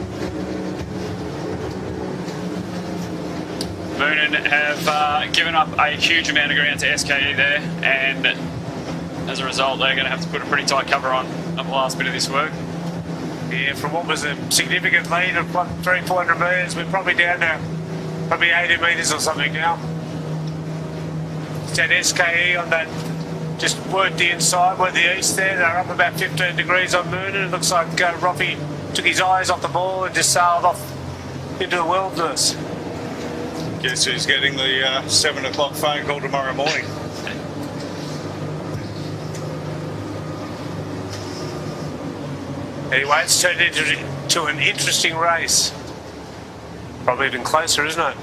Moonen have given up a huge amount of ground to SKE there, and as a result, they're going to have to put a pretty tight cover on the last bit of this work.
Yeah, from what was a significant lead of 300-400 metres, we're probably down to probably 80 metres or something now. It's that SKE on that, just worked the inside, worked the east there. They're up about 15 degrees on Moonen. It looks like Roffey took his eyes off the ball and just sailed off into the wilderness.
Guess who's getting the 7 o'clock phone call tomorrow morning?
Anyway, it's turned into an interesting race. Probably even closer, isn't it?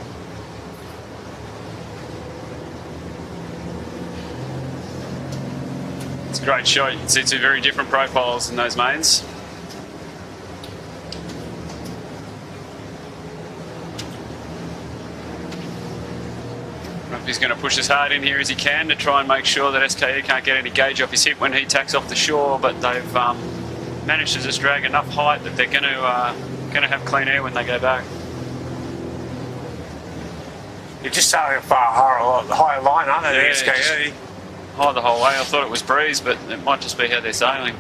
It's a great shot. You can see two very different profiles in those mains. He's going to push as hard in here as he can to try and make sure that SKE can't get any gauge off his hip when he tacks off the shore, but they've managed to just drag enough height that they're going to have clean air when they go back.
You're just sailing a far higher line, aren't they,
Yeah,
the SKE?
High the whole way. I thought it was breeze, but it might just be how they're sailing.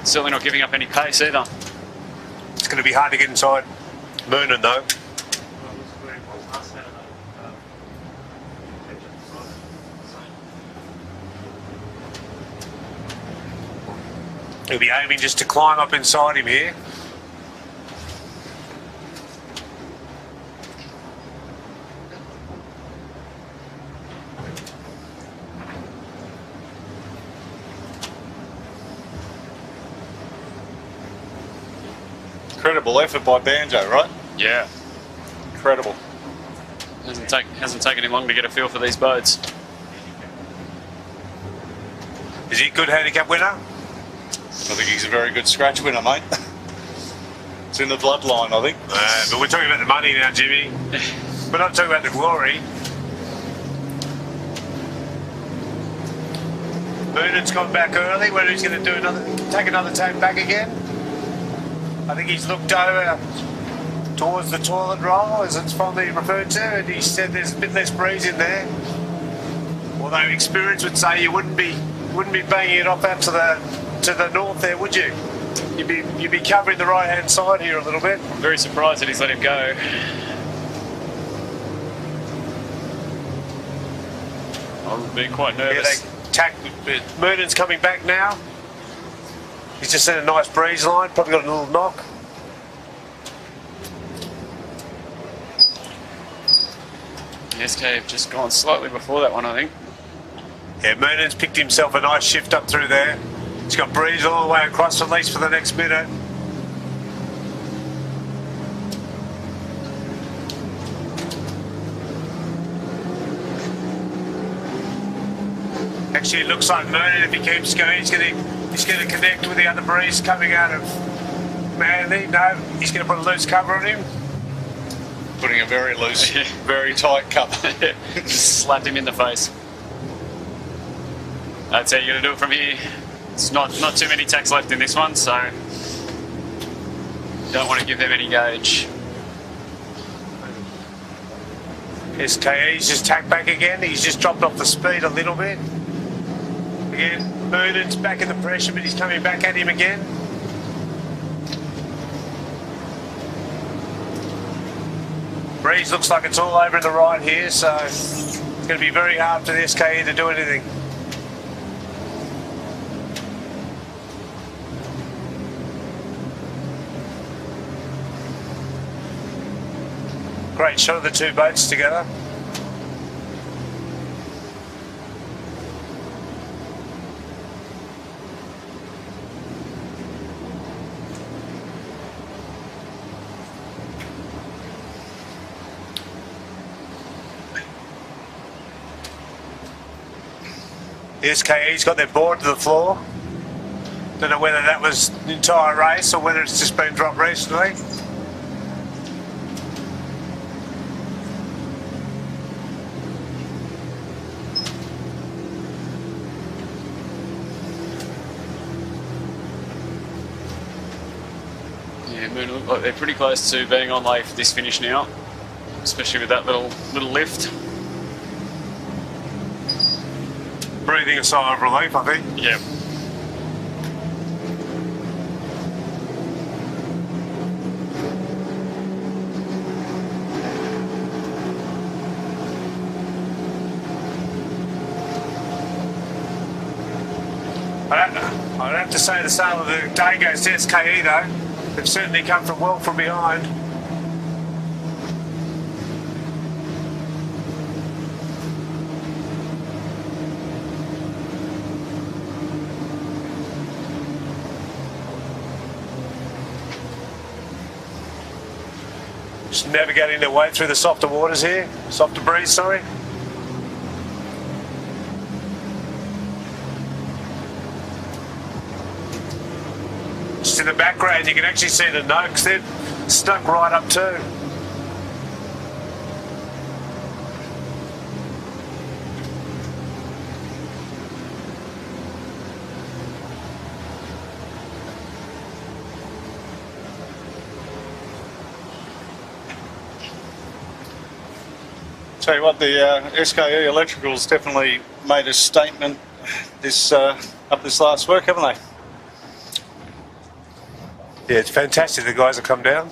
Certainly not giving up any pace either.
It's going to be hard to get inside Moonen, though. He'll be aiming just to climb up inside him here.
Incredible effort by Banjo, right?
Yeah.
Incredible.
Hasn't taken him long to get a feel for these boats.
Is he a good handicap winner?
I think he's a very good scratch winner, mate. It's in the bloodline, I think.
But we're talking about the money now, Jimmy. We're not talking about the glory. Moonen's gone back early. Whether he's going to take another take back again. I think he's looked over towards the toilet roll, as it's fondly referred to, and he said there's a bit less breeze in there. Although experience would say you wouldn't be banging it off out to the north there, would you? You'd be covering the right hand side here a little bit.
I'm very surprised that he's let him go. I'm being quite nervous.
Moonen's coming back now. He's just seen a nice breeze line, probably got a little knock.
The SK have just gone slightly before that one, I think.
Yeah, Moonen's picked himself a nice shift up through there. He's got breeze all the way across, at least for the next minute. Actually, it looks like Moonen, if he keeps going, he's going to connect with the other breeze coming out of Manly. No, he's going to put a loose cover on him.
Putting a very loose, very tight cover.
Just slapped him in the face. That's how you're going to do it from here. It's not too many tacks left in this one, so don't want to give them any gauge.
SKE's just tacked back again. He's just dropped off the speed a little bit. Again, Moonen's back in the pressure, but he's coming back at him again. Breeze looks like it's all over in the right here, so it's going to be very hard for the SKE to do anything. Great shot of the two boats together. The SKE's got their board to the floor. Don't know whether that was the entire race or whether it's just been dropped recently.
Yeah, Moon look like they're pretty close to being on lay for this finish now, especially with that little lift.
Breathing a sigh of relief, I think.
Yeah.
I'd have to say the sail of the day goes to SKE though. They've certainly come from well from behind. Just navigating their way through the softer waters here. Softer breeze, sorry. Just in the background you can actually see the Noakes. They're stuck right up too.
Tell you what, the SKE Electricals definitely made a statement this up this last work, haven't they?
Yeah, it's fantastic the guys have come down.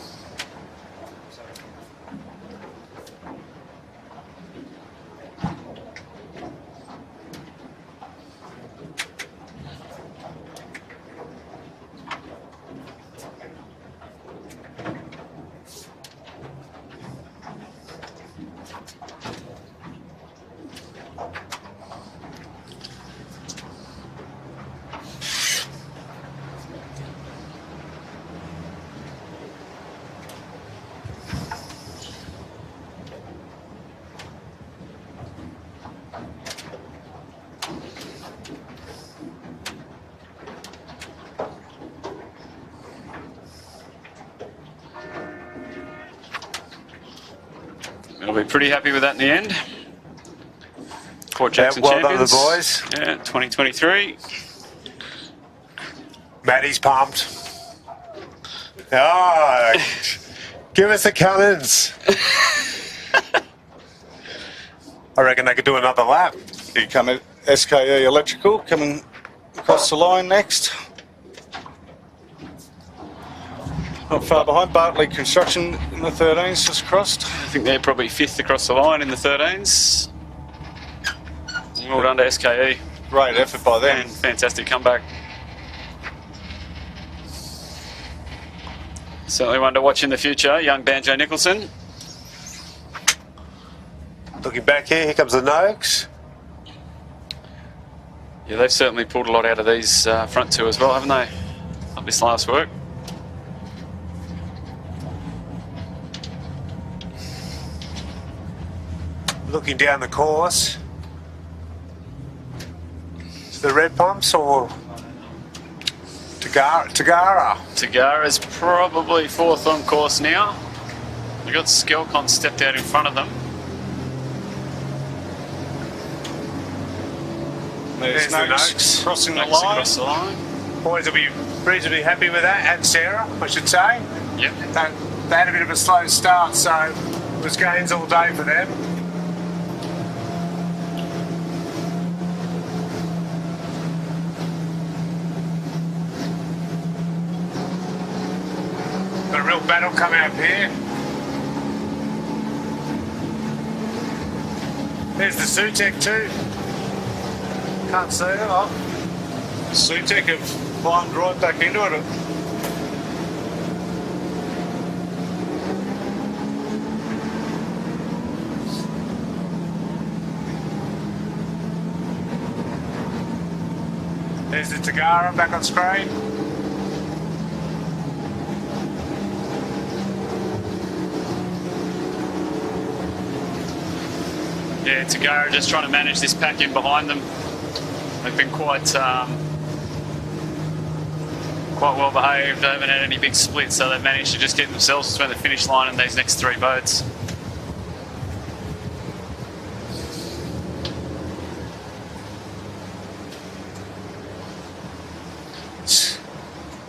They'll be pretty happy with that in the end. Port Jackson
well done to
champions.
the boys.
Yeah, 2023.
Matty's pumped. Oh, give us the Cummins. I reckon they could do another lap.
Here come SKE Electrical coming across the line next. Not far behind, Bartley Construction in the 13s just crossed.
I think they're probably 5th across the line in the 13s. Well done to SKE.
Great effort by them.
And fantastic comeback. Certainly one to watch in the future, young Banjo Nicholson.
Looking back here comes the Noakes.
Yeah, they've certainly pulled a lot out of these front two as well, haven't they? Up this last work.
Looking down the course. To the red pumps or Tagara?
Tagara's probably 4th on course now. We've got Skelcon stepped out in front of them.
There's
the
Noakes
Noakes.
crossing the
Noakes
line.
across the line.
Boys will be reasonably happy with that, and Sarah, I should say.
Yep.
They had a bit of a slow start, so it was gains all day for them. Got a real battle coming up here. There's the Sutek too. Can't see it. Oh.
Sutek have climbed right back into it.
There's the Tagara back on screen.
Yeah, Tagara just trying to manage this pack in behind them. They've been quite well behaved. They haven't had any big splits, so they've managed to just get themselves between the finish line and these next 3 boats.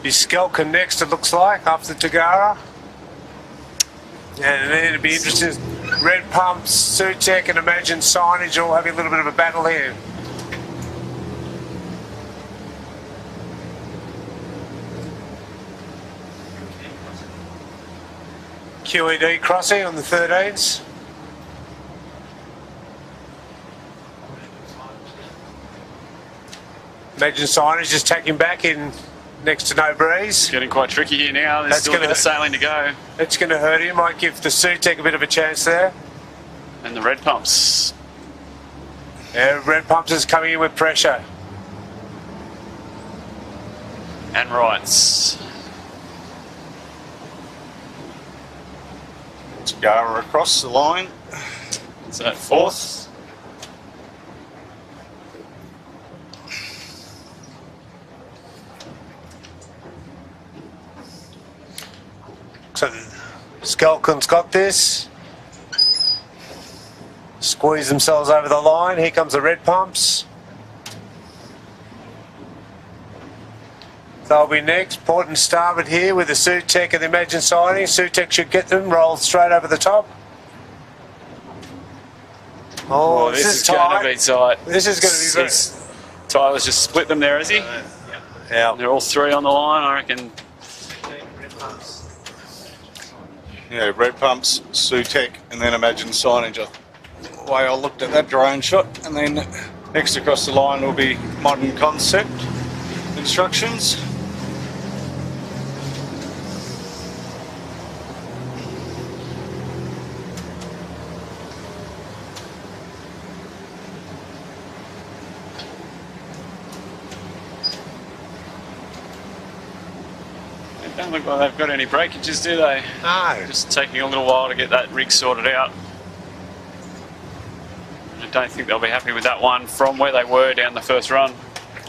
Be Skelton next, it looks like, after Tagara. And then it'd be interesting. Red Pumps, Sutek, and Imagine Signage all having a little bit of a battle here. QED crossing on the 13s. Imagine Signage just tacking back in next to no breeze.
It's getting quite tricky here now. There's still a bit of sailing to go.
It's going to hurt him. Might give the Sutek a bit of a chance there.
And the Red Pumps.
Yeah, Red Pumps is coming in with pressure.
And Rights.
Tagara across the line.
Is that 4th?
So Skelton's got this. Squeeze themselves over the line. Here comes the Red Pumps. They'll be next. Port and starboard here with the Sutek and the Imagine Sighting. Sutek should get them. Roll straight over the top. Oh,
This is going to be tight.
This is going to be very...
Tyler's just split them there, has he?
Yeah.
They're all 3 on the line, I reckon.
Yeah, Red Pumps, Sutek, and then Imagine Signage. The way I looked at that drone shot, and then next across the line will be Modern Concept instructions.
They don't look like they've got any breakages, do they?
No.
Just taking a little while to get that rig sorted out. I don't think they'll be happy with that one from where they were down the first run.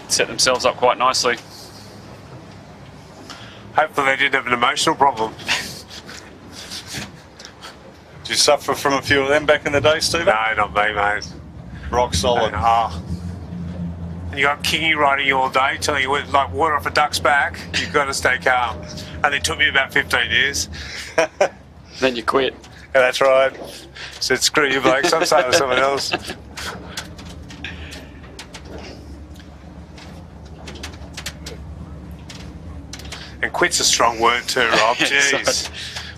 Set themselves up quite nicely.
Hopefully they didn't have an emotional problem.
Did you suffer from a few of them back in the day, Stephen?
No, not me, mate.
Rock solid.
Oh. You got Kingy riding you all day, telling you like water off a duck's back. You've got to stay calm. And it took me about 15 years.
Then you quit.
Yeah, that's right. Said, screw you, blokes. I'm saying to someone else. And quit's a strong word too, Rob. Jeez.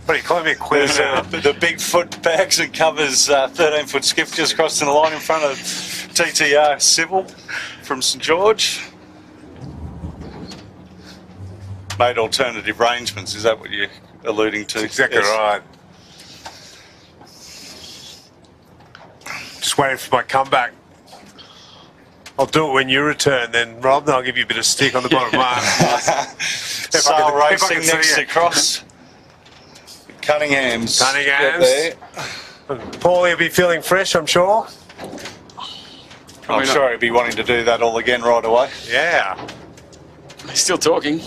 What do you call me, a quitter?
The big foot bags and covers 13-foot skiff just crossing the line in front of TTR Civil from St George. Made alternative arrangements, is that what you're alluding to?
That's exactly right. Just waiting for my comeback. I'll do it when you return then, Rob, then I'll give you a bit of stick on the bottom mark.
Sail racing next across. Cunningham's.
Cunningham's. Paulie will be feeling fresh, I'm sure.
I'm sure he'll be wanting to do that all again right away.
Yeah.
He's still talking.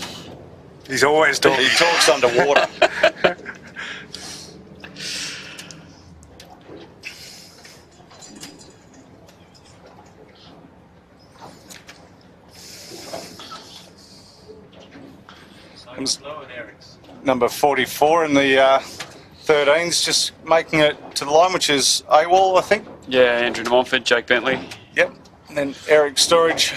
He's always talking.
He talks underwater. Number 44 in the 13s, just making it to the line, which is AWOL, I think.
Yeah, Andrew de Montfort, Jake Bentley.
Yep. And then Eric Storage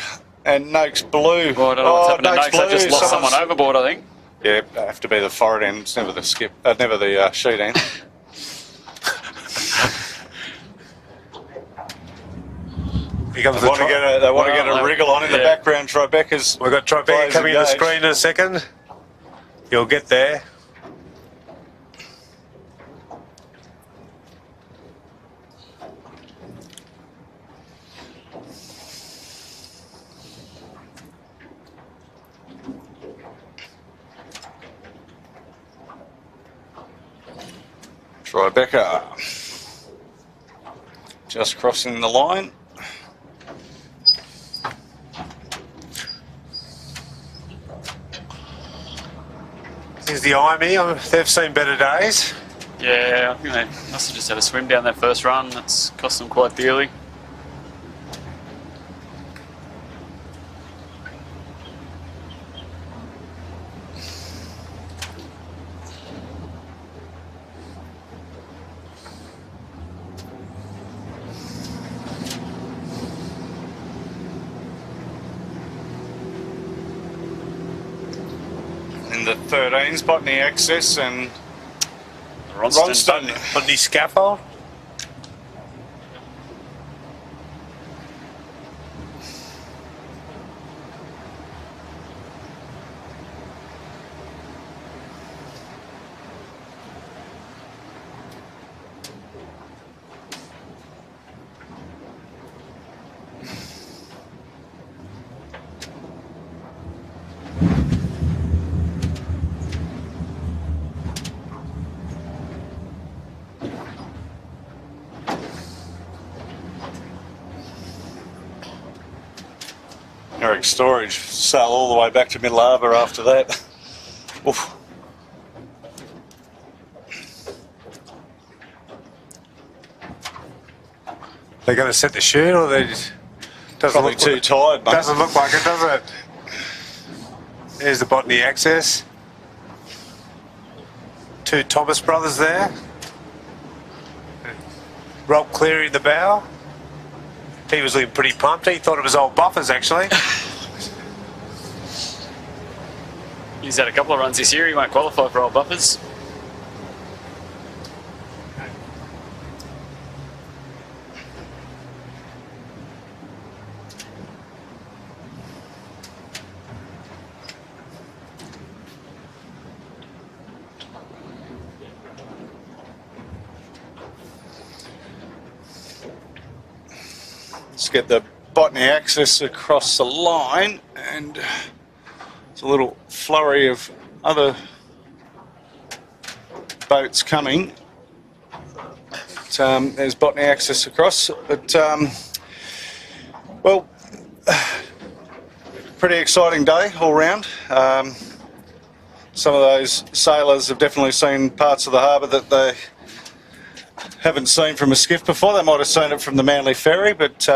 and Noakes Blue.
Well, I don't know what's happened to Noakes. They just lost someone overboard, I think.
Yeah, they have to be the forward end. It's never the skip, never the sheet end. They want to get a wriggle on in the background. Tribeca's.
We've got Tribeca coming to the screen in a second. You'll get there.
Tribeca. Just crossing the line.
Here's the Imey. They've seen better days.
Yeah, I think they must have just had a swim down that first run. That's cost them quite dearly.
In the 13s, Botany Access and
Ronston.
On the scaffold.
Eric Storage sail all the way back to Middle Harbour after that. Oof.
They're going to set the chute, or they just doesn't
Probably
look
too tired, mate.
Doesn't look like it, does it? There's the Botany Access. Two Thomas brothers there. Rob Cleary in the bow. He was looking pretty pumped. He thought it was old Buffers, actually.
He's had a couple of runs this year. He won't qualify for old Buffers.
Let's get the Botany Access across the line, and there's a little flurry of other boats coming. But, there's Botany Access across, but well, pretty exciting day all round. Some of those sailors have definitely seen parts of the harbour that they haven't seen from a skiff before. They might have seen it from the Manly Ferry, but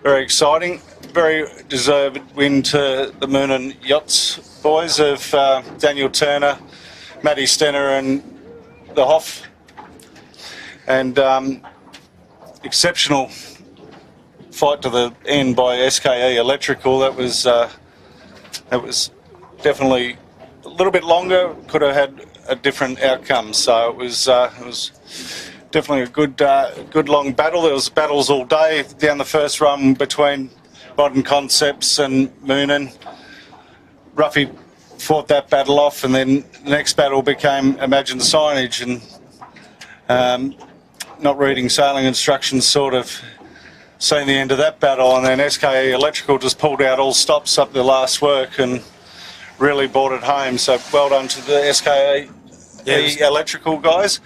very exciting. Very deserved win to the Moon and Yachts boys of Daniel Turner, Matty Stenner and the Hoff. And exceptional fight to the end by SKE Electrical. That was definitely a little bit longer. Could have had a different outcome. So it was definitely a good long battle. There was battles all day down the first run between Modern Concepts and Moonin. Ruffy fought that battle off, and then the next battle became Imagine Signage, and not reading sailing instructions sort of seen the end of that battle, and then SKE Electrical just pulled out all stops up the last work and really brought it home. So well done to the SKE Electrical guys.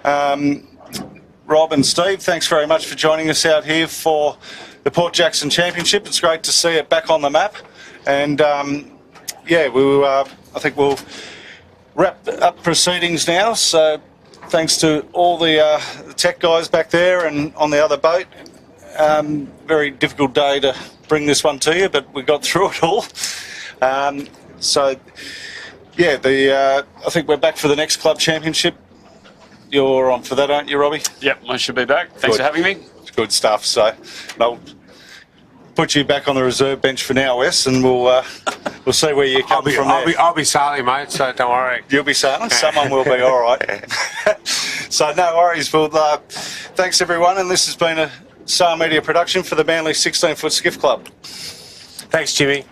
Rob and Steve, thanks very much for joining us out here for the Port Jackson Championship. It's great to see it back on the map, and yeah, I think we'll wrap up proceedings now. So thanks to all the tech guys back there and on the other boat. Very difficult day to bring this one to you, but we got through it all. So yeah, I think we're back for the next club championship. You're on for that, aren't you, Robbie?
Yep, I should be back. Thanks for having me.
Good stuff. So I'll put you back on the reserve bench for now, Wes, and we'll see where you come from there.
I'll be sailing, mate, so don't worry.
You'll be sailing? Someone will be, all right. So no worries. Well, thanks, everyone, and this has been a Sow Media production for the Manly 16-foot Skiff Club.
Thanks, Jimmy.